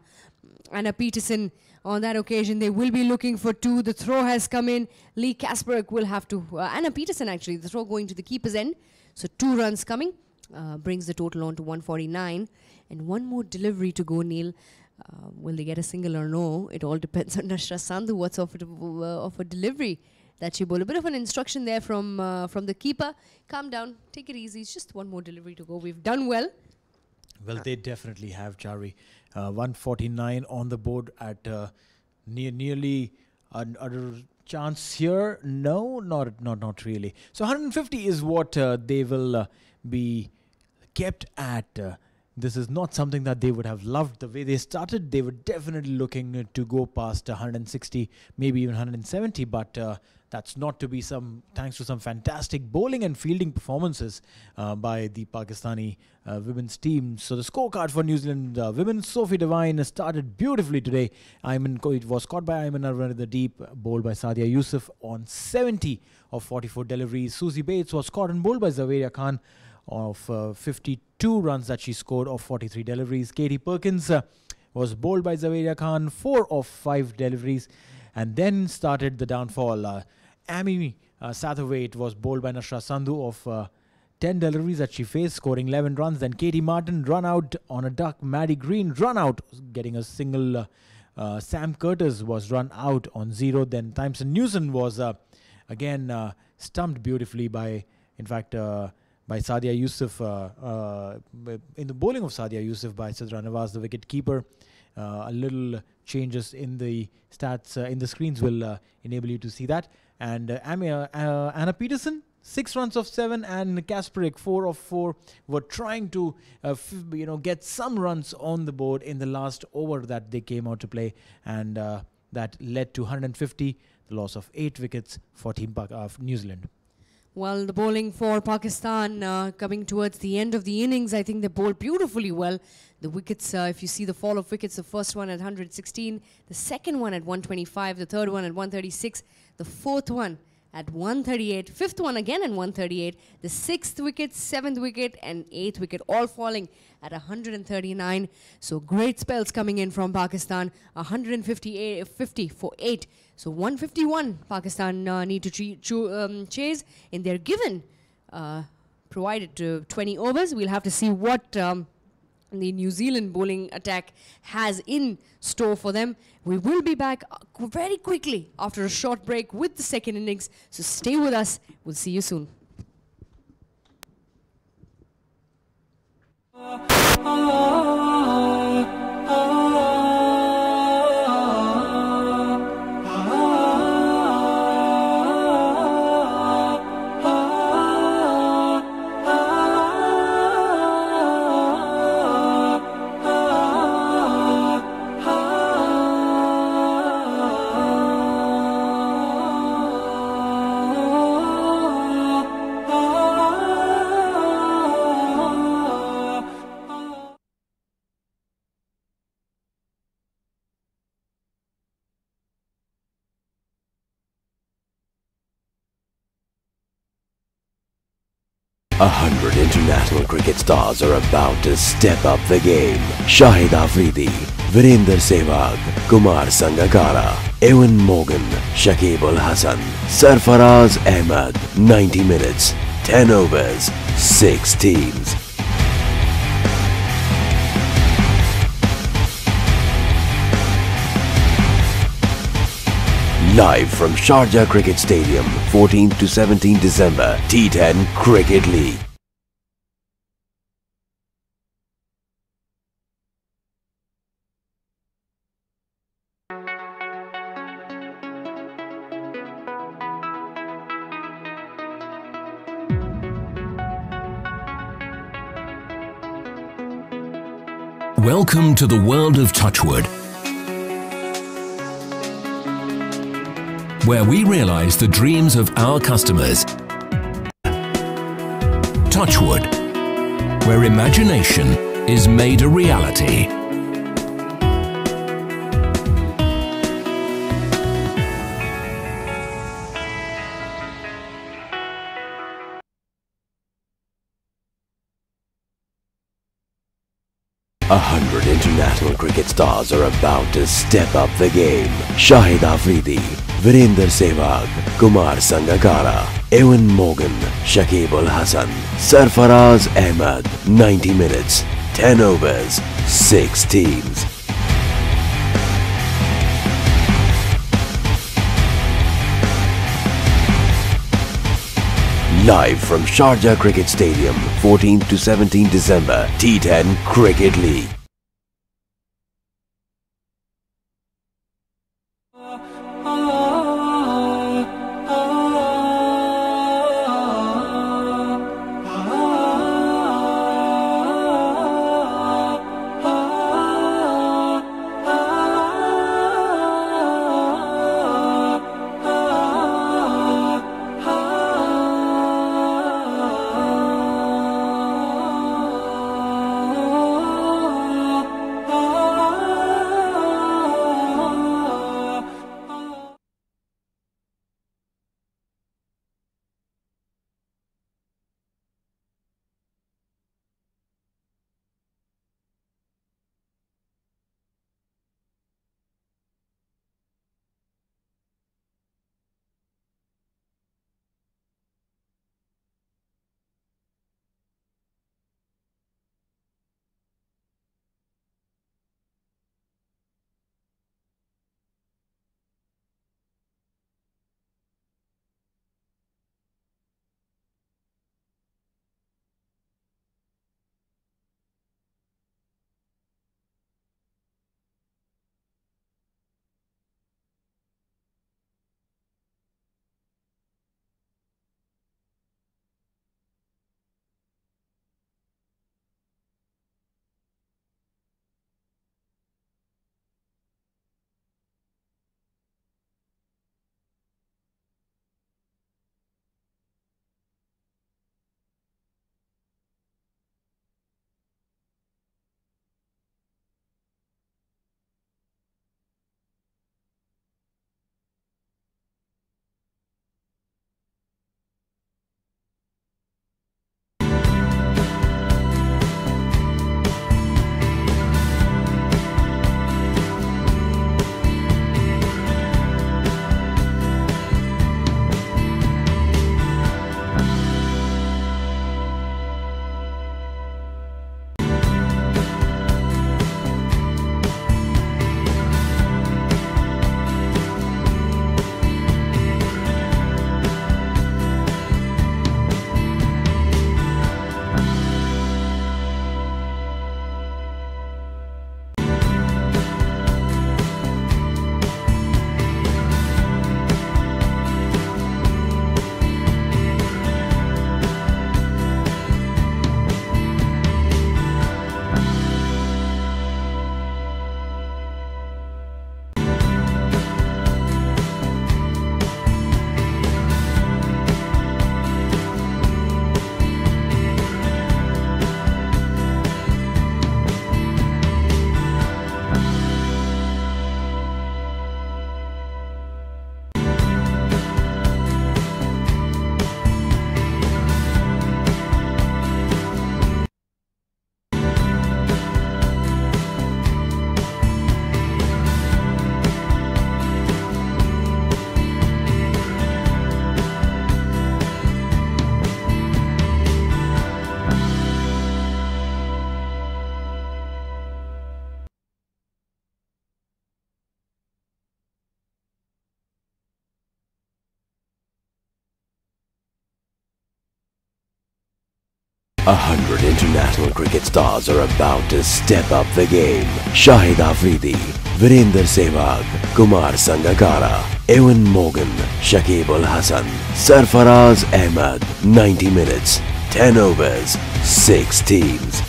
Anna Peterson. On that occasion, they will be looking for 2. The throw has come in. Lee Kasparek will have to... Anna Peterson, actually, the throw going to the keeper's end. So 2 runs coming. Brings the total on to 149. And 1 more delivery to go, Neil. Will they get a single or no? It all depends on Nashra Sandhu. What's of a delivery that she bowled. A bit of an instruction there from the keeper. Calm down. Take it easy. It's just 1 more delivery to go. We've done well. Well, they definitely have, Chari. 149 on the board at nearly a chance here. No, not really. So 150 is what they will be kept at. This is not something that they would have loved. The way they started, they were definitely looking to go past 160, maybe even 170, but that's not to be thanks to some fantastic bowling and fielding performances by the Pakistani women's team. So the scorecard for New Zealand women, Sophie Devine started beautifully today. It was caught by Ayman Arwan in the deep, bowled by Sadia Yusuf on 70 of 44 deliveries. Susie Bates was caught and bowled by Zaveria Khan of 52 runs that she scored of 43 deliveries. Katie Perkins was bowled by Zaveria Khan, 4 of 5 deliveries. And then started the downfall. Amy Satterthwaite was bowled by Nashra Sandhu of 10 deliveries that she faced, scoring 11 runs. Then Katie Martin run out on a duck. Maddie Green run out, getting a single. Sam Curtis was run out on 0. Then Tymson Newson was again stumped beautifully by, in fact, by Sadia Yusuf, in the bowling of Sadia Yusuf by Sidra Nawaz, the wicket keeper. A little changes in the stats in the screens will enable you to see that. And Anna Peterson, 6 runs of 7, and Kasparek, 4 of 4, were trying to get some runs on the board in the last over that they came out to play, and that led to 150, the loss of 8 wickets for Team New Zealand. Well, the bowling for Pakistan coming towards the end of the innings, I think they bowled beautifully well. The wickets, if you see the fall of wickets, the first one at 116, the second one at 125, the third one at 136, the fourth one at 138, fifth one again at 138, the 6th wicket, 7th wicket and 8th wicket all falling at 139. So great spells coming in from Pakistan, 50 for 8. So 151 Pakistan need to chase in their given provided to 20 overs. We'll have to see what the New Zealand bowling attack has in store for them. We will be back very quickly after a short break with the second innings. So stay with us. We'll see you soon. 100 international cricket stars are about to step up the game. Shahid Afridi, Virender Sehwag, Kumar Sangakkara, Ewan Morgan, Shakib Al Hasan, Sarfaraz Ahmed. 90 minutes, 10 overs, 6 teams. Live from Sharjah Cricket Stadium, 14th to 17th December, T10 Cricket League. Welcome to the world of Touchwood, where we realize the dreams of our customers. Touchwood, where imagination is made a reality. A 100 international cricket stars are about to step up the game. Shahid Afridi, Virender Sehwag, Kumar Sangakkara, Ewan Morgan, Shakib Al Hasan, Sarfaraz Ahmed. 90 minutes, 10 overs, 6 teams. Live from Sharjah Cricket Stadium, 14th to 17th December, T10 Cricket League. 100 international cricket stars are about to step up the game. Shahid Afridi, Virender Sehwag, Kumar Sangakkara, Ewan Morgan, Shakib Al Hasan, Sarfaraz Ahmed. 90 minutes, 10 overs, 6 teams.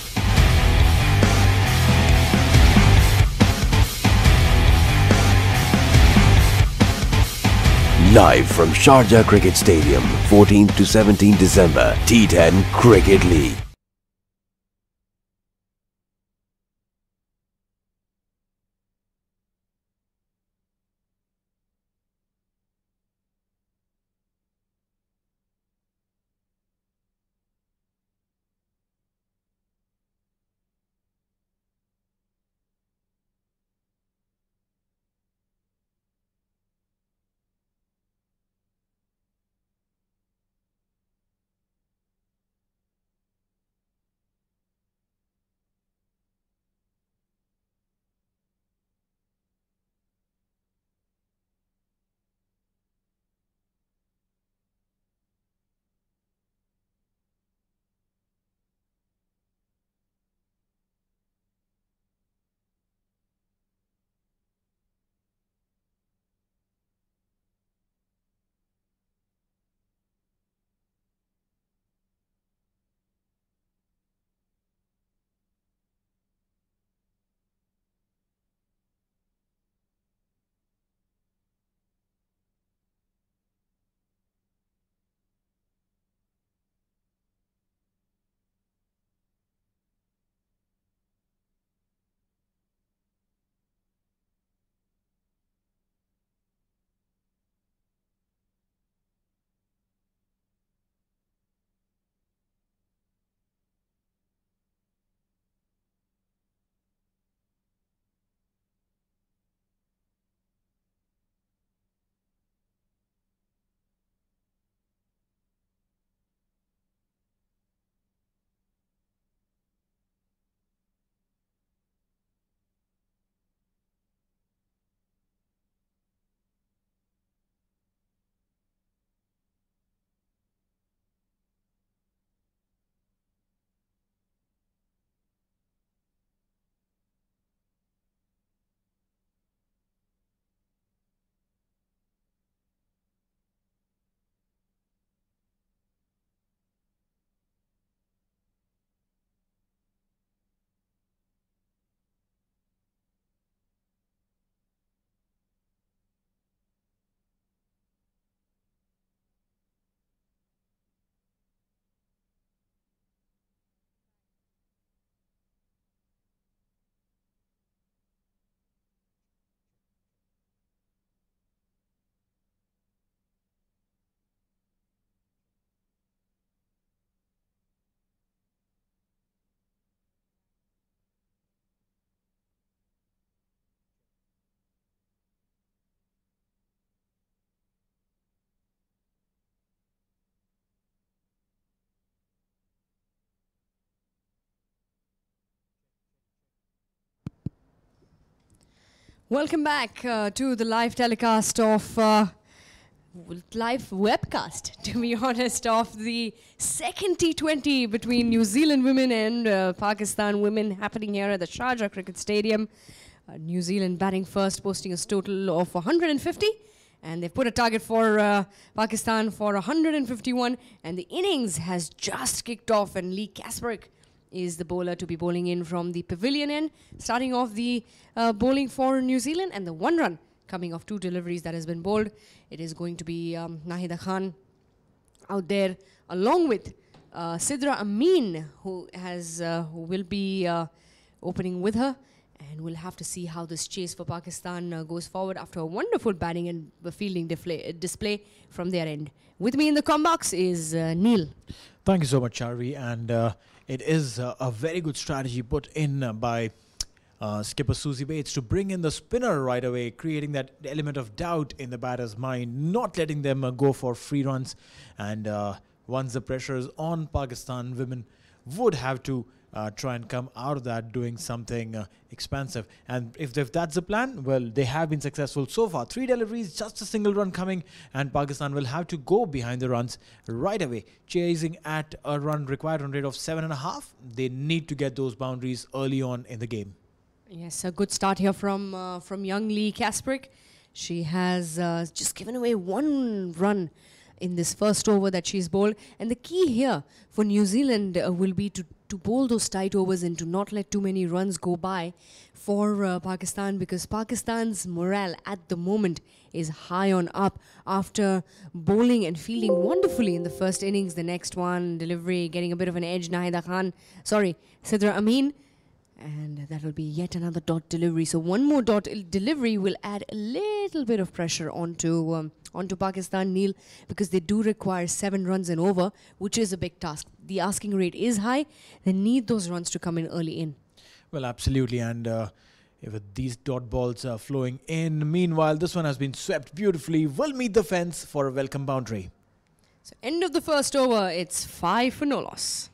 Live from Sharjah Cricket Stadium, 14th to 17th December, T10 Cricket League. Welcome back to the live telecast of live webcast, to be honest, of the second T20 between New Zealand women and Pakistan women happening here at the Sharjah Cricket Stadium. New Zealand batting first, posting a total of 150. And they've put a target for Pakistan for 151. And the innings has just kicked off, and Lee Kasperek is the bowler to be bowling in from the pavilion end, starting off the bowling for New Zealand. And the one run coming off two deliveries that has been bowled. It is going to be Nahida Khan out there, along with Sidra Amin, who will be opening with her. And we'll have to see how this chase for Pakistan goes forward after a wonderful batting and fielding display from their end. With me in the comm box is Neil. Thank you so much, Charvi. And it is a very good strategy put in by skipper Susie Bates to bring in the spinner right away, creating that element of doubt in the batter's mind, not letting them go for free runs. And once the pressure is on, Pakistan women would have to try and come out of that doing something expansive. And if that's the plan, well, they have been successful so far. 3 deliveries, just a single run coming, and Pakistan will have to go behind the runs right away, chasing at a required run rate of 7.5. They need to get those boundaries early on in the game. Yes, a good start here from young Lee Kasperick. She has just given away 1 run in this first over that she's bowled. And the key here for New Zealand will be to bowl those tight overs and to not let too many runs go by for Pakistan, because Pakistan's morale at the moment is high on up after bowling and fielding wonderfully in the first innings. The next one, delivery, getting a bit of an edge, Sidra Amin. And that will be yet another dot delivery. So one more dot delivery will add a little bit of pressure onto Pakistan, Neil, because they do require 7 runs and over, which is a big task. The asking rate is high. They need those runs to come in early in. Well, absolutely. And if these dot balls are flowing in, meanwhile, this one has been swept beautifully. Will meet the fence for a welcome boundary. So end of the first over. It's 5 for no loss.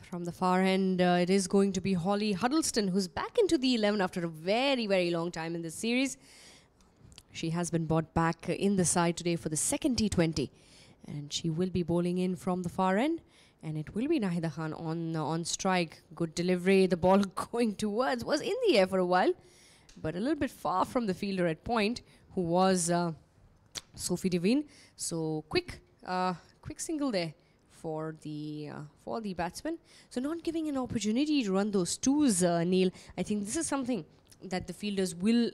From the far end, it is going to be Holly Huddleston, who's back into the 11 after a very, very long time in this series. She has been brought back in the side today for the second T20. And she will be bowling in from the far end. And it will be Nahida Khan on strike. Good delivery. The ball going towards was in the air for a while, but a little bit far from the fielder at point, who was Sophie Devine. So quick single there for the batsman. So not giving an opportunity to run those twos, Neil. I think this is something that the fielders will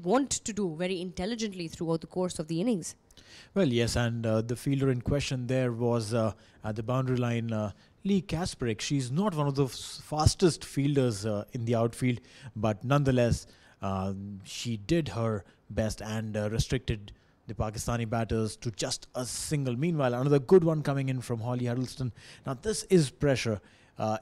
want to do very intelligently throughout the course of the innings. Well, yes, and the fielder in question there was at the boundary line, Lee Kasperick. She's not one of the fastest fielders in the outfield, but nonetheless, she did her best and restricted the Pakistani batters to just a single. Meanwhile, another good one coming in from Holly Huddleston. Now, this is pressure.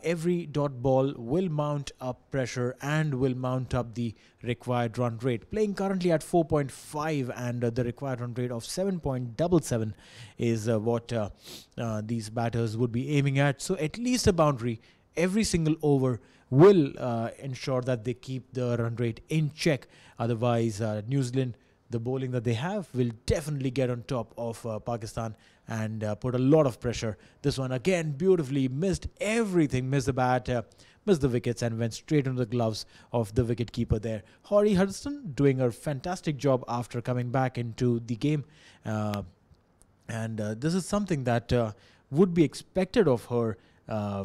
Every dot ball will mount up pressure and will mount up the required run rate. Playing currently at 4.5 and the required run rate of 7.77 is what these batters would be aiming at. So at least a boundary every single over will ensure that they keep the run rate in check. Otherwise, New Zealand, the bowling that they have, will definitely get on top of Pakistan and put a lot of pressure. This one again beautifully missed everything, missed the bat, missed the wickets, and went straight into the gloves of the wicket keeper there. Holly Huddleston doing a fantastic job after coming back into the game, and this is something that would be expected of her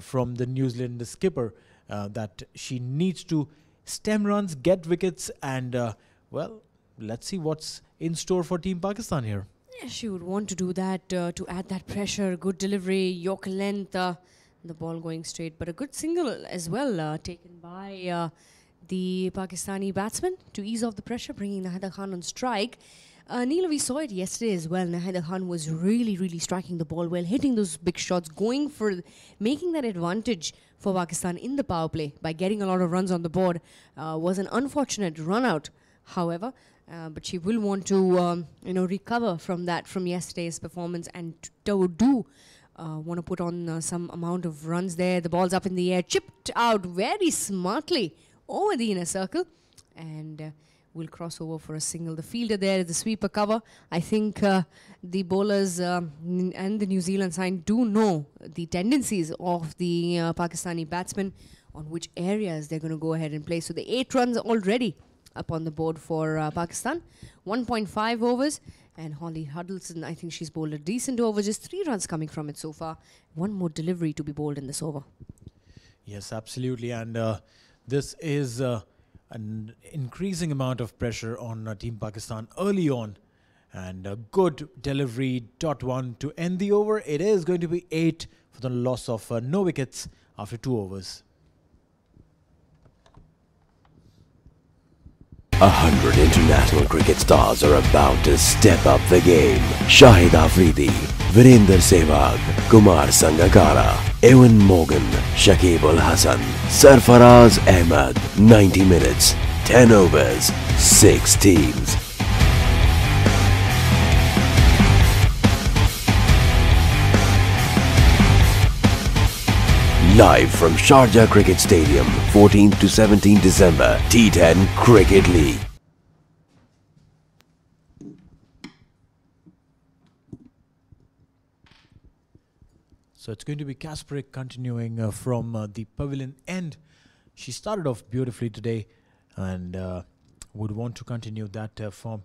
from the New Zealand skipper, that she needs to stem runs, get wickets, and well, let's see what's in store for Team Pakistan here. Yeah, she would want to do that to add that pressure. Good delivery, York length, the ball going straight, but a good single as well taken by the Pakistani batsman to ease off the pressure, bringing Nahida Khan on strike. Neil, we saw it yesterday as well. Nahida Khan was really striking the ball well, hitting those big shots, going for making that advantage for Pakistan in the power play by getting a lot of runs on the board. Was an unfortunate run out, however. But she will want to, recover from that, from yesterday's performance, and want to put on some amount of runs there. The ball's up in the air, chipped out very smartly over the inner circle, and will cross over for a single. The fielder there is the sweeper cover. I think the bowlers and the New Zealand side do know the tendencies of the Pakistani batsmen on which areas they're going to go ahead and play. So the 8 runs already up on the board for Pakistan. 1.5 overs, And Holly Huddleston, I think she's bowled a decent over, just 3 runs coming from it so far. One more delivery to be bowled in this over. Yes, absolutely. And this is an increasing amount of pressure on Team Pakistan early on. And a good delivery, .1 to end the over. It is going to be 8 for the loss of no wickets after 2 overs. 100 international cricket stars are about to step up the game. Shahid Afridi, Virender Sehwag, Kumar Sangakkara, Ewan Morgan, Shakib Ul Hasan, Sarfaraz Ahmed. 90 minutes, 10 overs, 6 teams. Live from Sharjah Cricket Stadium, 14th to 17th December, T10 Cricket League. So it's going to be Kasparek continuing from the pavilion end. She started off beautifully today and would want to continue that form.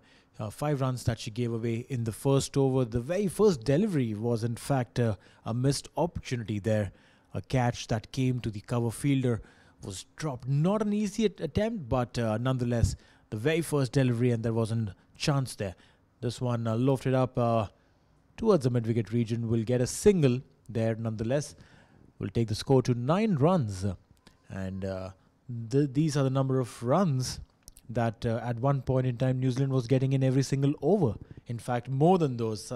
5 runs that she gave away in the first over. The very first delivery was in fact a missed opportunity there. A catch that came to the cover fielder was dropped. Not an easy attempt, but nonetheless, the very first delivery, and there wasn't a chance there. This one lofted up towards the mid-wicket region. Will get a single there nonetheless. Will take the score to 9 runs. And these are the number of runs that at one point in time New Zealand was getting in every single over. In fact, more than those.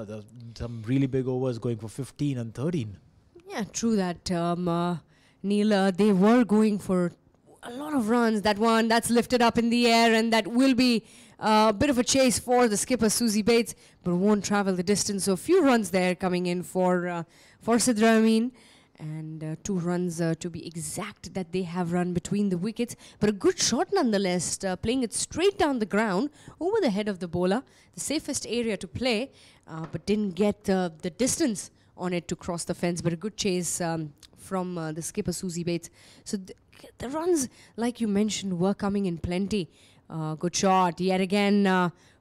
Some really big overs going for 15 and 13. Yeah, true that, Neil. They were going for a lot of runs. That one, that's lifted up in the air, and that will be a bit of a chase for the skipper, Susie Bates, but won't travel the distance. So a few runs there coming in for Sidra Amin, and 2 runs to be exact that they have run between the wickets. But a good shot nonetheless, playing it straight down the ground over the head of the bowler, the safest area to play, but didn't get the distance on it to cross the fence, but a good chase from the skipper Susie Bates. So the runs, like you mentioned, were coming in plenty. Good shot yet again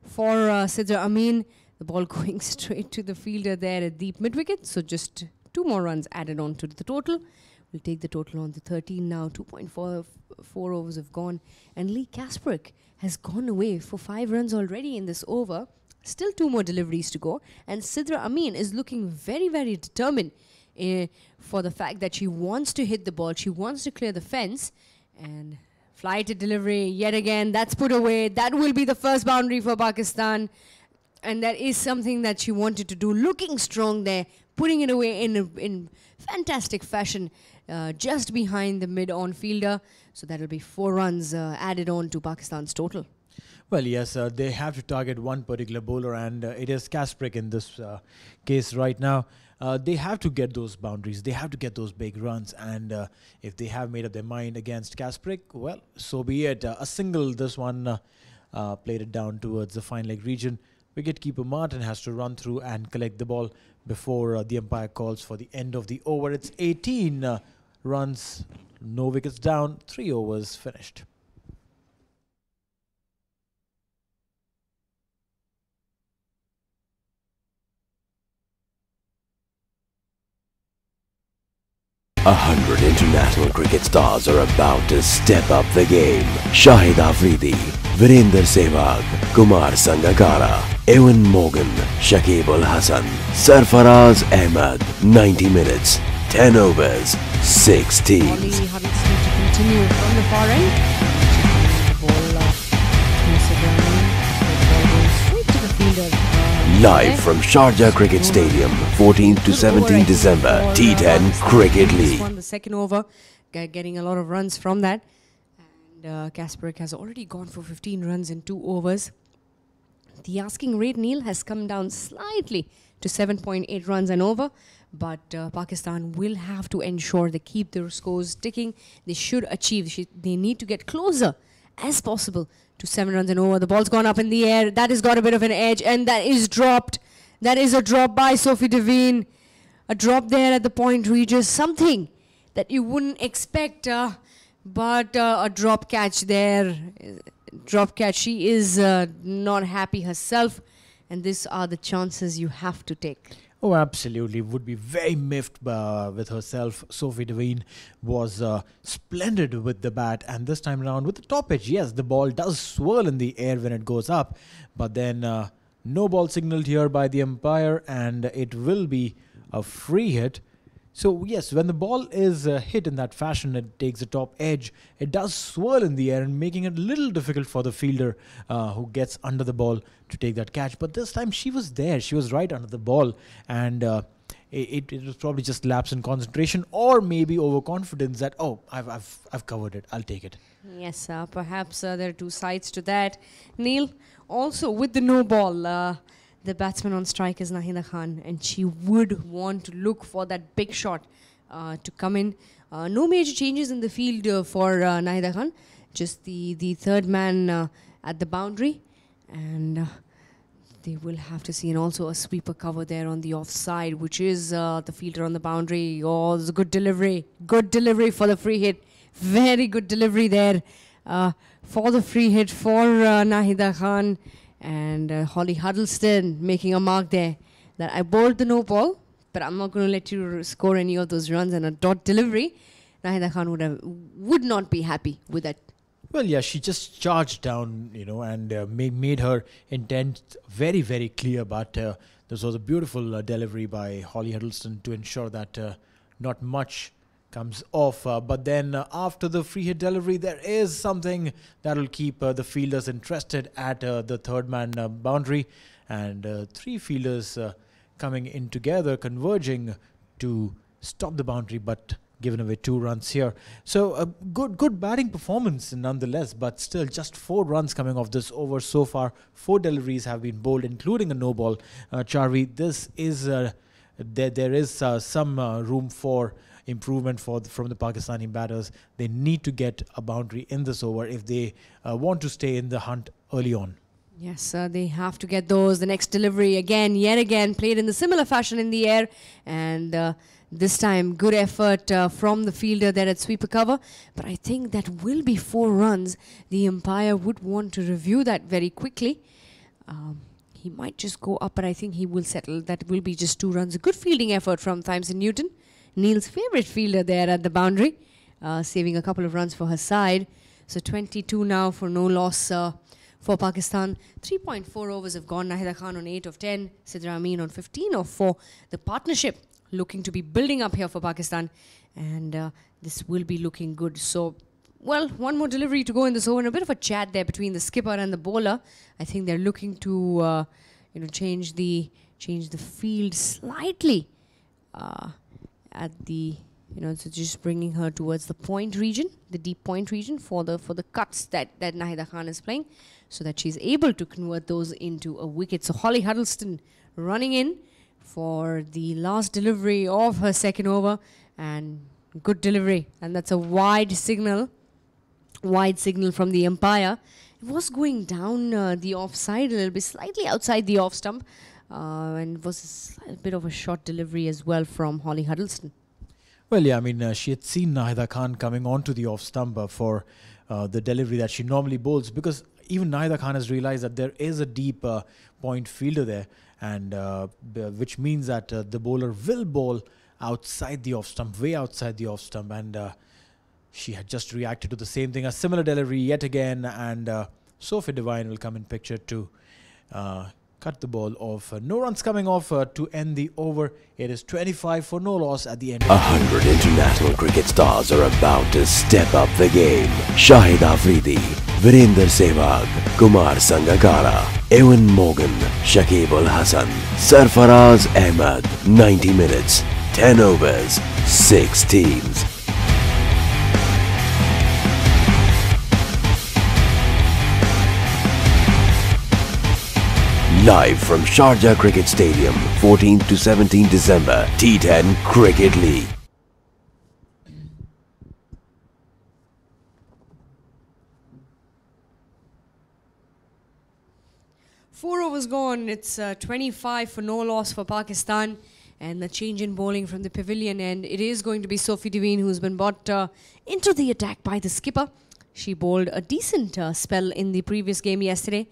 for Sidra Amin. The ball going straight to the fielder there at deep mid-wicket. So just 2 more runs added on to the total. We'll take the total on the 13 now. 2.4 overs have gone. And Lee Kasparek has gone away for 5 runs already in this over. Still 2 more deliveries to go, and Sidra Amin is looking very, very determined for the fact that she wants to hit the ball, she wants to clear the fence, and fly to delivery yet again. That's put away. That will be the first boundary for Pakistan, and that is something that she wanted to do. Looking strong there, putting it away in fantastic fashion, just behind the mid-on fielder. So that will be 4 runs added on to Pakistan's total. Well, yes, they have to target one particular bowler, and it is Kasparek in this case right now. They have to get those boundaries. They have to get those big runs, and if they have made up their mind against Kasparek, well, so be it. A single, this one played it down towards the fine leg region. Wicketkeeper Martin has to run through and collect the ball before the umpire calls for the end of the over. It's 18 runs, no wickets down, 3 overs finished. A 100 international cricket stars are about to step up the game. Shahid Afridi, Virender Sehwag, Kumar Sangakkara, Ewan Morgan, Shakib Ul Hasan, Sarfaraz Ahmed. 90 minutes, 10 overs, 6 teams. Holly Huddleston to continue from the far end. The ball to Sidra Amin. The ball goes straight to the fielder. Live from Sharjah Cricket Stadium, 14th to 17th December, T10 Cricket League. Won the second over, getting a lot of runs from that. And Kasparek has already gone for 15 runs in 2 overs. The asking rate, Neil, has come down slightly to 7.8 runs and over. But Pakistan will have to ensure they keep their scores ticking. They should achieve, they need to get closer as possible to 7 runs and over. The ball's gone up in the air. That has got a bit of an edge, and that is dropped. That is a drop by Sophie Devine. A drop there at the point reaches something that you wouldn't expect, but a drop catch there. Drop catch. She is not happy herself, and these are the chances you have to take. Oh, absolutely. Would be very miffed with herself. Sophie Devine was splendid with the bat, and this time around with the top edge, yes, the ball does swirl in the air when it goes up, but then no ball signaled here by the umpire, and it will be a free hit. So yes, when the ball is hit in that fashion, it takes the top edge, it does swirl in the air and making it a little difficult for the fielder who gets under the ball to take that catch. But this time she was there, she was right under the ball, and it was probably just lapse in concentration or maybe overconfidence that, oh, I've covered it, I'll take it. Yes, perhaps there are two sides to that. Neil, also with the no ball, the batsman on strike is Nahida Khan, and she would want to look for that big shot to come in. No major changes in the field for Nahida Khan, just the third man at the boundary, and they will have to see, and also a sweeper cover there on the offside, which is the fielder on the boundary. Oh, there's a good delivery for the free hit. Very good delivery there for the free hit for Nahida Khan. And Holly Huddleston making a mark there that I bowled the no ball, but I'm not going to let you score any of those runs, and a dot delivery. Nahida Khan would not be happy with that. Well, yeah, she just charged down, and made her intent very, very clear. But this was a beautiful delivery by Holly Huddleston to ensure that not much comes off. But then after the free hit delivery, there is something that will keep the fielders interested at the third man boundary, and three fielders coming in together, converging to stop the boundary, but given away 2 runs here. So a good batting performance nonetheless, but still just 4 runs coming off this over so far. 4 deliveries have been bowled, including a no ball. Charvi, this is there is some room for improvement from the Pakistani batters. They need to get a boundary in this over if they want to stay in the hunt early on. Yes, they have to get those. The next delivery yet again, played in the similar fashion in the air, and this time good effort from the fielder there at sweeper cover. But I think that will be 4 runs. The umpire would want to review that very quickly. He might just go up, but I think he will settle. That will be just 2 runs. A good fielding effort from Thamson Newton, Neil's favourite fielder there at the boundary, saving a couple of runs for her side. So 22 now for no loss for Pakistan. 3.4 overs have gone. Nahida Khan on 8 of 10, Sidra Amin on 15 of 4. The partnership looking to be building up here for Pakistan, and this will be looking good. So, well, 1 more delivery to go in this over, and a bit of a chat there between the skipper and the bowler. I think they're looking to change the field slightly at the so just bringing her towards the point region, the deep point region for the cuts that Nahida Khan is playing, so that she's able to convert those into a wicket. So Holly Huddleston running in for the last delivery of her second over, and good delivery, and that's a wide signal from the umpire. It was going down the offside a little bit, slightly outside the off stump, and it was a bit of a short delivery as well from Holly Huddleston. Well, yeah, I mean, she had seen Nahida Khan coming onto the off stump for the delivery that she normally bowls, because even Nahida Khan has realized that there is a deep point fielder there, and which means that the bowler will bowl outside the off stump, way outside the off stump, and she had just reacted to the same thing, a similar delivery yet again, and Sophie Devine will come in picture to cut the ball off. No runs coming off to end the over. It is 25 for no loss at the end. 100 international cricket stars are about to step up the game. Shahid Afridi, Virender Sehwag, Kumar Sangakkara, Ewan Morgan, Shakib Ul Hasan, Sarfaraz Ahmed. 90 minutes, 10 overs, 6 teams. Live from Sharjah Cricket Stadium, 14th to 17th December, T10 Cricket League. Four overs gone. It's 25 for no loss for Pakistan, and the change in bowling from the pavilion end. It is going to be Sophie Devine, who's been brought into the attack by the skipper. She bowled a decent spell in the previous game yesterday,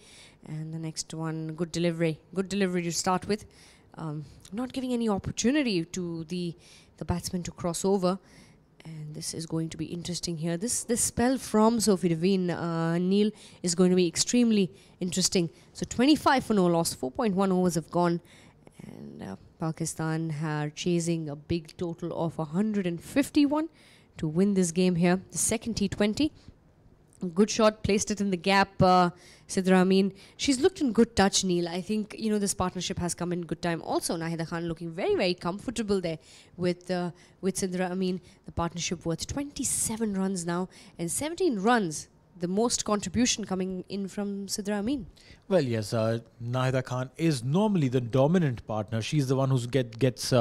And the next one, good delivery. Good delivery to start with. Not giving any opportunity to the batsman to cross over. And this is going to be interesting here. This spell from Sophie Devine, Neil, is going to be extremely interesting. So 25 for no loss, 4.1 overs have gone. And Pakistan are chasing a big total of 151 to win this game here. The second T20. Good shot, placed it in the gap. Sidra Amin, she's looked in good touch, Neil. I think, this partnership has come in good time. Also, Nahida Khan looking very, very comfortable there with Sidra Amin. The partnership worth 27 runs now and 17 runs. The most contribution coming in from Sidra Amin. Well, yes, Nahida Khan is normally the dominant partner. She's the one who gets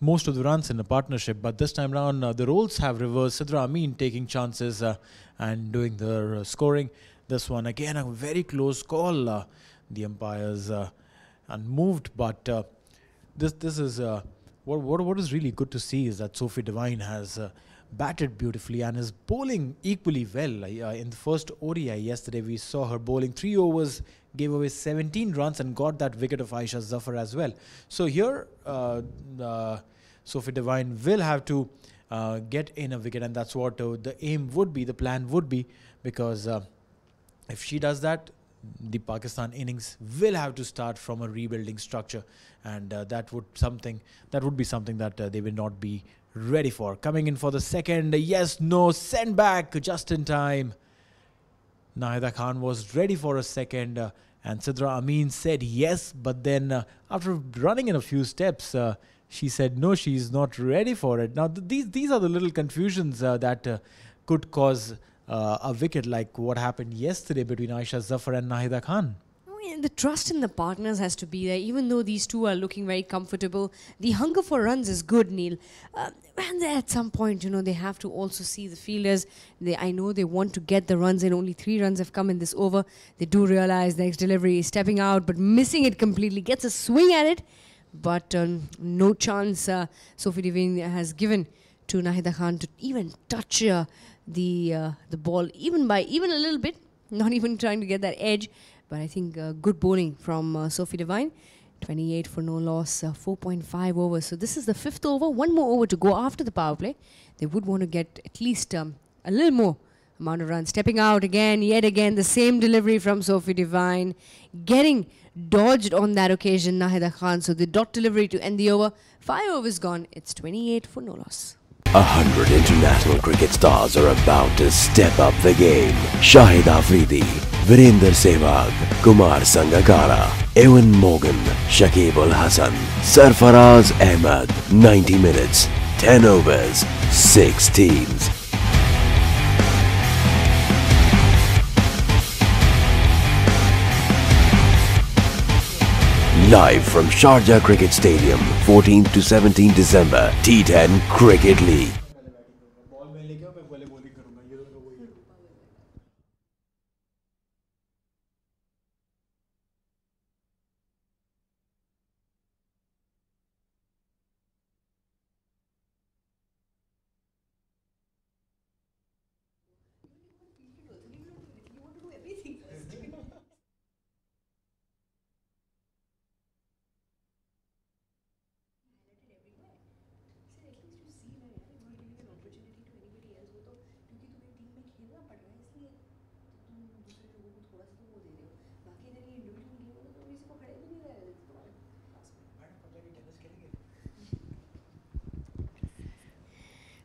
most of the runs in the partnership. But this time around, the roles have reversed. Sidra Amin taking chances and doing the scoring. This one, again, a very close call. The umpires unmoved. But this is what is really good to see is that Sophie Devine has batted beautifully and is bowling equally well. In the first ODI yesterday, we saw her bowling 3 overs, gave away 17 runs and got that wicket of Aisha Zafar as well. So here, Sophie Devine will have to get in a wicket, and that's what the aim would be, the plan would be, because if she does that, the Pakistan innings will have to start from a rebuilding structure, and that would be something that they will not be ready for. Coming in for the second, yes, no, send back just in time. Nahida Khan was ready for a second, and Sidra Amin said yes, but then after running in a few steps, she said no, she's not ready for it. Now these are the little confusions that could cause a wicket, like what happened yesterday between Aisha Zafar and Nahida Khan. The trust in the partners has to be there. Even though these two are looking very comfortable, the hunger for runs is good, Neil. And at some point, they have to also see the fielders. I know they want to get the runs in. Only 3 runs have come in this over. They do realize the next delivery is stepping out, but missing it completely. Gets a swing at it, but no chance Sophie Devine has given to Nahida Khan to even touch the ball, even a little bit. Not even trying to get that edge. But I think good bowling from Sophie Devine. 28 for no loss, 4.5 overs. So this is the 5th over. 1 more over to go after the power play. They would want to get at least a little more amount of runs. Stepping out again, yet again, the same delivery from Sophie Devine. Getting dodged on that occasion, Nahida Khan. So the dot delivery to end the over. 5 overs gone. It's 28 for no loss. 100 international cricket stars are about to step up the game. Shahid Afridi, Virender Sehwag, Kumar Sangakkara, Ewan Morgan, Shakib Ul Hasan, Sarfaraz Ahmed. 90 minutes, 10 overs, 6 teams. Live from Sharjah Cricket Stadium, 14th to 17th December, T10 Cricket League.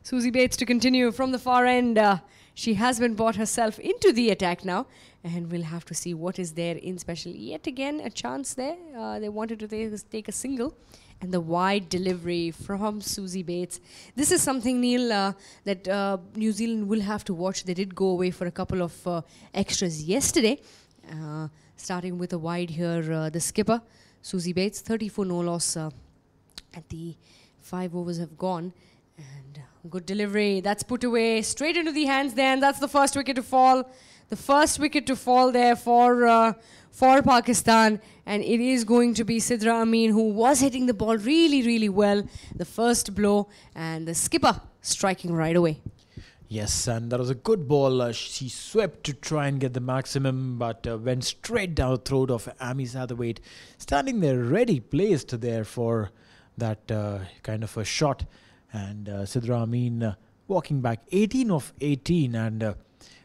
Susie Bates to continue from the far end. She has been brought herself into the attack now, and we'll have to see what is there in special. Yet again, a chance there. They wanted to take a single, and the wide delivery from Susie Bates. This is something, Neil, that New Zealand will have to watch. They did go away for a couple of extras yesterday, starting with a wide here. The skipper, Susie Bates, 34 no loss at the 5 overs have gone. And good delivery. That's put away straight into the hands there, and that's the first wicket to fall. The first wicket to fall there for Pakistan, and it is going to be Sidra Amin, who was hitting the ball really, really well. The first blow, and the skipper striking right away. Yes, and that was a good ball. She swept to try and get the maximum, but went straight down the throat of Amy Satterthwaite, standing there ready, placed there for that kind of a shot. And Sidra Amin walking back 18 of 18, and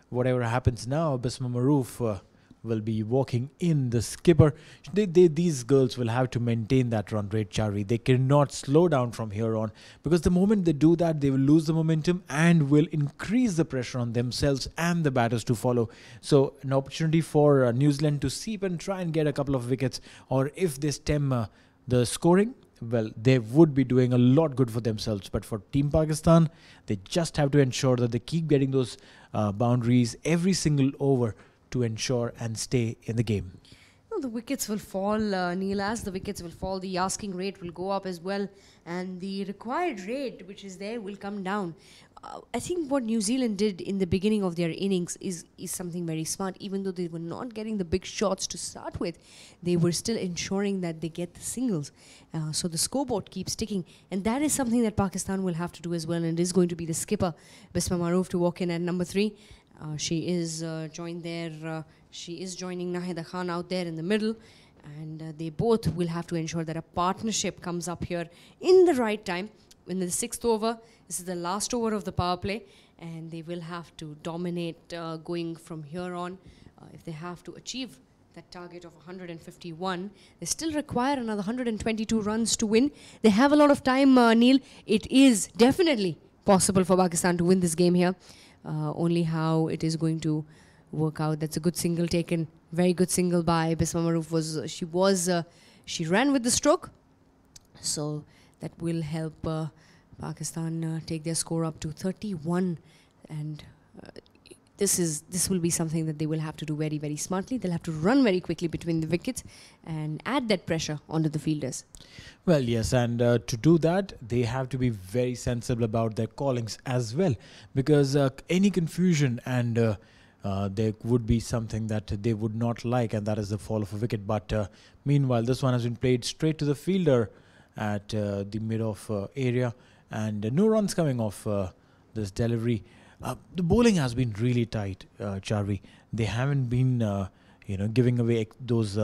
whatever happens now, Bisma Maroof will be walking in. The skipper, these girls will have to maintain that run rate, Charvi. They cannot slow down from here on, because the moment they do that, they will lose the momentum and will increase the pressure on themselves and the batters to follow. So an opportunity for New Zealand to seep and try and get a couple of wickets, or if they stem the scoring, well, they would be doing a lot good for themselves. But for Team Pakistan, they just have to ensure that they keep getting those boundaries every single over to ensure and stay in the game. Well, the wickets will fall, Neil. As the wickets will fall, the asking rate will go up as well, and the required rate, which is there, will come down. I think what New Zealand did in the beginning of their innings is something very smart. Even though they were not getting the big shots to start with, they were still ensuring that they get the singles. So the scoreboard keeps ticking, and that is something that Pakistan will have to do as well, and it is going to be the skipper, Bisma Maroof, to walk in at number 3. She is joined there. She is joining Nahida Khan out there in the middle, and they both will have to ensure that a partnership comes up here in the right time. In the 6th over, this is the last over of the power play, and they will have to dominate going from here on. If they have to achieve that target of 151, they still require another 122 runs to win. They have a lot of time, Neil. It is definitely possible for Pakistan to win this game here. Only how it is going to work out. That's a good single taken. Very good single by Bisma Maroof. She ran with the stroke, so that will help Pakistan take their score up to 31. And this will be something that they will have to do very, very smartly. They'll have to run very quickly between the wickets and add that pressure onto the fielders. Well, yes, and to do that, they have to be very sensible about their callings as well, because any confusion and there would be something that they would not like, and that is the fall of a wicket. But meanwhile, this one has been played straight to the fielder at the mid-off area, and no runs coming off this delivery. The bowling has been really tight, Charvi. They haven't been, giving away those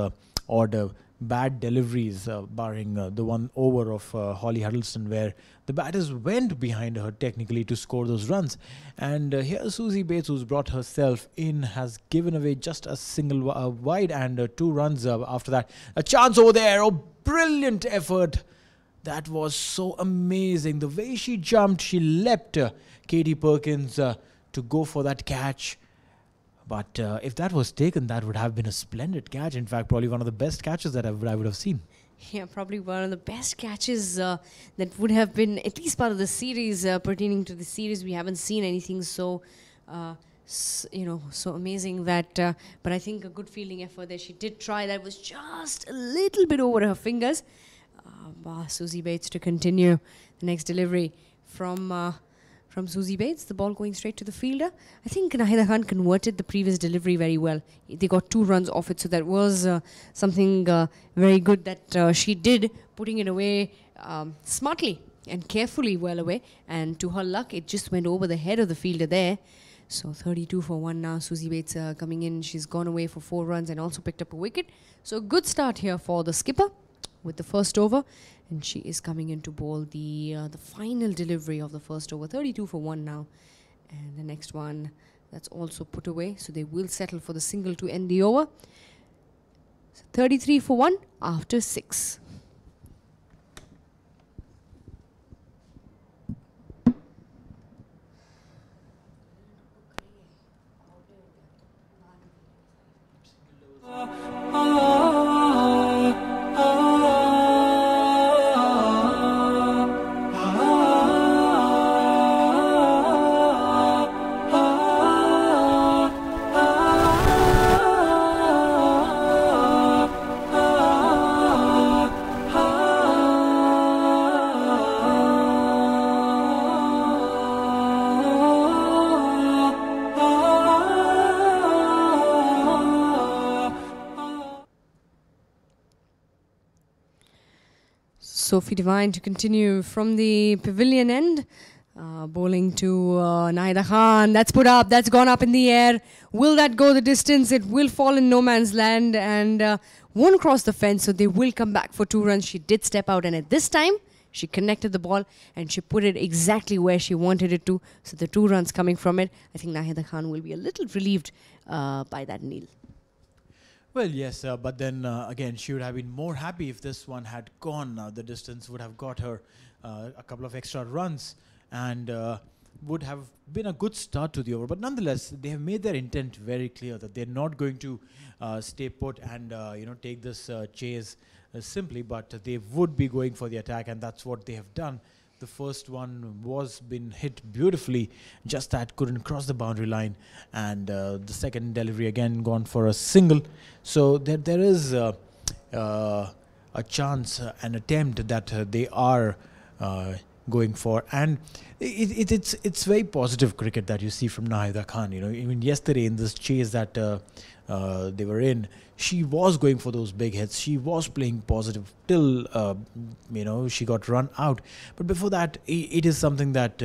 odd bad deliveries, barring the one over of Holly Huddleston, where the batters went behind her technically to score those runs. And here Susie Bates, who's brought herself in, has given away just a single wide and 2 runs after that. A chance over there. Oh, brilliant effort. That was so amazing. The way she jumped, she leapt Katie Perkins to go for that catch. But if that was taken, that would have been a splendid catch. In fact, probably one of the best catches that I would have seen. Yeah, probably one of the best catches that would have been at least part of the series, pertaining to the series. We haven't seen anything so amazing that. But I think a good fielding effort there. She did try. That was just a little bit over her fingers. Susie Bates to continue the next delivery from Susie Bates. The ball going straight to the fielder. I think Nahida Khan converted the previous delivery very well. They got 2 runs off it, so that was something very good that she did, putting it away smartly and carefully well away. And to her luck, it just went over the head of the fielder there. So 32 for 1 now. Susie Bates coming in. She's gone away for 4 runs and also picked up a wicket. So a good start here for the skipper with the first over, and she is coming in to bowl the final delivery of the first over. 32 for 1 now, and the next one that's also put away, so they will settle for the single to end the over. So 33 for 1 after 6. Sophie Devine to continue from the pavilion end. Bowling to Nahida Khan. That's put up. That's gone up in the air. Will that go the distance? It will fall in no man's land and won't cross the fence. So they will come back for 2 runs. She did step out, and at this time, she connected the ball and she put it exactly where she wanted it to. So the 2 runs coming from it, I think Nahida Khan will be a little relieved by that, Neil. Well, yes, but then again, she would have been more happy if this one had gone. The distance would have got her a couple of extra runs and would have been a good start to the over. But nonetheless, they have made their intent very clear that they're not going to stay put and take this chase simply, but they would be going for the attack, and that's what they have done. The first one was been hit beautifully, just that couldn't cross the boundary line, and the second delivery again gone for a single. So there is a chance, an attempt that they are going for, and it's very positive cricket that you see from Nahida Khan. Even yesterday in this chase that they were in, she was going for those big hits. She was playing positive till she got run out. But before that, it is something that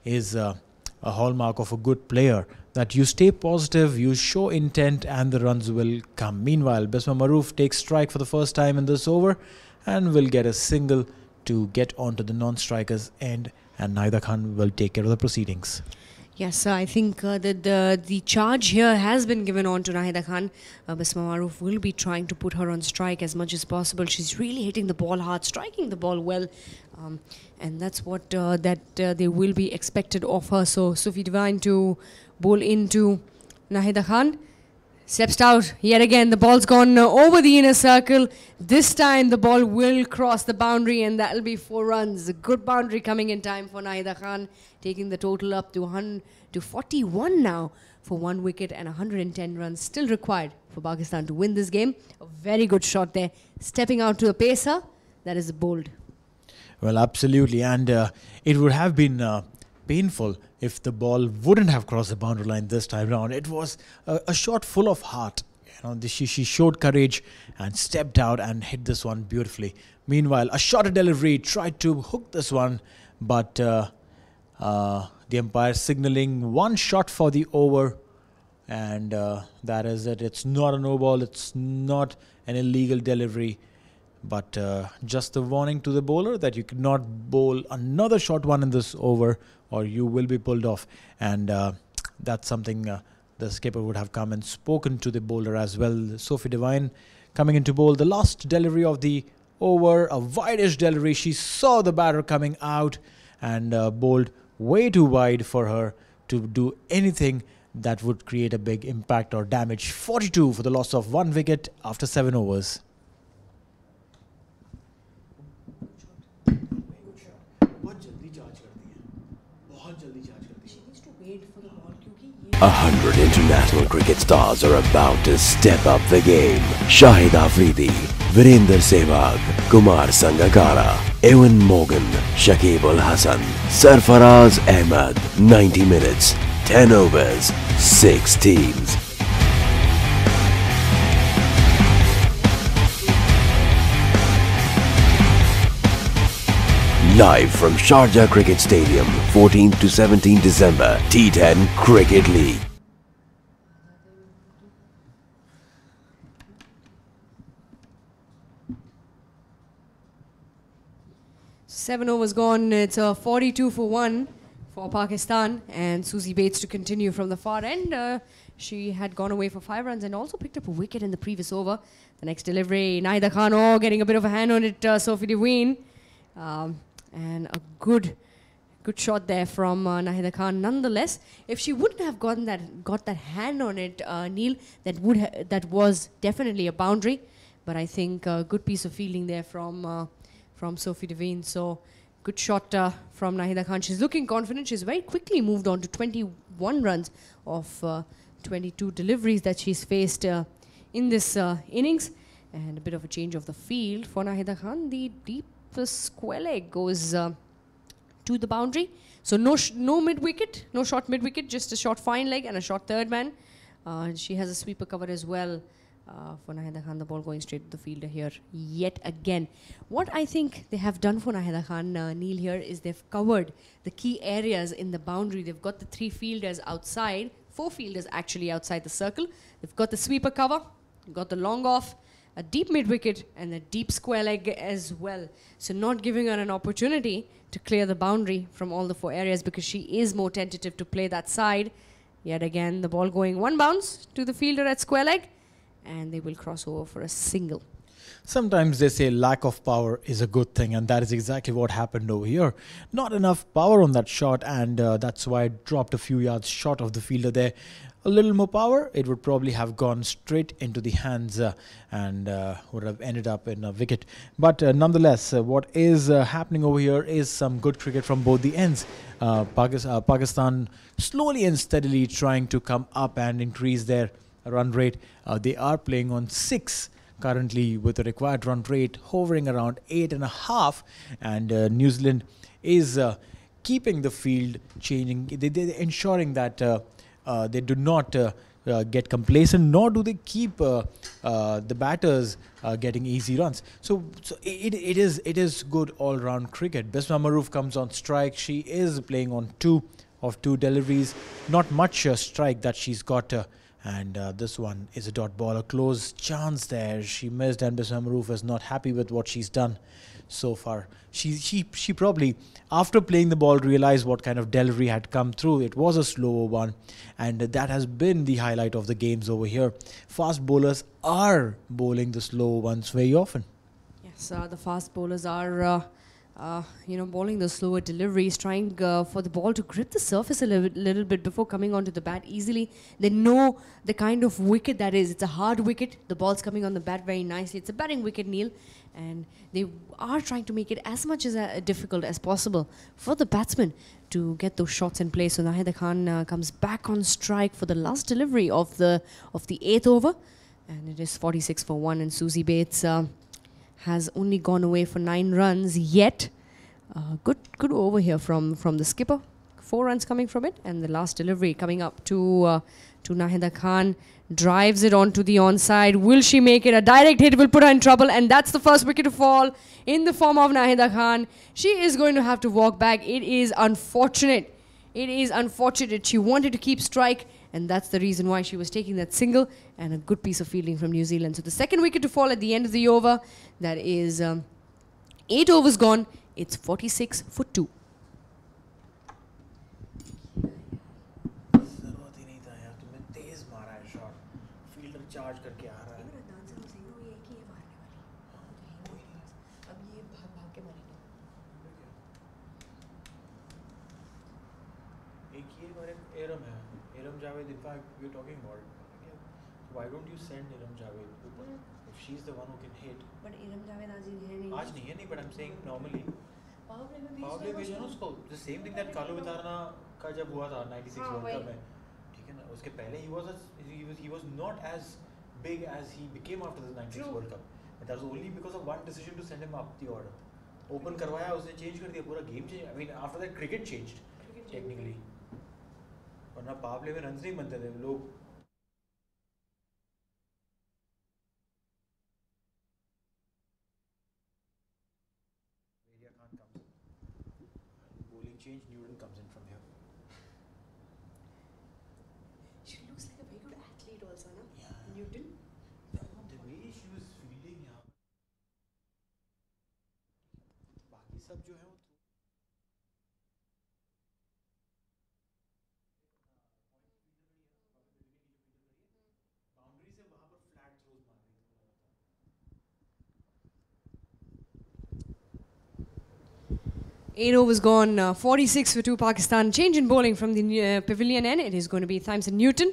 is a hallmark of a good player, that you stay positive, you show intent, and the runs will come. Meanwhile, Bisma Maroof takes strike for the first time in this over and will get a single to get onto the non-strikers end, and Nahida Khan will take care of the proceedings. Yes, I think that the charge here has been given on to Nahida Khan. Bisma Maroof will be trying to put her on strike as much as possible. She's really hitting the ball hard, striking the ball well, and that's what they will be expected of her. So Sophie Devine to bowl into Nahida Khan. Steps out yet again. The ball's gone over the inner circle. This time the ball will cross the boundary, and that'll be 4 runs. A good boundary coming in time for Nahida Khan, taking the total up to 41 now for 1 wicket, and 110 runs still required for Pakistan to win this game. A very good shot there. Stepping out to a pacer. That is bold. Well, absolutely. And it would have been painful if the ball wouldn't have crossed the boundary line this time round. It was a shot full of heart. She showed courage and stepped out and hit this one beautifully. Meanwhile, a shorter delivery tried to hook this one, but the umpire signaling 1 shot for the over, and that is it. It's not a no ball. It's not an illegal delivery, but just a warning to the bowler that you cannot bowl another short one in this over or you will be pulled off. And that's something the skipper would have come and spoken to the bowler as well. Sophie Devine coming into bowl. The last delivery of the over, a wide-ish delivery. She saw the batter coming out and bowled way too wide for her to do anything that would create a big impact or damage. 42 for the loss of 1 wicket after 7 overs. 100 international cricket stars are about to step up the game. Shahid Afridi, Virender Sehwag, Kumar Sangakkara, Ewan Morgan, Shakib Al Hasan, Sarfaraz Ahmed. 90 minutes, 10 overs, 6 teams. Live from Sharjah Cricket Stadium, 14th to 17 December, T10 Cricket League. Seven overs gone. It's a 42 for 1 for Pakistan, and Susie Bates to continue from the far end. She had gone away for 5 runs and also picked up a wicket in the previous over. The next delivery, Nahida Khan getting a bit of a hand on it. Sophie Devine. And a good shot there from Nahida Khan. Nonetheless, if she wouldn't have got that hand on it, Neil, that was definitely a boundary. But I think a good piece of fielding there from Sophie Devine. So good shot from Nahida Khan. She's looking confident. She's very quickly moved on to 21 runs of 22 deliveries that she's faced in this innings, and a bit of a change of the field for Nahida Khan. The square leg goes to the boundary. So no mid-wicket, no short mid-wicket, just a short fine leg and a short third man. She has a sweeper cover as well for Nahida Khan. The ball going straight to the fielder here yet again. What I think they have done for Nahida Khan, Neil, here is they've covered the key areas in the boundary. They've got the 3 fielders outside, 4 fielders actually outside the circle. They've got the sweeper cover, got the long off, a deep mid wicket and a deep square leg as well. So not giving her an opportunity to clear the boundary from all the 4 areas, because she is more tentative to play that side. Yet again, the ball going 1 bounce to the fielder at square leg, and they will cross over for a single. Sometimes they say lack of power is a good thing, and that is exactly what happened over here. Not enough power on that shot, and that's why it dropped a few yards short of the fielder there. A little more power, it would probably have gone straight into the hands and would have ended up in a wicket. But nonetheless, what is happening over here is some good cricket from both the ends. Pakistan slowly and steadily trying to come up and increase their run rate. They are playing on 6 currently, with a required run rate hovering around 8.5, and New Zealand is keeping the field changing. They're ensuring that they do not get complacent, nor do they keep the batters getting easy runs. So it is good all-round cricket. Bisma Maroof comes on strike. She is playing on 2 of 2 deliveries. Not much strike that she's got. And this one is a dot ball. A close chance there. She missed, and Bisma Maroof is not happy with what she's done so far. She probably, after playing the ball, realized what kind of delivery had come through. It was a slower one, and that has been the highlight of the games over here. Fast bowlers are bowling the slow ones very often. Yes, the fast bowlers are bowling the slower deliveries, trying for the ball to grip the surface a little bit before coming onto the bat easily. They know the kind of wicket that is. It's a hard wicket. The ball's coming on the bat very nicely. It's a batting wicket, Neil, and they are trying to make it as much as difficult as possible for the batsman to get those shots in place. So Nahida Khan comes back on strike for the last delivery of the 8th over, and it is 46 for 1, and Susie Bates has only gone away for 9 runs yet. Good over here from the skipper. 4 runs coming from it, and the last delivery coming up to Nahida Khan. Drives it onto the onside. Will she make it? A direct hit will put her in trouble, and that's the first wicket to fall in the form of Nahida Khan. She is going to have to walk back. It is unfortunate. It is unfortunate. She wanted to keep strike, and that's the reason why she was taking that single, and a good piece of fielding from New Zealand. So the second wicket to fall at the end of the over. That is 8 overs gone. It's 46 for 2. In fact, we're talking about it. Why don't you send Iram Javed? If she's the one who can hit. But Iram Javed आज नहीं है, but I'm saying normally. Power play भेजना उसको. The same thing that Kalu Vitarna का जब हुआ था 96 World Cup में. ठीक है ना? उसके पहले he was not as big as he became after the 96 World Cup. And that was only because of one decision to send him up the order. Open करवाया, उसने change कर दिया, पूरा game change. I mean, after that cricket changed technically. वरना power play में runs नहीं बनते थे लोग. Bowling change, Newton comes in from here. She looks like a very good athlete also, no? Yeah. Newton. The way she was fielding यहाँ. बाकी सब जो है वो बाउंड्री से वहाँ पर फ्लैट थ्रोज मार रही थी. 8 overs gone, 46 for 2 Pakistan. Change in bowling from the pavilion end. It is going to be Thamson Newton,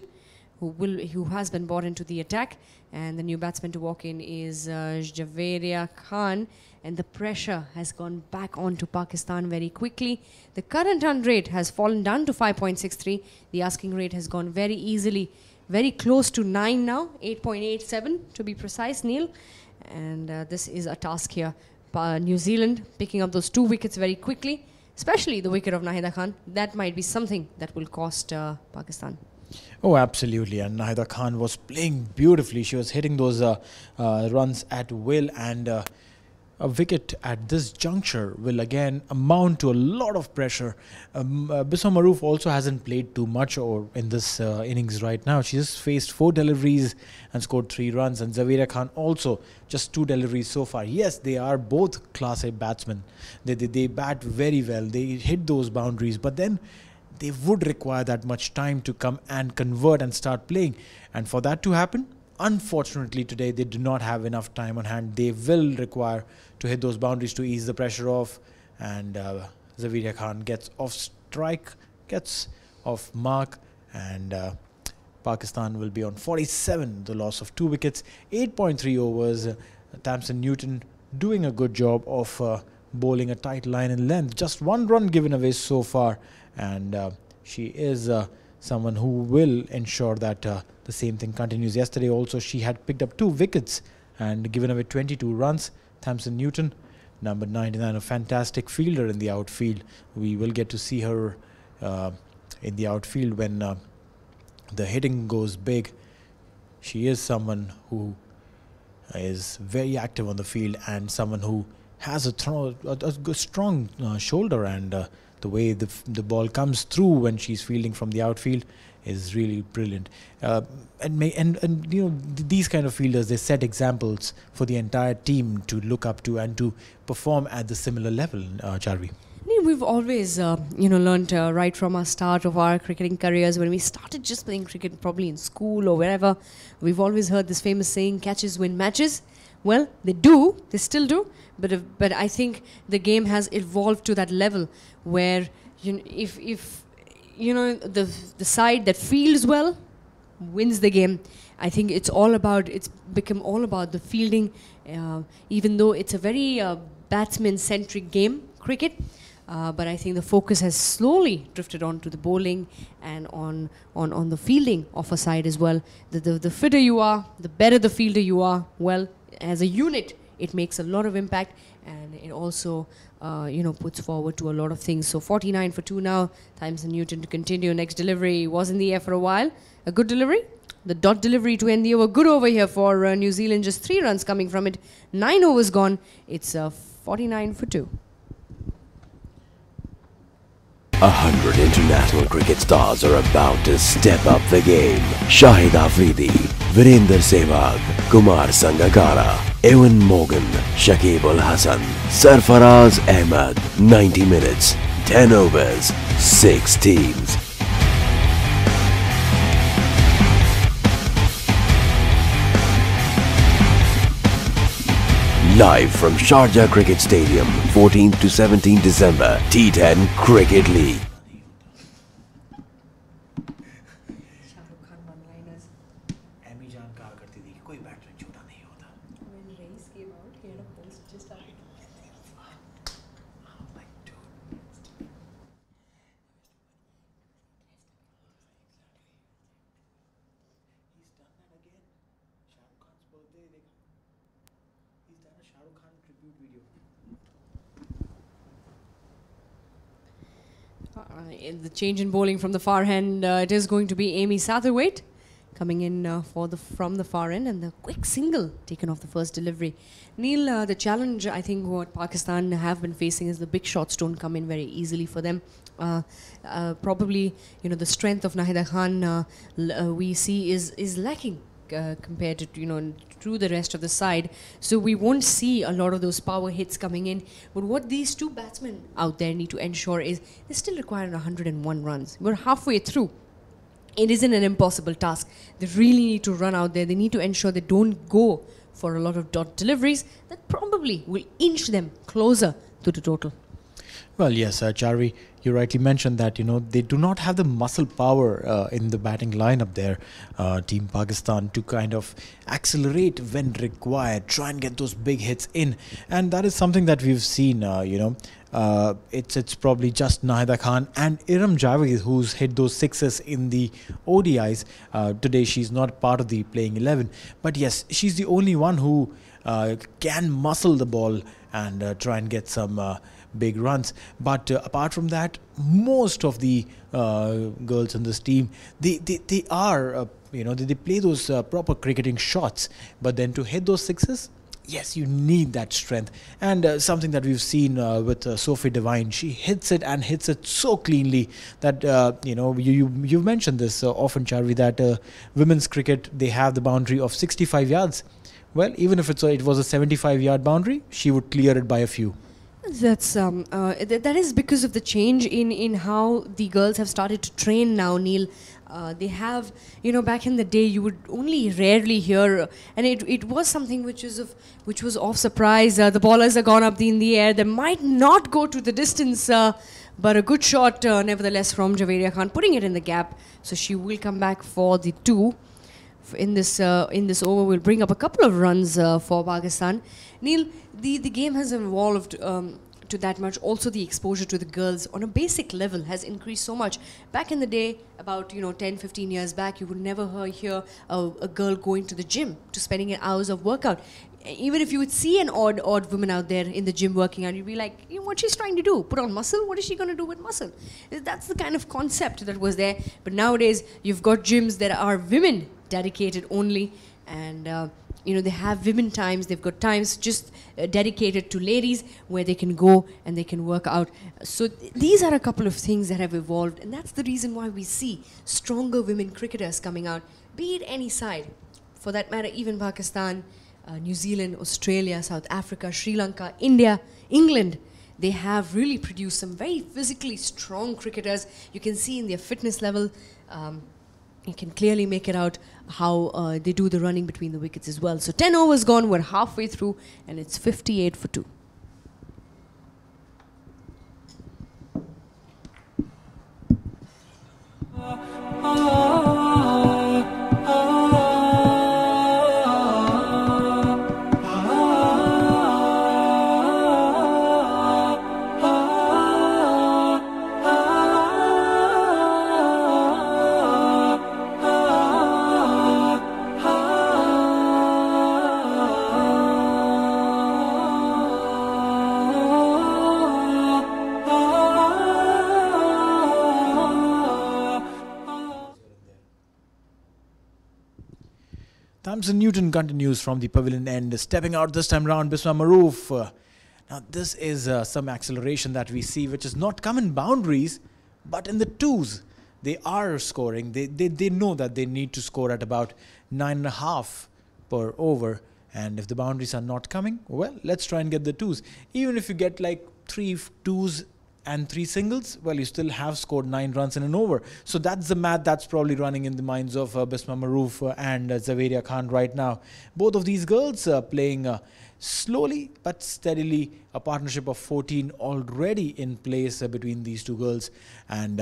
who has been brought into the attack. And the new batsman to walk in is Javeria Khan. And the pressure has gone back onto Pakistan very quickly. The current run rate has fallen down to 5.63. The asking rate has gone very easily, very close to 9 now, 8.87 to be precise, Neil. And this is a task here. New Zealand picking up those 2 wickets very quickly, especially the wicket of Nahida Khan. That might be something that will cost Pakistan. Oh, absolutely. And Nahida Khan was playing beautifully. She was hitting those runs at will, and a wicket at this juncture will again amount to a lot of pressure. Biswa Maroof also hasn't played too much in this innings right now. She just faced 4 deliveries and scored 3 runs. And Zaveera Khan also just 2 deliveries so far. Yes, they are both Class A batsmen. They bat very well. They hit those boundaries. But then they would require that much time to come and convert and start playing. And for that to happen, unfortunately today they do not have enough time on hand. They will require to hit those boundaries to ease the pressure off. And Zaveera Khan gets off strike, gets off mark, and Pakistan will be on 47, the loss of 2 wickets, 8.3 overs. Tamsin Newton doing a good job of bowling a tight line in length. Just 1 run given away so far, and she is someone who will ensure that the same thing continues. Yesterday also she had picked up 2 wickets and given away 22 runs. Tamsin Newton, number 99, a fantastic fielder in the outfield. We will get to see her in the outfield when the hitting goes big. She is someone who is very active on the field and someone who has a strong shoulder, and the way the ball comes through when she's fielding from the outfield is really brilliant. And you know, these kind of fielders, they set examples for the entire team to look up to and to perform at the similar level. Charvi. We've always, learnt right from our start of our cricketing careers, when we started just playing cricket, probably in school or wherever. We've always heard this famous saying, catches win matches. Well, they still do. But I think the game has evolved to that level where if the side that fields well wins the game. I think it's become all about the fielding, even though it's a very batsman-centric game, cricket. But I think the focus has slowly drifted on to the bowling and on the fielding of a side as well. The fitter you are, the better the fielder you are. Well, as a unit, it makes a lot of impact, and it also puts forward to a lot of things. So 49 for 2 now. Tamsin Newton to continue. Next delivery was in the air for a while. A good delivery. The dot delivery to end the over. Good over here for New Zealand. Just 3 runs coming from it. 9 overs gone. It's 49 for 2. 100 international cricket stars are about to step up the game. Shahid Afridi, Virender Sehwag, Kumar Sangakkara, Ewan Morgan, Shakib Ul Hasan, Sarfaraz Ahmed. 90 minutes, 10 overs, 6 teams. Live from Sharjah Cricket Stadium, 14th to 17 December, T10 Cricket League. In the change in bowling from the far end, it is going to be Amy Satterthwaite coming in from the far end, and the quick single taken off the first delivery. Neil, the challenge I think what Pakistan have been facing is the big shots don't come in very easily for them. Probably the strength of Nahida Khan we see is lacking compared to through the rest of the side, so we won't see a lot of those power hits coming in. But what these 2 batsmen out there need to ensure is they still require 101 runs. We're halfway through. It isn't an impossible task. They really need to run out there. They need to ensure they don't go for a lot of dot deliveries that probably will inch them closer to the total. Well, yes, Charvi, you rightly mentioned that, they do not have the muscle power in the batting lineup there, Team Pakistan, to kind of accelerate when required, try and get those big hits in. And that is something that we've seen, it's probably just Nahida Khan and Iram Javed who's hit those sixes in the ODIs. Today she's not part of the playing 11. But yes, she's the only one who can muscle the ball and try and get some big runs. But apart from that, most of the girls in this team, they are, they play those proper cricketing shots. But then to hit those sixes, yes, you need that strength. And something that we've seen with Sophie Devine, she hits it and hits it so cleanly that, you've mentioned this often, Charvi, that women's cricket, they have the boundary of 65 yards. Well, even if it was a 75-yard boundary, she would clear it by a few. That's that is because of the change in how the girls have started to train now, Neil. They have, back in the day, you would only rarely hear, and it was something which was off surprise. The ballers are gone up in the air. They might not go to the distance, but a good shot, nevertheless, from Javeria Khan, putting it in the gap. So she will come back for the 2. In this over, will bring up a couple of runs for Pakistan. Neil, the game has evolved to that much. Also, the exposure to the girls on a basic level has increased so much. Back in the day, about 10-15 years back, you would never hear a girl going to the gym, to spending hours of workout. Even if you would see an odd woman out there in the gym working out, you'd be like, what she's trying to do? Put on muscle? What is she going to do with muscle? That's the kind of concept that was there. But nowadays, you've got gyms that are women dedicated only, and they have women times. They've got times just dedicated to ladies where they can go and they can work out. So these are a couple of things that have evolved, and that's the reason why we see stronger women cricketers coming out, be it any side, for that matter, even Pakistan, New Zealand, Australia, South Africa, Sri Lanka, India, England. They have really produced some very physically strong cricketers. You can see in their fitness level. You can clearly make it out how they do the running between the wickets as well. So 10 overs gone, we're halfway through, and it's 58 for 2. Thompson Newton continues from the pavilion end, stepping out this time round, Bisma Maroof. Now this is some acceleration that we see, which is not come in boundaries, but in the 2s. They are scoring. They know that they need to score at about 9.5 per over. And if the boundaries are not coming, well, let's try and get the 2s. Even if you get like 3 2s and 3 singles, well, you still have scored 9 runs in an over. So that's the math that's probably running in the minds of Bisma Maroof and Zaveria Khan right now. Both of these girls playing slowly but steadily, a partnership of 14 already in place between these two girls. And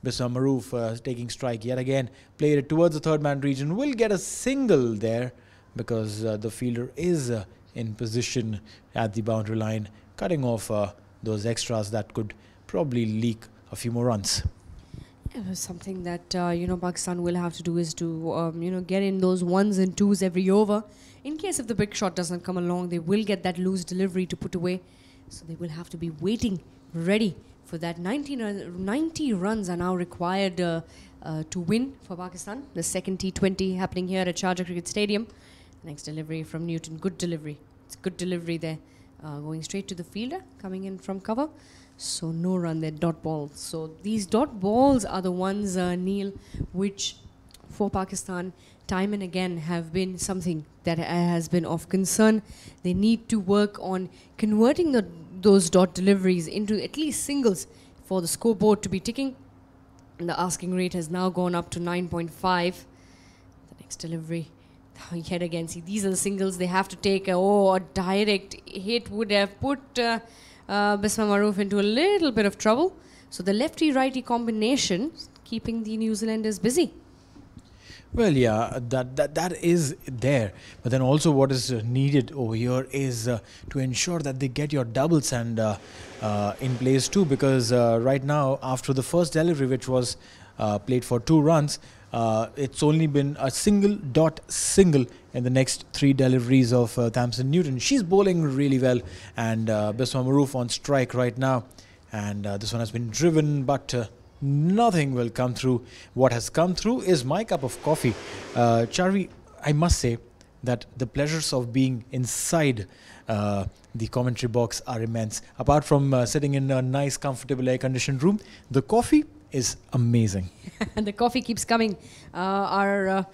Bisma Maroof taking strike yet again, played it towards the third man region, will get a single there because the fielder is in position at the boundary line, cutting off those extras that could probably leak a few more runs. Something that Pakistan will have to do is to get in those 1s and 2s every over. In case if the big shot doesn't come along, they will get that loose delivery to put away. So they will have to be waiting, ready for that. 90 runs are now required to win for Pakistan. The second T20 happening here at Sharjah Cricket Stadium. Next delivery from Newton, good delivery. It's good delivery there. Going straight to the fielder, coming in from cover. So no run there, dot balls. So these dot balls are the ones, Neil, which for Pakistan time and again have been something that has been of concern. They need to work on converting those dot deliveries into at least singles for the scoreboard to be ticking. And the asking rate has now gone up to 9.5. The next delivery. Yet again, see, these are the singles they have to take. A direct hit would have put Bisma Maroof into a little bit of trouble. So the lefty-righty combination keeping the New Zealanders busy. Well, yeah, that is there. But then also what is needed over here is to ensure that they get your doubles and in place too. Because right now, after the first delivery, which was played for 2 runs, It's only been a single in the next 3 deliveries of Thamson Newton. She's bowling really well, and Biswa Maroof on strike right now. And this one has been driven, but nothing will come through. What has come through is my cup of coffee. Charvi, I must say that the pleasures of being inside the commentary box are immense. Apart from sitting in a nice, comfortable, air-conditioned room, the coffee is amazing. And the coffee keeps coming. Our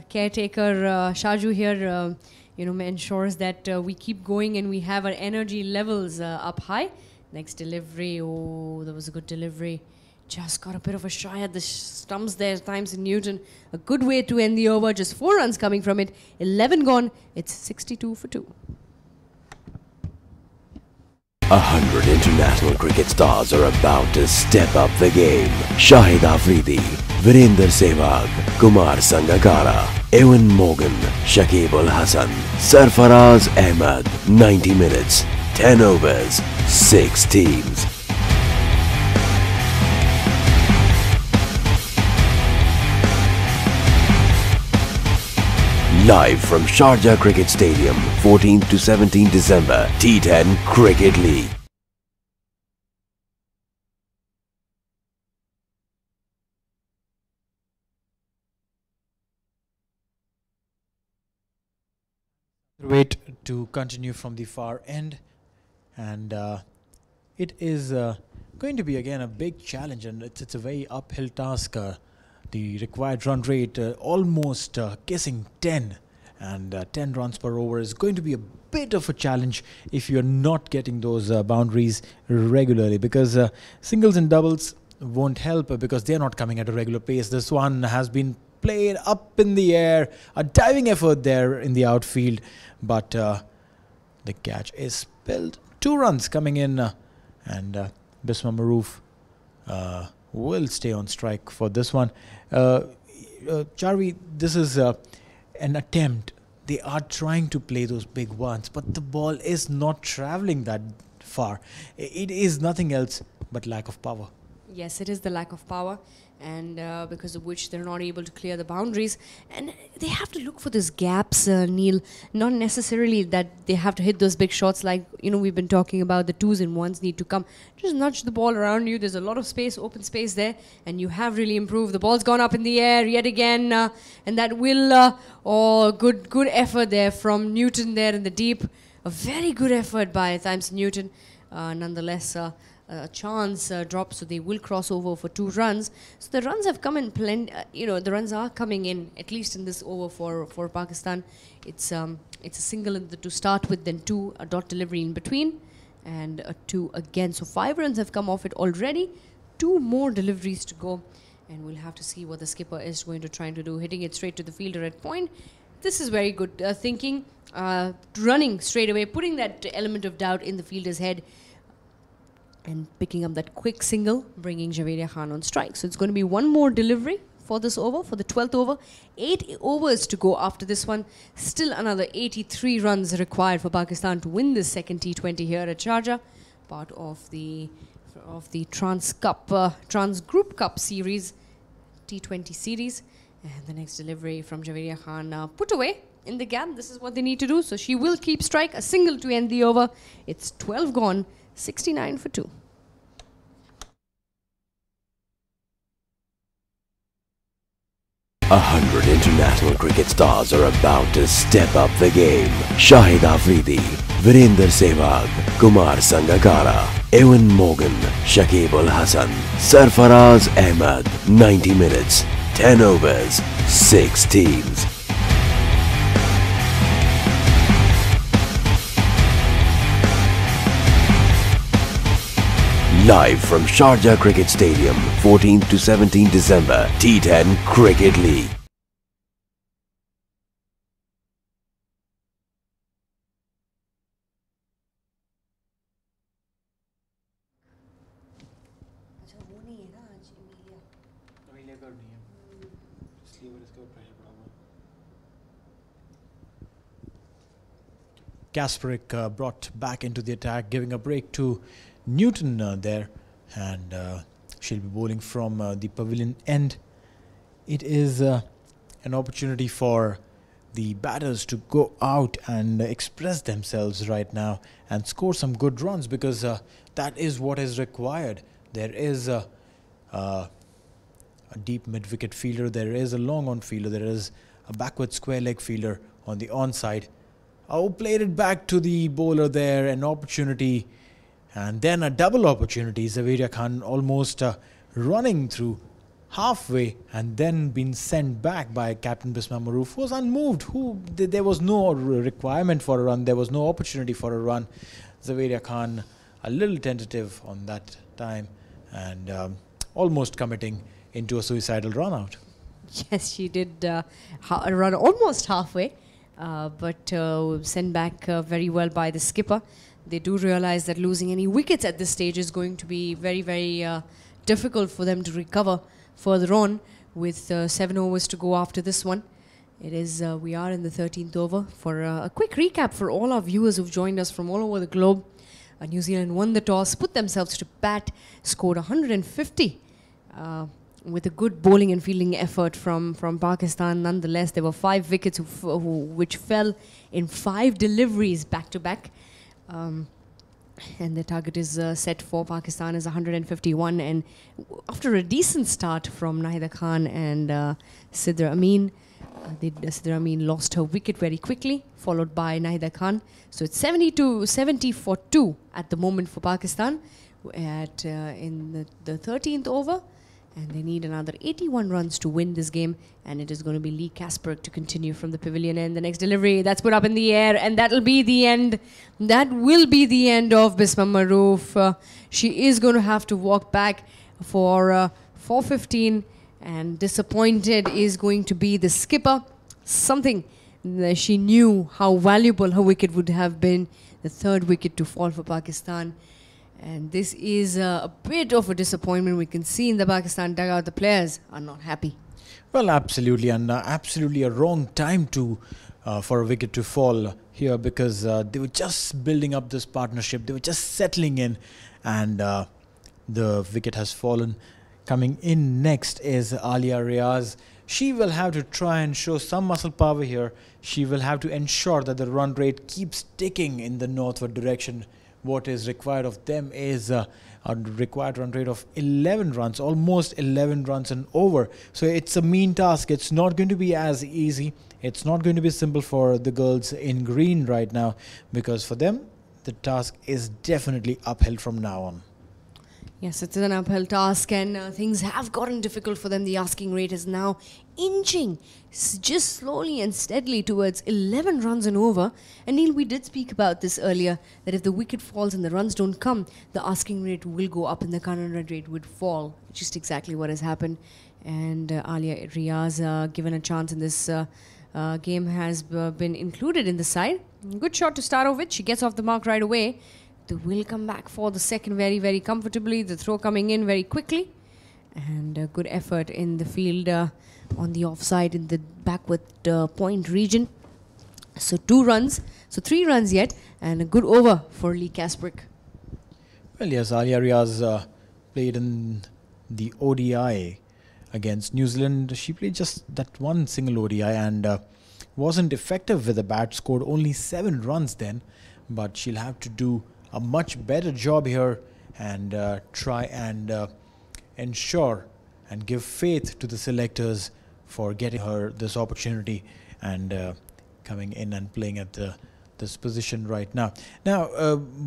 caretaker Shaju here, ensures that we keep going and we have our energy levels up high. Next delivery, oh, that was a good delivery. Just got a bit of a shy at the stumps there, Thamson Newton. A good way to end the over, just 4 runs coming from it. 11 gone, it's 62 for 2. 100 international cricket stars are about to step up the game. Shahid Afridi, Virender Sehwag, Kumar Sangakkara, Ewan Morgan, Shakib Ul Hasan, Sarfaraz Ahmed. 90 minutes, 10 overs, 6 teams. Live from Sharjah Cricket Stadium, 14th to 17 December, T10 Cricket League. Wait to continue from the far end, and it is going to be again a big challenge, and it's a very uphill task. The required run rate almost kissing 10, and 10 runs per over is going to be a bit of a challenge if you're not getting those boundaries regularly, because singles and doubles won't help because they're not coming at a regular pace. This one has been played up in the air, a diving effort there in the outfield, but the catch is spilled. 2 runs coming in, and Biswa Maroof will stay on strike for this one. Charvi, this is an attempt. They are trying to play those big ones, but the ball is not traveling that far. It is nothing else but lack of power. Yes, it is the lack of power, and because of which they're not able to clear the boundaries. And they have to look for these gaps, Neil. Not necessarily that they have to hit those big shots like, we've been talking about. The 2s and 1s need to come. Just nudge the ball around you. There's a lot of space, open space there, and you have really improved. The ball's gone up in the air yet again, and that will, good effort there from Newton there in the deep. A very good effort by Thamson Newton. Nonetheless, a chance drop, so they will cross over for 2 runs. So the runs have come in plenty. The runs are coming in, at least in this over for Pakistan. It's a single to start with, then 2, a dot delivery in between, and a 2 again. So 5 runs have come off it already. 2 more deliveries to go, and we'll have to see what the skipper is going to try to do. Hitting it straight to the fielder at point. This is very good thinking. Running straight away, putting that element of doubt in the fielder's head, and picking up that quick single, bringing Javeria Khan on strike. So it's going to be 1 more delivery for this over, for the 12th over. 8 overs to go after this one. Still another 83 runs required for Pakistan to win this second T20 here at Sharjah, part of the Trans Group Cup series, T20 series. And the next delivery from Javeria Khan, put away in the gap. This is what they need to do. So she will keep strike, a single to end the over. It's 12 gone, 69 for 2. 100 international cricket stars are about to step up the game. Shahid Afridi, Virender Sehwag, Kumar Sangakkara, Ewan Morgan, Shakib Ul Hasan, Sarfaraz Ahmed. 90 minutes, 10 overs, 6 teams. Live from Sharjah Cricket Stadium, 14th to 17 December, T10 Cricket League. Kasperick brought back into the attack, giving a break to Newton there, and she'll be bowling from the pavilion end. it is an opportunity for the batters to go out and express themselves right now and score some good runs, because that is what is required. There is a deep mid-wicket fielder, there is a long on fielder, there is a backward square leg fielder on the onside. Oh, played it back to the bowler there, an opportunity, and then a double opportunity. Zaveria Khan almost running through halfway and then been sent back by Captain Bismar Maroof, who was unmoved. There was no requirement for a run, there was no opportunity for a run. Zaveria Khan a little tentative on that time and almost committing into a suicidal run out. Yes, she did run almost halfway, but sent back very well by the skipper. They do realize that losing any wickets at this stage is going to be very, very difficult for them to recover further on, with 7 overs to go after this one. It is, we are in the 13th over. For a quick recap for all our viewers who've joined us from all over the globe, New Zealand won the toss, put themselves to bat, scored 150 with a good bowling and fielding effort from Pakistan. Nonetheless, there were 5 wickets which fell in 5 deliveries back to back. And the target is set for Pakistan is 151. And after a decent start from Nahida Khan and Sidra Amin, Sidra Amin lost her wicket very quickly, followed by Nahida Khan. So it's 70 for 2 at the moment for Pakistan in the 13th over. And they need another 81 runs to win this game. And it is going to be Lee Kasperk to continue from the pavilion. And the next delivery, that's put up in the air. And that'll be the end. That will be the end of Bismar Maroof. She is going to have to walk back for 4:15. And disappointed is going to be the skipper. Something that she knew how valuable her wicket would have been. The 3rd wicket to fall for Pakistan. And this is a bit of a disappointment. We can see in the Pakistan dugout the players are not happy. Well, absolutely, and absolutely a wrong time to for a wicket to fall here, because they were just building up this partnership. They were just settling in, and the wicket has fallen. Coming in next is Alia Riaz. She will have to try and show some muscle power here. She will have to ensure that the run rate keeps ticking in the northward direction. What is required of them is a required run rate of 11 runs, almost 11 runs and over. So it's a mean task. It's not going to be as easy. It's not going to be simple for the girls in green right now, because for them, the task is definitely uphill from now on. Yes, it's an uphill task, and things have gotten difficult for them. The asking rate is now inching just slowly and steadily towards 11 runs and over. And Neil, we did speak about this earlier, that if the wicket falls and the runs don't come, the asking rate will go up and the current run rate would fall. Just exactly what has happened. And Alia Riaz, given a chance in this game, has been included in the side. Good shot to start off with. She gets off the mark right away. They will come back for the second very, very comfortably. The throw coming in very quickly. And a good effort in the field on the offside in the backward point region. So 2 runs. So 3 runs yet. And a good over for Lee Kasperk. Well, yes, Alia Riaz played in the ODI against New Zealand. She played just that one single ODI and wasn't effective with the bat. Scored only 7 runs then. But she'll have to do a much better job here and try and ensure and give faith to the selectors for getting her this opportunity and coming in and playing at this position right now. Now,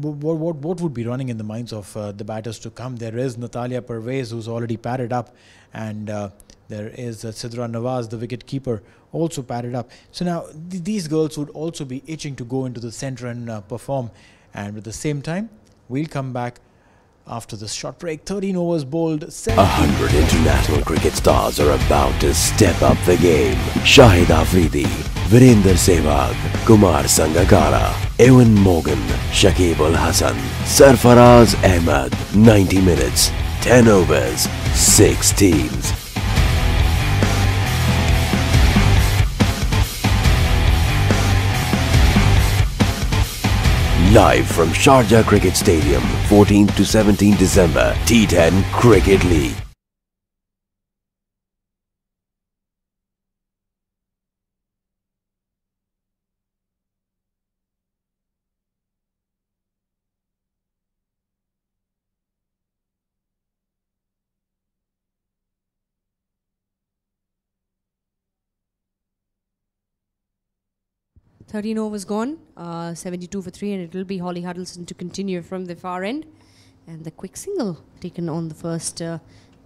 what would be running in the minds of the batters to come? There is Natalia Pervez, who's already padded up, and there is Sidra Nawaz, the wicket keeper, also padded up. So now these girls would also be itching to go into the centre and perform. And at the same time, we'll come back after this short break. 13 overs bowled. 100 international cricket stars are about to step up the game. Shahid Afridi, Virender Sehwag, Kumar Sangakkara, Ewan Morgan, Shakib Ul Hasan, Sarfaraz Ahmed. 90 minutes, 10 overs, 6 teams. Live from Sharjah Cricket Stadium, 14th to 17th December, T10 Cricket League. 13 overs gone, 72 for 3, and it will be Holly Huddleston to continue from the far end. And the quick single taken on the first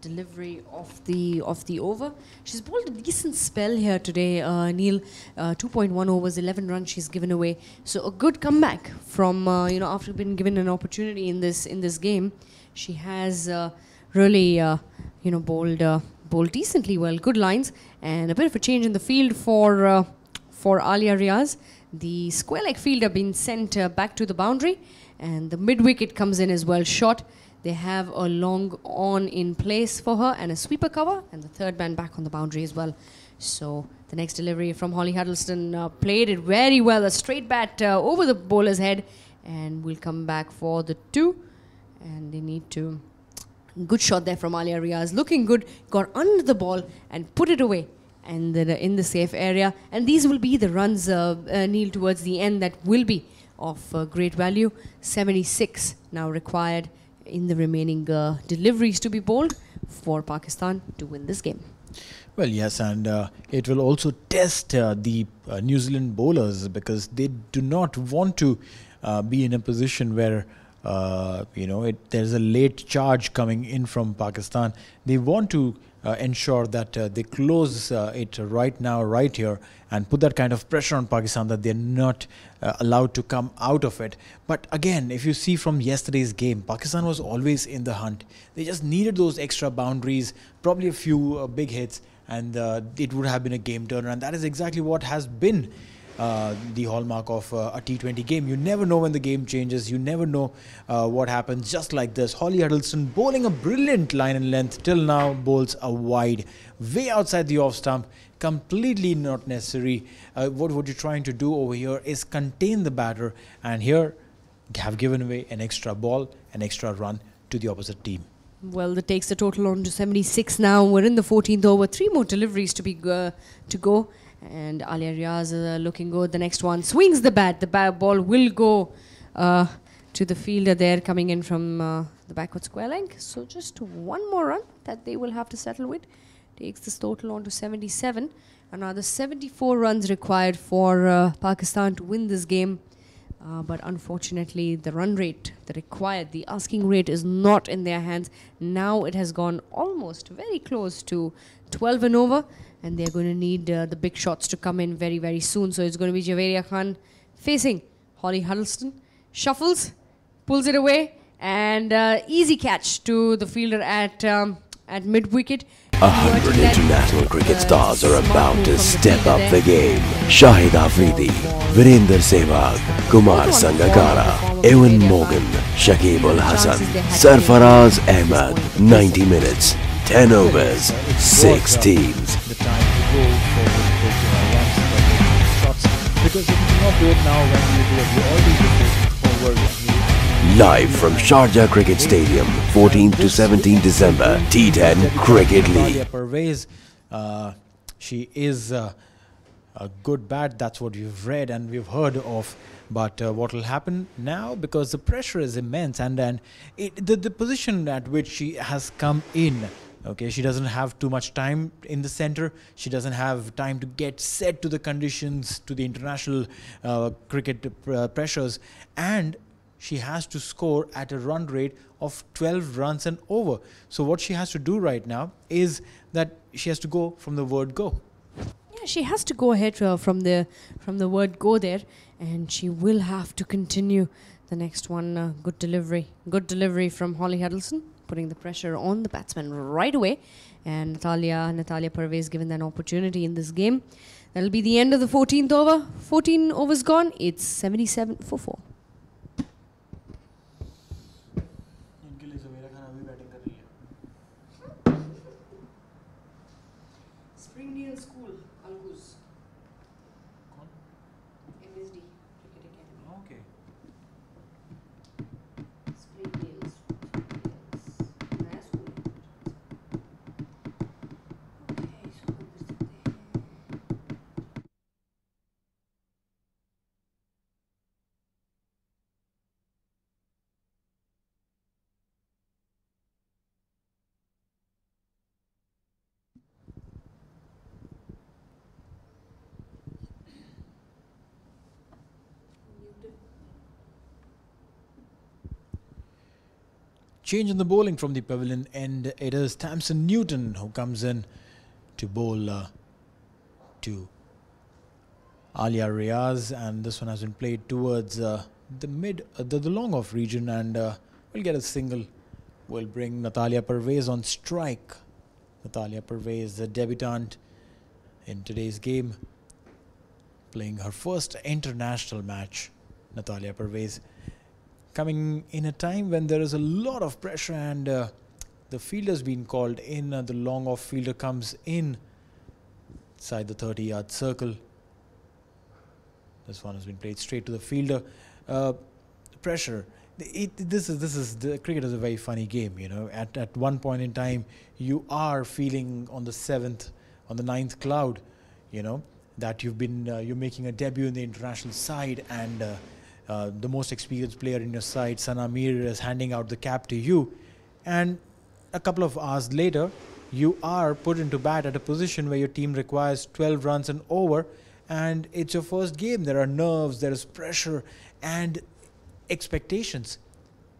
delivery of the over. She's bowled a decent spell here today, Neil. 2.1 overs, 11 runs she's given away. So a good comeback from after being given an opportunity in this game. She has really bowled decently well. Good lines and a bit of a change in the field for Alia Riaz. The square leg fielder been sent back to the boundary, and the mid wicket comes in as well short. They have a long on in place for her and a sweeper cover, and the third man back on the boundary as well. So the next delivery from Holly Huddleston played it very well. A straight bat over the bowler's head, and we'll come back for the 2. And they need to... Good shot there from Alia Riaz. Looking good. Got under the ball and put it away. And in the safe area. And these will be the runs, Neil, towards the end that will be of great value. 76 now required in the remaining deliveries to be bowled for Pakistan to win this game. Well, yes, and it will also test the New Zealand bowlers, because they do not want to be in a position where there's a late charge coming in from Pakistan. They want to ensure that they close it right now, right here, and put that kind of pressure on Pakistan that they're not allowed to come out of it. But again, if you see from yesterday's game, Pakistan was always in the hunt. They just needed those extra boundaries, probably a few big hits, and it would have been a game turner. And that is exactly what has been the hallmark of a T20 game. You never know when the game changes. You never know what happens. Just like this, Holly Huddleston bowling a brilliant line and length. Till now bowls a wide, way outside the off stump. Completely not necessary. What you're trying to do over here is contain the batter, and here have given away an extra ball, an extra run to the opposite team. Well, that takes the total on to 76 now. We're in the 14th over. 3 more deliveries to go. And Alia Riaz looking good. The next one swings the bat. The ball will go to the fielder there, coming in from the backward square leg. So just one more run that they will have to settle with. Takes this total on to 77. Another 74 runs required for Pakistan to win this game. But unfortunately, the run rate, the asking rate is not in their hands. Now it has gone almost very close to 12 and over. And they're going to need the big shots to come in very, very soon. So it's going to be Javeria Khan facing Holly Huddleston. Shuffles, pulls it away, and easy catch to the fielder at mid-wicket. 100 international cricket stars are about to step up the game. Shahid Afridi, Virender Sehwag, Kumar Sangakkara, Ewan Morgan, Shakib Ul Hasan, Sarfaraz Ahmed. 90 minutes, 10 overs, 6 teams. The time to go for shots, because if you do not do it now, when you do it, you always do it forward. Live from Sharjah Cricket Stadium, 14th to 17th December, T10 Cricket League. Perkins, she is a good bat. That's what we've read and we've heard of. But what will happen now, because the pressure is immense, and then the position at which she has come in. Okay, she doesn't have too much time in the center. She doesn't have time to get set to the conditions, to the international cricket pressures. And she has to score at a run rate of 12 runs and over. So what she has to do right now is that she has to go from the word go. Yeah, she has to go ahead from the word go there. And she will have to continue the next one. Good delivery from Holly Huddleston, putting the pressure on the batsman right away. And Natalia Pervez given an opportunity in this game. That'll be the end of the 14th over. 14 overs gone. It's 77 for 4. Springdale School, Algus. MSD Cricket Academy. Okay. Springdale. change in the bowling from the pavilion end. It is Tamsin Newton who comes in to bowl to Alia Riaz, and this one has been played towards the long off region, and we'll get a single. We'll bring Natalia Pervez on strike. Natalia Pervez, the debutant in today's game, playing her first international match. Natalia Pervez coming in a time when there is a lot of pressure, and the fielder's been called in. The long off fielder comes in inside the 30-yard circle. This one has been played straight to the fielder. Pressure. The cricket is a very funny game, you know. At one point in time, you are feeling on the ninth cloud, you know, that you're making a debut in the international side, and the most experienced player in your side, Sana Mir, is handing out the cap to you, and a couple of hours later, you are put into bat at a position where your team requires 12 runs and over, and it's your first game. There are nerves, there is pressure, and expectations.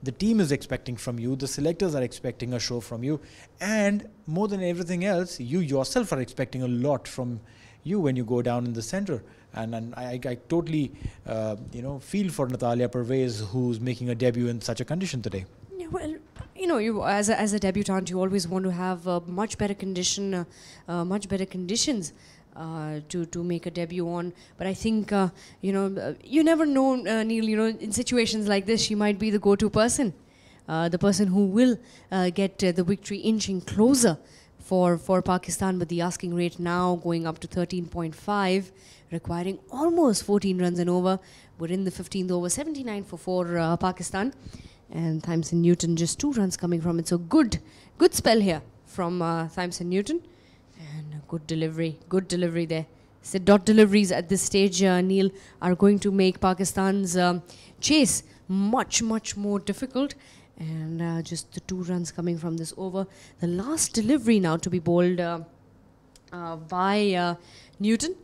The team is expecting from you, the selectors are expecting a show from you, and more than everything else, you yourself are expecting a lot from you when you go down in the center. And I totally feel for Natalia Pervez, who's making a debut in such a condition today. Yeah, well, you know, you as a debutant, you always want to have much better conditions to make a debut on. But I think you never know, Neil. You know, in situations like this, she might be the go-to person, the person who will get the victory inching closer for Pakistan. With the asking rate now going up to 13.5, requiring almost 14 runs and over. We're in the 15th over, 79 for 4 Pakistan, and Tamsin Newton just 2 runs coming from it. So good spell here from Tamsin Newton. And good delivery there. So dot deliveries at this stage, Neil, are going to make Pakistan's chase much more difficult. And just the 2 runs coming from this over. The last delivery now to be bowled by Newton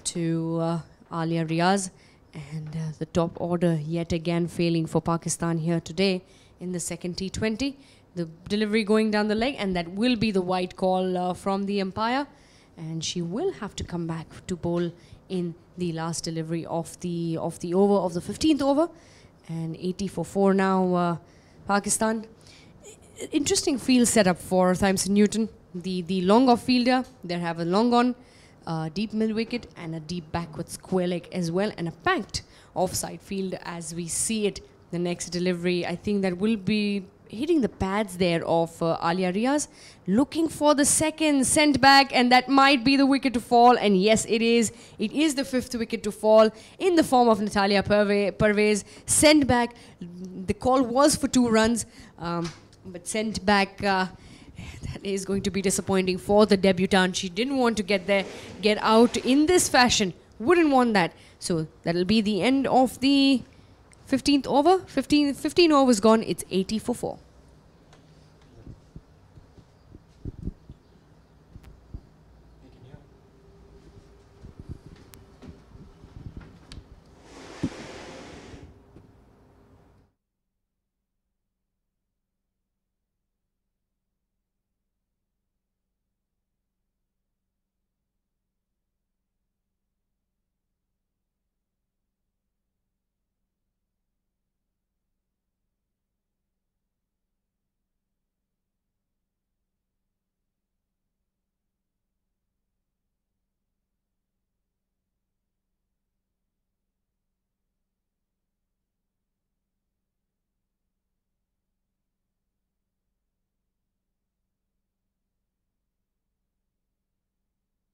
to Alia Riaz. And the top order yet again failing for Pakistan here today in the second T20. The delivery going down the leg, and that will be the white call from the umpire, and she will have to come back to bowl in the last delivery of the over, of the 15th over. And 80 for 4 now, Pakistan. Interesting field setup for Tamsin Newton. The long off fielder, they have a long on, deep mid wicket, and a deep backward square leg as well, and a packed offside field as we see it. The next delivery, I think that will be hitting the pads there of Alia Riaz, looking for the second, sent back, and that might be the wicket to fall. And yes, it is the 5th wicket to fall in the form of Natalia Pervez, sent back. The call was for 2 runs, but sent back. That is going to be disappointing for the debutant. She didn't want to get out in this fashion, wouldn't want that. So that'll be the end of the 15th over. 15 overs gone. It's 80 for 4.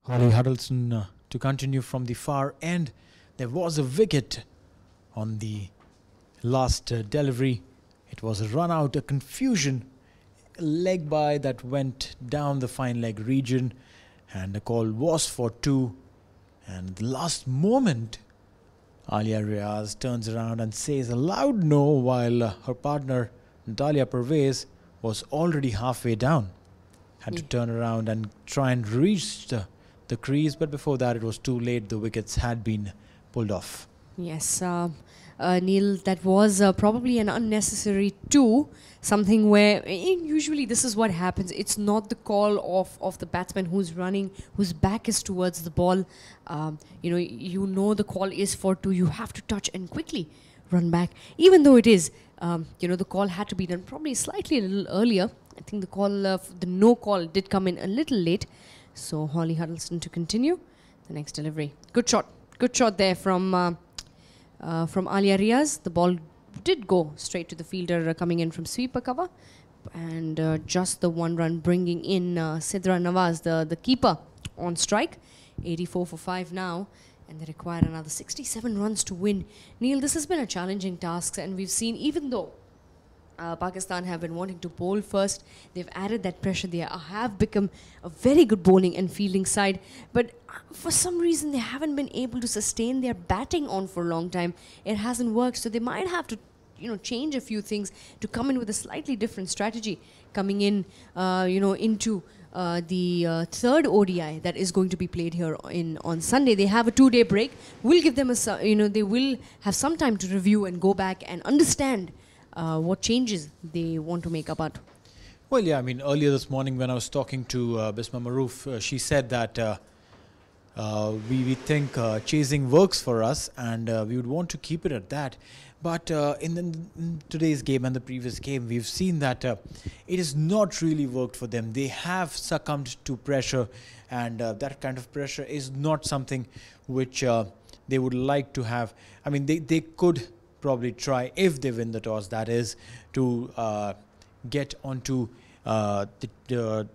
Holly Huddleston to continue from the far end. There was a wicket on the last delivery. It was a run out, a confusion, a leg by that went down the fine leg region, and the call was for 2. And the last moment, Alia Riaz turns around and says a loud no, while her partner Natalia Pervez was already halfway down. Had to turn around and try and reach the crease, but before that it was too late. The wickets had been pulled off. Yes, Neil, that was probably an unnecessary two. Something where usually this is what happens. It's not the call of the batsman who's running, whose back is towards the ball. You know the call is for two. You have to touch and quickly run back. Even though it is, the call had to be done probably slightly a little earlier. I think the call, the no call did come in a little late. So Holly Huddleston to continue the next delivery. Good shot there from Alia Riaz. The ball did go straight to the fielder coming in from sweeper cover, and just the one run bringing in Sidra Nawaz, the keeper, on strike. 84 for 5 now, and they require another 67 runs to win. Neil, this has been a challenging task, and we've seen, even though Pakistan have been wanting to bowl first, they've added that pressure. They have become a very good bowling and fielding side, but for some reason they haven't been able to sustain their batting on for a long time. It hasn't worked, so they might have to change a few things to come in with a slightly different strategy coming in into the third ODI that is going to be played here on Sunday. They have a 2-day break. We'll give them they will have some time to review and go back and understand what changes they want to make about. Well, yeah, I mean, earlier this morning when I was talking to Bisma Maroof, she said that we think chasing works for us, and we would want to keep it at that. But in today's game and the previous game, we've seen that it has not really worked for them. They have succumbed to pressure, and that kind of pressure is not something which they would like to have. I mean, they could probably try, if they win the toss, that is, to get onto the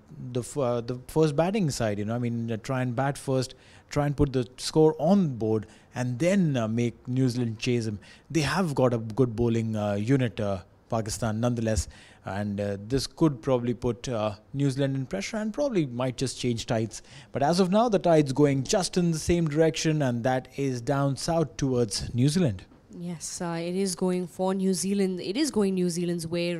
first batting side. I mean, try and bat first, try and put the score on board, and then make New Zealand chase him. They have got a good bowling unit, Pakistan, nonetheless, and this could probably put New Zealand in pressure and probably might just change tides. But as of now, the tide's going just in the same direction, and that is down south towards New Zealand. Yes, it is going for New Zealand. It is going New Zealand's way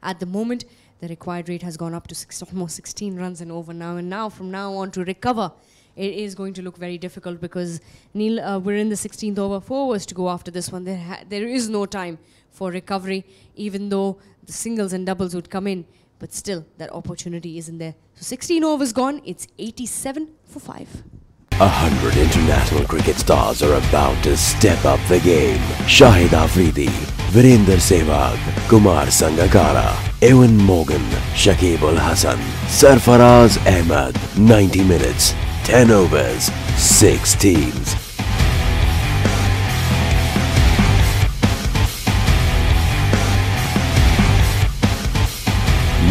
at the moment. The required rate has gone up to almost 16 runs and over now. And now, from now on, to recover, it is going to look very difficult because, Neil, we're in the 16th over, 4 overs to go after this one. There is no time for recovery, even though the singles and doubles would come in. But still, that opportunity isn't there. So 16 overs gone. It's 87 for 5. 100 international cricket stars are about to step up the game. Shahid Afridi, Virender Sehwag, Kumar Sangakkara, Ewan Morgan, Shakib Al Hasan, Sarfaraz Ahmed. 90 minutes, 10 overs, 6 teams.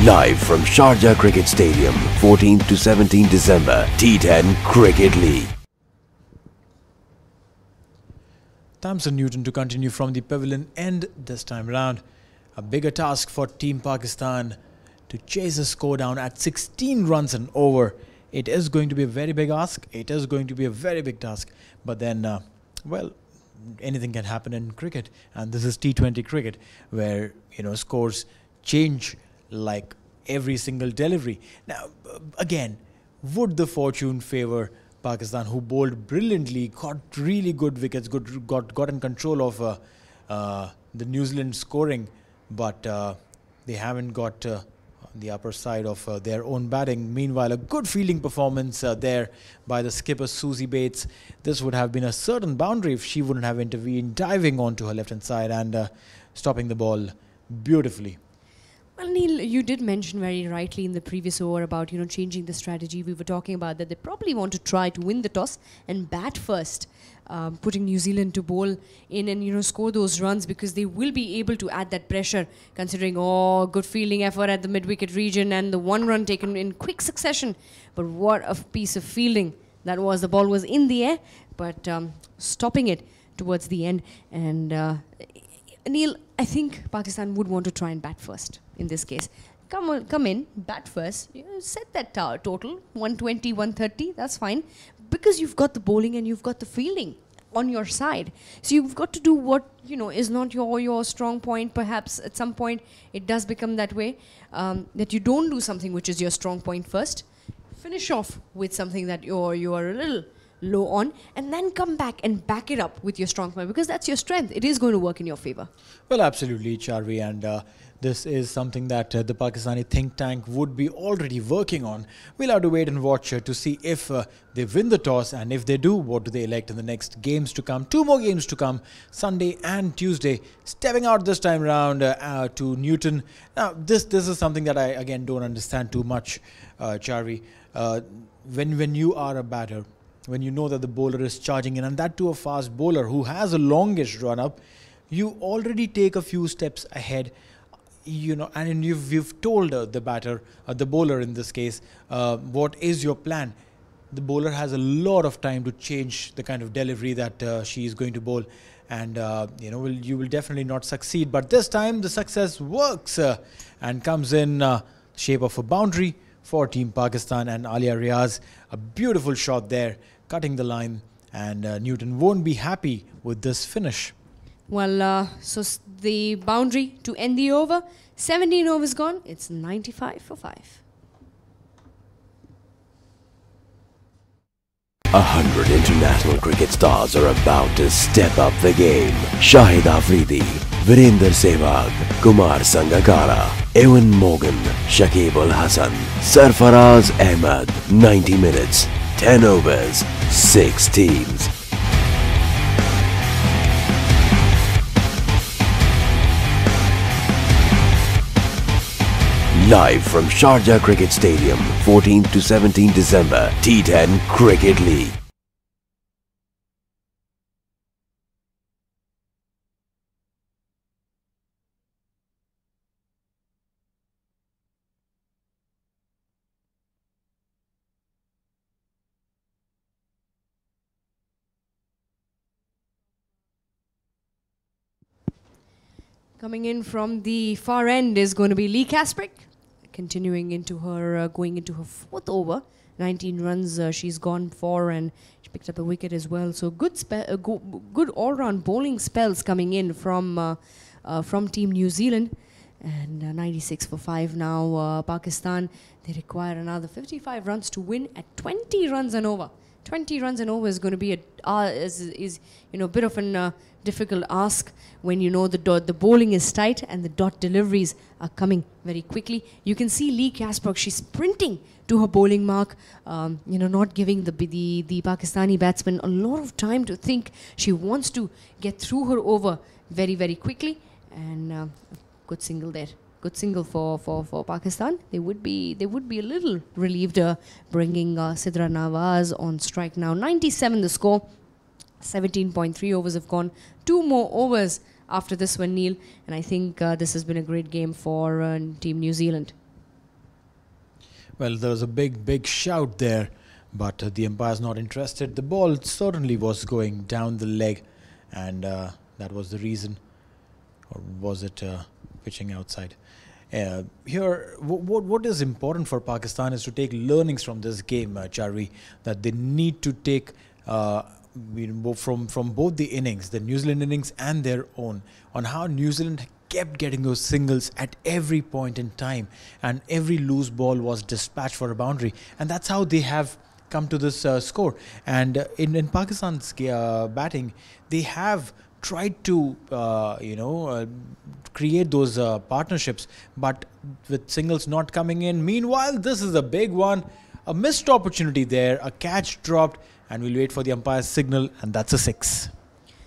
Live from Sharjah Cricket Stadium, 14th to 17th December, T10 Cricket League. Tamsin Newton to continue from the pavilion end this time round. A bigger task for Team Pakistan to chase a score down at 16 runs and over. It is going to be a very big ask. It is going to be a very big task. But then, well, anything can happen in cricket. And this is T20 cricket where, scores change like every single delivery. Now, again, would the fortune favor Pakistan, who bowled brilliantly, got really good wickets, got in control of the New Zealand scoring, but they haven't got the upper side of their own batting. Meanwhile, a good fielding performance there by the skipper Susie Bates. This would have been a certain boundary if she wouldn't have intervened, diving onto her left-hand side and stopping the ball beautifully. Well, Neil, you did mention very rightly in the previous over about, changing the strategy. We were talking about that they probably want to try to win the toss and bat first, putting New Zealand to bowl in and, score those runs because they will be able to add that pressure considering, good fielding effort at the mid-wicket region and the one run taken in quick succession. But what a piece of fielding that was. The ball was in the air, but stopping it towards the end. And Neil, I think Pakistan would want to try and bat first in this case. Come in, bat first, set that total, 120, 130, that's fine. Because you've got the bowling and you've got the fielding on your side. So you've got to do what, is not your strong point. Perhaps at some point it does become that way, that you don't do something which is your strong point first. Finish off with something that you are a little low on, and then come back and back it up with your strong point, because that's your strength. It is going to work in your favor. Well, absolutely, Charvi, and this is something that the Pakistani think tank would be already working on. We'll have to wait and watch to see if they win the toss, and if they do, what do they elect in the next games to come. 2 more games to come, Sunday and Tuesday. Stepping out this time around to Newton. Now, this is something that I, again, don't understand too much, Charvi. When you are a batter, when you know that the bowler is charging in, and that to a fast bowler who has a longish run-up, you already take a few steps ahead. And you've told the batter, the bowler in this case, what is your plan. The bowler has a lot of time to change the kind of delivery that she is going to bowl, and you will definitely not succeed. But this time the success works and comes in shape of a boundary for Team Pakistan, and Alia Riaz, a beautiful shot there, cutting the line, and Newton won't be happy with this finish. Well, the boundary to end the over, 17 overs gone, it's 95 for 5. 100 international cricket stars are about to step up the game. Shahid Afridi, Virender Sehwag, Kumar Sangakkara, Ewan Morgan, Shakib Ul Hasan, Sarfaraz Ahmed. 90 minutes, 10 overs, 6 teams. Live from Sharjah Cricket Stadium, 14th to 17th December, T10 Cricket League. Coming in from the far end is going to be Lee Kasprick, continuing into her, going into her 4th over. 19 runs she's gone for, and she picked up a wicket as well. So good all-round bowling spells coming in from Team New Zealand. And 96 for 5 now. Pakistan, they require another 55 runs to win at 20 runs and over. 20 runs and over is going to be a bit of an difficult ask when you know the bowling is tight and the dot deliveries are coming very quickly. You can see Lee Kasprick, she's sprinting to her bowling mark, not giving the Pakistani batsman a lot of time to think. She wants to get through her over very, very quickly, and good single there. Good single for Pakistan. They would be a little relieved, bringing Sidra Nawaz on strike now. 97 the score. 17.3 overs have gone. 2 more overs after this one, Neil. And I think this has been a great game for Team New Zealand. Well, there was a big shout there, but the umpire's not interested. The ball certainly was going down the leg, and that was the reason. Or was it pitching outside? Here, what is important for Pakistan is to take learnings from this game, Charvi, that they need to take from both the innings, the New Zealand innings and their own, on how New Zealand kept getting those singles at every point in time, and every loose ball was dispatched for a boundary, and that's how they have come to this score. And in Pakistan's batting, they have tried to create those partnerships, but with singles not coming in. Meanwhile, this is a big one, a missed opportunity there, a catch dropped, and we'll wait for the umpire's signal, and that's a 6.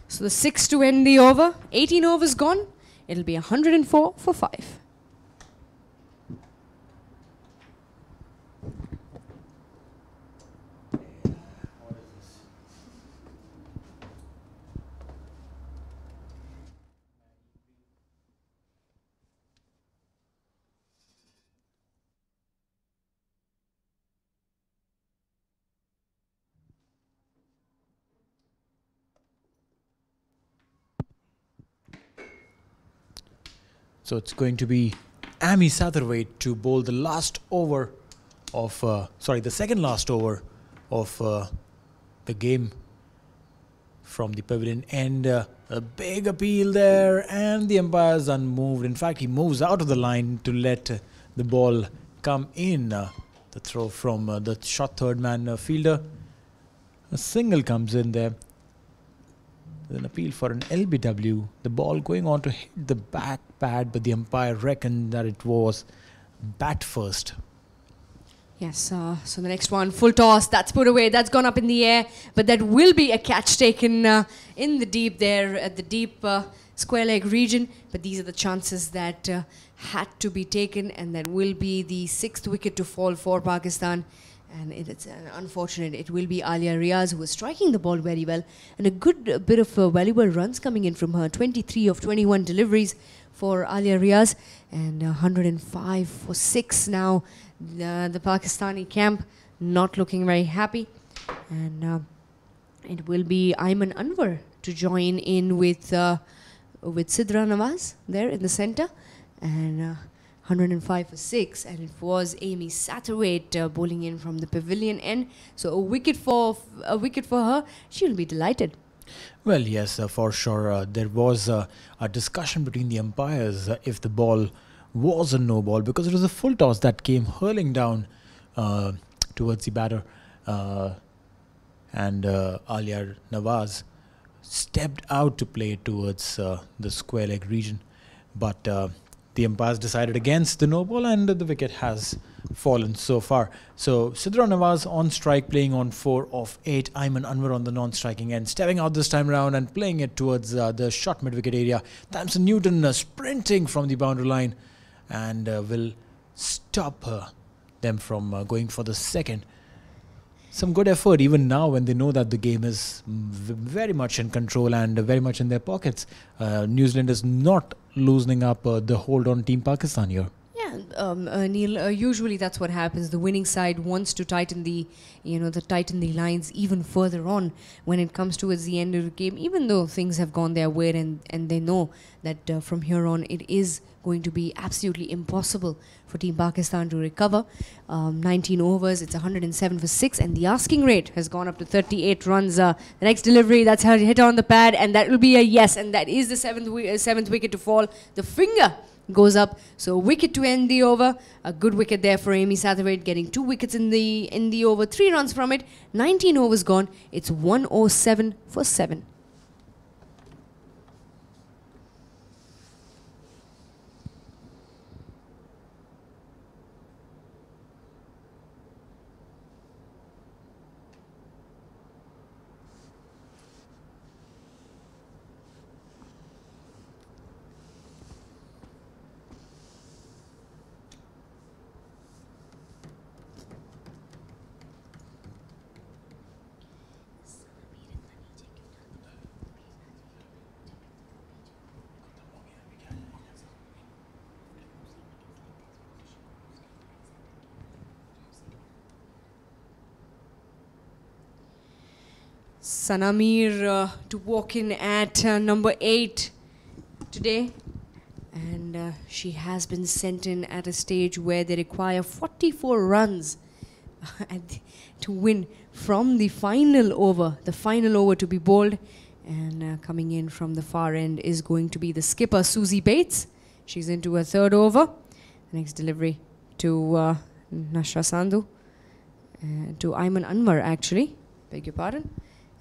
So the 6 to end the over. 18 overs gone. It'll be 104 for 5. So it's going to be Amy Satterthwaite to bowl the last over of, the second last over of the game from the pavilion end. A big appeal there, and the umpire's unmoved. In fact, he moves out of the line to let the ball come in. The throw from the shot third man fielder. A single comes in there. There's an appeal for an LBW. The ball going on to hit the back pad, but the umpire reckoned that it was bat first. Yes, so the next one, full toss, that's put away, that's gone up in the air, but that will be a catch taken in the deep there, at the deep square leg region. But these are the chances that had to be taken, and that will be the 6th wicket to fall for Pakistan. And it's unfortunate. It will be Alia Riaz, who is striking the ball very well, and a good bit of valuable runs coming in from her. 23 of 21 deliveries for Alia Riaz, and 105 for 6 now. The Pakistani camp not looking very happy, and it will be Ayman Anwar to join in with Sidra Nawaz there in the center, and 105 for 6, and it was Amy Satterthwaite bowling in from the pavilion end. So a wicket for her. She'll be delighted. Well, yes, for sure. There was a discussion between the umpires if the ball was a no ball, because it was a full toss that came hurling down towards the batter, and Alia Nawaz stepped out to play it towards the square leg region, but the umpires decided against the no ball, and the wicket has fallen so far. So Sidra Nawaz on strike, playing on 4 of 8. Ayman Anwar on the non-striking end, stepping out this time around and playing it towards the short mid-wicket area. Tamsin Newton sprinting from the boundary line, and will stop them from going for the second. Some good effort even now when they know that the game is very much in control and very much in their pockets. New Zealand is not loosening up the hold on Team Pakistan here. Yeah, Neil, usually that's what happens. The winning side wants to tighten the lines even further on when it comes towards the end of the game, even though things have gone their way, and they know that from here on it is going to be absolutely impossible for Team Pakistan to recover. 19 overs, it's 107 for 6, and the asking rate has gone up to 38 runs. The next delivery, that's how hit on the pad, and that will be a yes, and that is the seventh wicket to fall. The finger goes up, so a wicket to end the over. A good wicket there for Amy Satterthwaite, getting 2 wickets in the over, 3 runs from it. 19 overs gone. It's 107 for 7. Sanamir to walk in at number 8 today, and she has been sent in at a stage where they require 44 runs to win from the final over to be bowled. And coming in from the far end is going to be the skipper, Susie Bates. She's into her 3rd over. The next delivery to Nashra Sandhu, to Ayman Anwar actually, beg your pardon.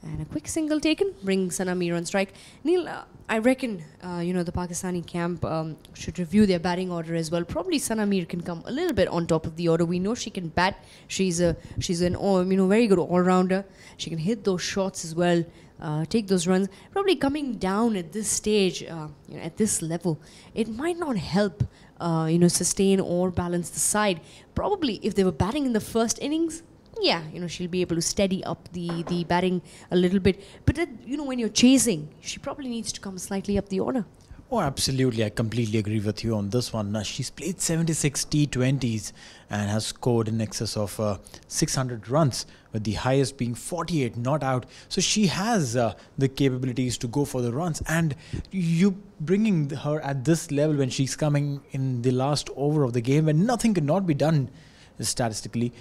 And a quick single taken, brings Sanamir on strike. Neil, I reckon, the Pakistani camp should review their batting order as well. Probably Sanamir can come a little bit on top of the order. We know she can bat. She's an very good all-rounder. She can hit those shots as well, take those runs. Probably coming down at this stage, at this level, it might not help, sustain or balance the side. Probably if they were batting in the first innings, yeah, she'll be able to steady up the batting a little bit. But, when you're chasing, she probably needs to come slightly up the order. Oh, absolutely. I completely agree with you on this one. She's played 76 T20s and has scored in excess of 600 runs, with the highest being 48 not out. So she has the capabilities to go for the runs. And you bringing her at this level when she's coming in the last over of the game, when nothing cannot be done statistically,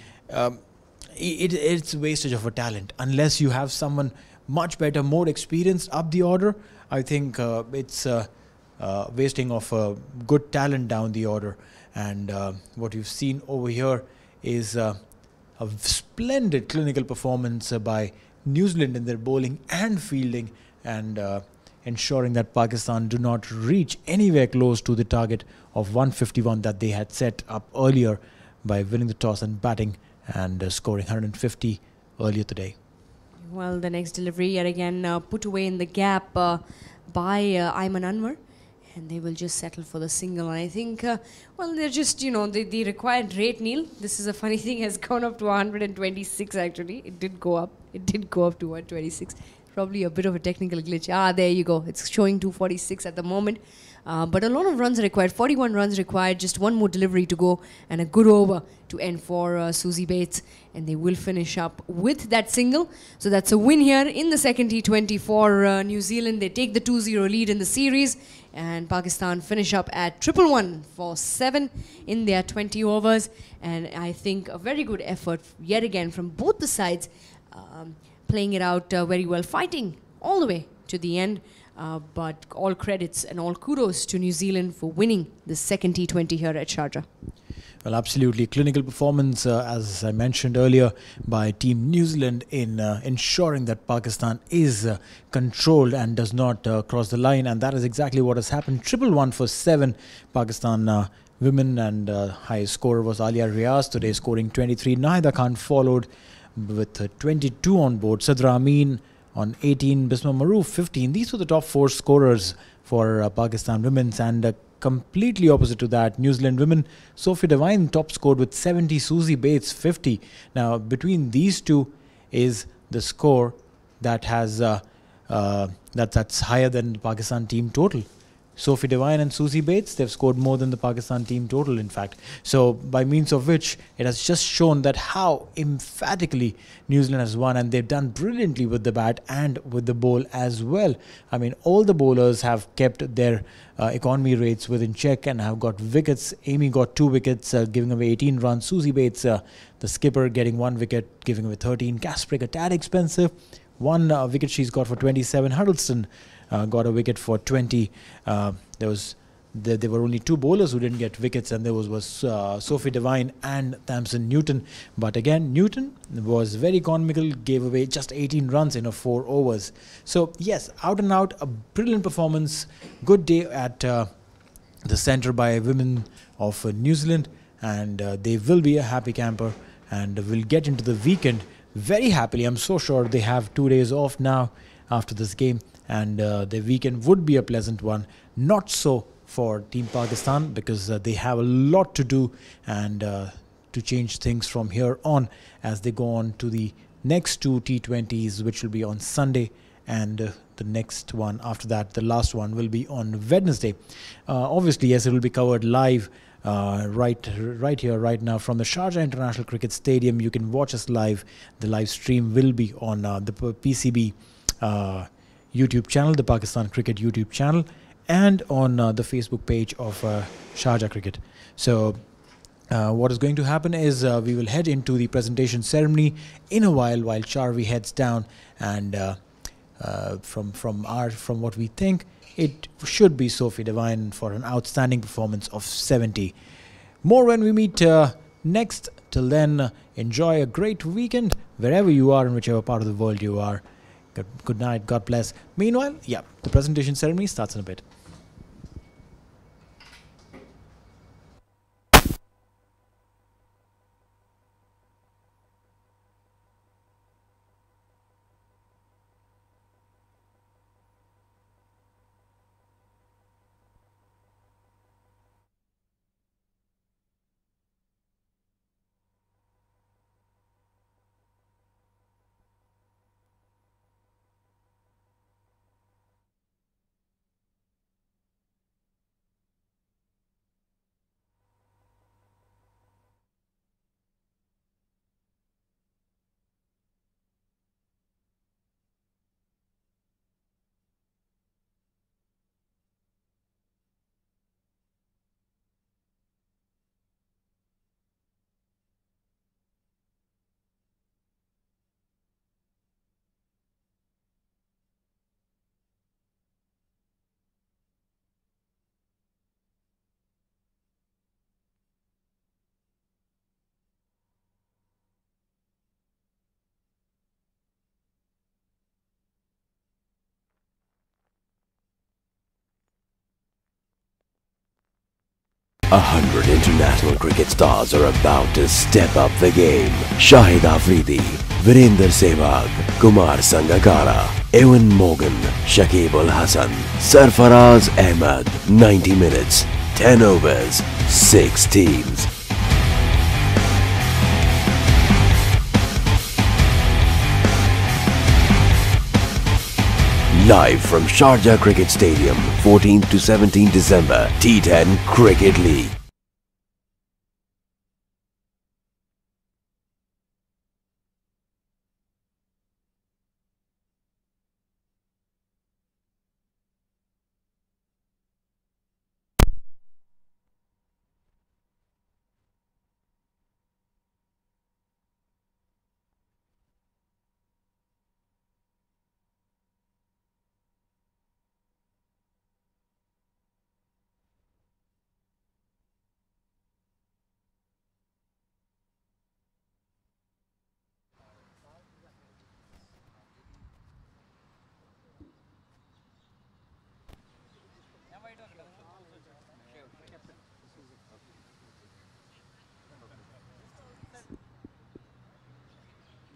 it's wastage of a talent. Unless you have someone much better, more experienced up the order, I think it's wasting of good talent down the order. And what you've seen over here is a splendid clinical performance by New Zealand in their bowling and fielding, and ensuring that Pakistan do not reach anywhere close to the target of 151 that they had set up earlier by winning the toss and batting and scoring 150 earlier today. Well, the next delivery yet again put away in the gap by Ayman Anwar, and they will just settle for the single. And I think, well, they're just, the required rate, Neil, this is a funny thing, has gone up to 126 actually. It did go up. It did go up to 126. Probably a bit of a technical glitch. There you go. It's showing 246 at the moment. But a lot of runs are required. 41 runs required. Just one more delivery to go and a good over to end for Susie Bates. And they will finish up with that single. So that's a win here in the second T20 for New Zealand. They take the 2-0 lead in the series. And Pakistan finish up at 111 for 7 in their 20 overs. And I think a very good effort yet again from both the sides. Playing it out very well, fighting all the way to the end. But all credits and all kudos to New Zealand for winning the second T20 here at Sharjah. Well, absolutely. Clinical performance, as I mentioned earlier, by Team New Zealand in ensuring that Pakistan is controlled and does not cross the line. And that is exactly what has happened. 111 for 7. Pakistan women, and highest scorer was Alia Riaz today, scoring 23. Nahida Khan followed with 22 on board. Sadra Amin on 18, Bisma Maroof 15. These were the top 4 scorers for Pakistan women's, and completely opposite to that, New Zealand women, Sophie Devine top scored with 70, Susie Bates 50. Now between these two is the score that has that's higher than the Pakistan team total. Sophie Devine and Susie Bates, they've scored more than the Pakistan team total, in fact. So by means of which it has just shown that how emphatically New Zealand has won, and they've done brilliantly with the bat and with the bowl as well. I mean, all the bowlers have kept their economy rates within check and have got wickets. Amy got 2 wickets, giving away 18 runs. Susie Bates, the skipper, getting 1 wicket, giving away 13. Kasprick, a tad expensive. 1 wicket she's got for 27. Huddleston got a wicket for 20. There were only 2 bowlers who didn't get wickets, and there was Sophie Devine and Tamsin Newton. But again, Newton was very economical, gave away just 18 runs in 4 overs. So yes, out and out, a brilliant performance. Good day at the centre by women of New Zealand, and they will be a happy camper and will get into the weekend very happily. I'm so sure they have 2 days off now after this game, and the weekend would be a pleasant one. Not so for Team Pakistan, because they have a lot to do and to change things from here on as they go on to the next 2 T20s, which will be on Sunday, and the next one after that, the last one, will be on Wednesday. Obviously, yes, it will be covered live right here, right now from the Sharjah International Cricket Stadium. You can watch us live. The live stream will be on the PCB YouTube channel, the Pakistan Cricket YouTube channel, and on the Facebook page of Sharjah Cricket. So what is going to happen is we will head into the presentation ceremony in a while Charvi heads down, and from what we think, it should be Sophie Devine for an outstanding performance of 70. More when we meet next. Till then, enjoy a great weekend wherever you are, in whichever part of the world you are. Good night. God bless. Meanwhile, yeah, the presentation ceremony starts in a bit. 100 international cricket stars are about to step up the game. Shahid Afridi, Virender Sehwag, Kumar Sangakkara, Ewan Morgan, Shakib Al Hasan, Sarfaraz Ahmed. 90 minutes, 10 overs, 6 teams. Live from Sharjah Cricket Stadium, 14th to 17th December, T10 Cricket League.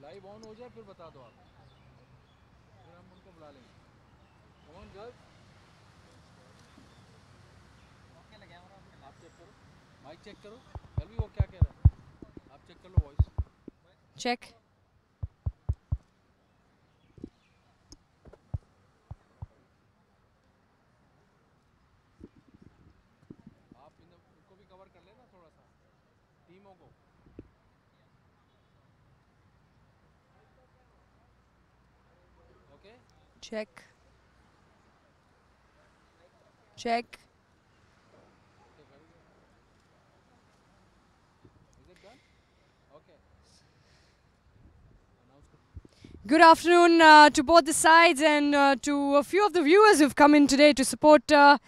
Live on हो जाए फिर बता दो आप, फिर हम उनको बुला लेंगे। कम ऑन गर्ल्स, आप चेक करो, माइक चेक करो, एलवी वो क्या कह रहा है, आप चेक कर लो वॉइस। Check. आप इनको भी कवर कर लेना थोड़ा सा, टीमों को। Check. Check. Is it done? Okay. Good afternoon to both the sides and to a few of the viewers who've come in today to support the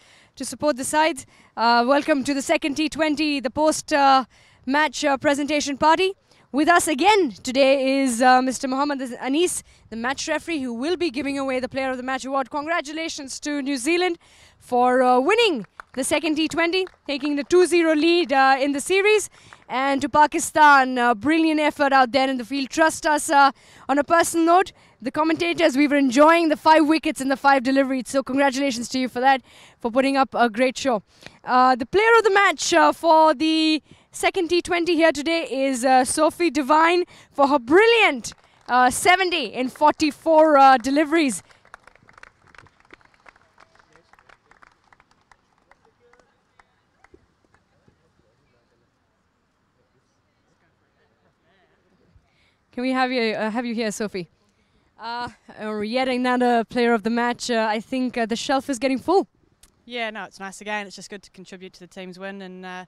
sides. Welcome to the second T20, the post-match presentation party. With us again today is Mr. Mohammad Anis, the match referee, who will be giving away the Player of the Match award. Congratulations to New Zealand for winning the second T20, taking the 2-0 lead in the series. And to Pakistan, brilliant effort out there in the field. Trust us, on a personal note, the commentators, we were enjoying the 5 wickets and the 5 deliveries. So congratulations to you for that, for putting up a great show. The Player of the Match for the second T20 here today is Sophie Devine for her brilliant 70 in 44 deliveries. Can we have you here, Sophie? Yet another Player of the Match. I think the shelf is getting full. Yeah, no, it's nice again. It's just good to contribute to the team's win and,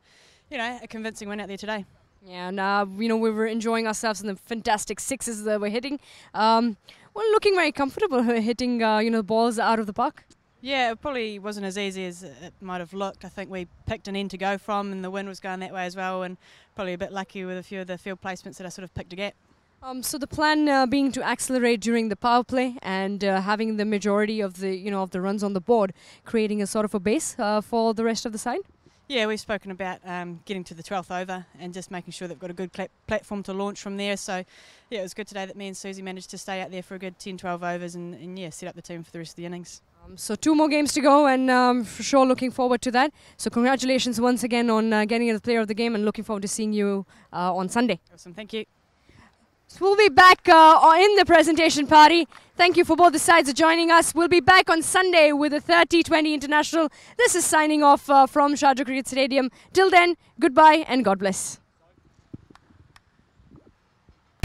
you know, a convincing win out there today. Yeah, and, you know, we were enjoying ourselves in the fantastic sixes that we're hitting. We're looking very comfortable hitting, you know, balls out of the park. Yeah, it probably wasn't as easy as it might have looked. I think we picked an end to go from and the wind was going that way as well, and probably a bit lucky with a few of the field placements that I sort of picked to get. So the plan being to accelerate during the power play and having the majority of the, you know, of the runs on the board, creating a sort of a base for the rest of the side. Yeah, we've spoken about getting to the 12th over and just making sure they've got a good platform to launch from there. So, yeah, it was good today that me and Susie managed to stay out there for a good 10-12 overs and yeah, set up the team for the rest of the innings. So 2 more games to go, and for sure looking forward to that. So congratulations once again on getting the Player of the Game, and looking forward to seeing you on Sunday. Awesome, thank you. So we'll be back in the presentation party. Thank you for both the sides for joining us. We'll be back on Sunday with the third T20 International. This is signing off from Sharjah Cricket Stadium. Till then, goodbye and God bless.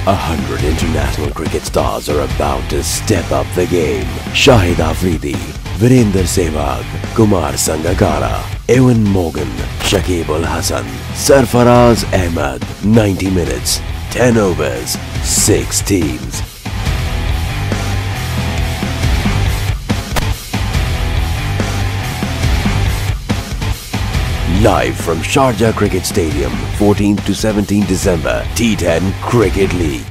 100 international cricket stars are about to step up the game. Shahid Afridi, Virender Sehwag, Kumar Sangakkara, Ewan Morgan, Shakib Al Hasan, Sarfaraz Ahmed. 90 minutes, 10 overs, 6 teams. Live from Sharjah Cricket Stadium, 14th to 17th December, T10 Cricket League.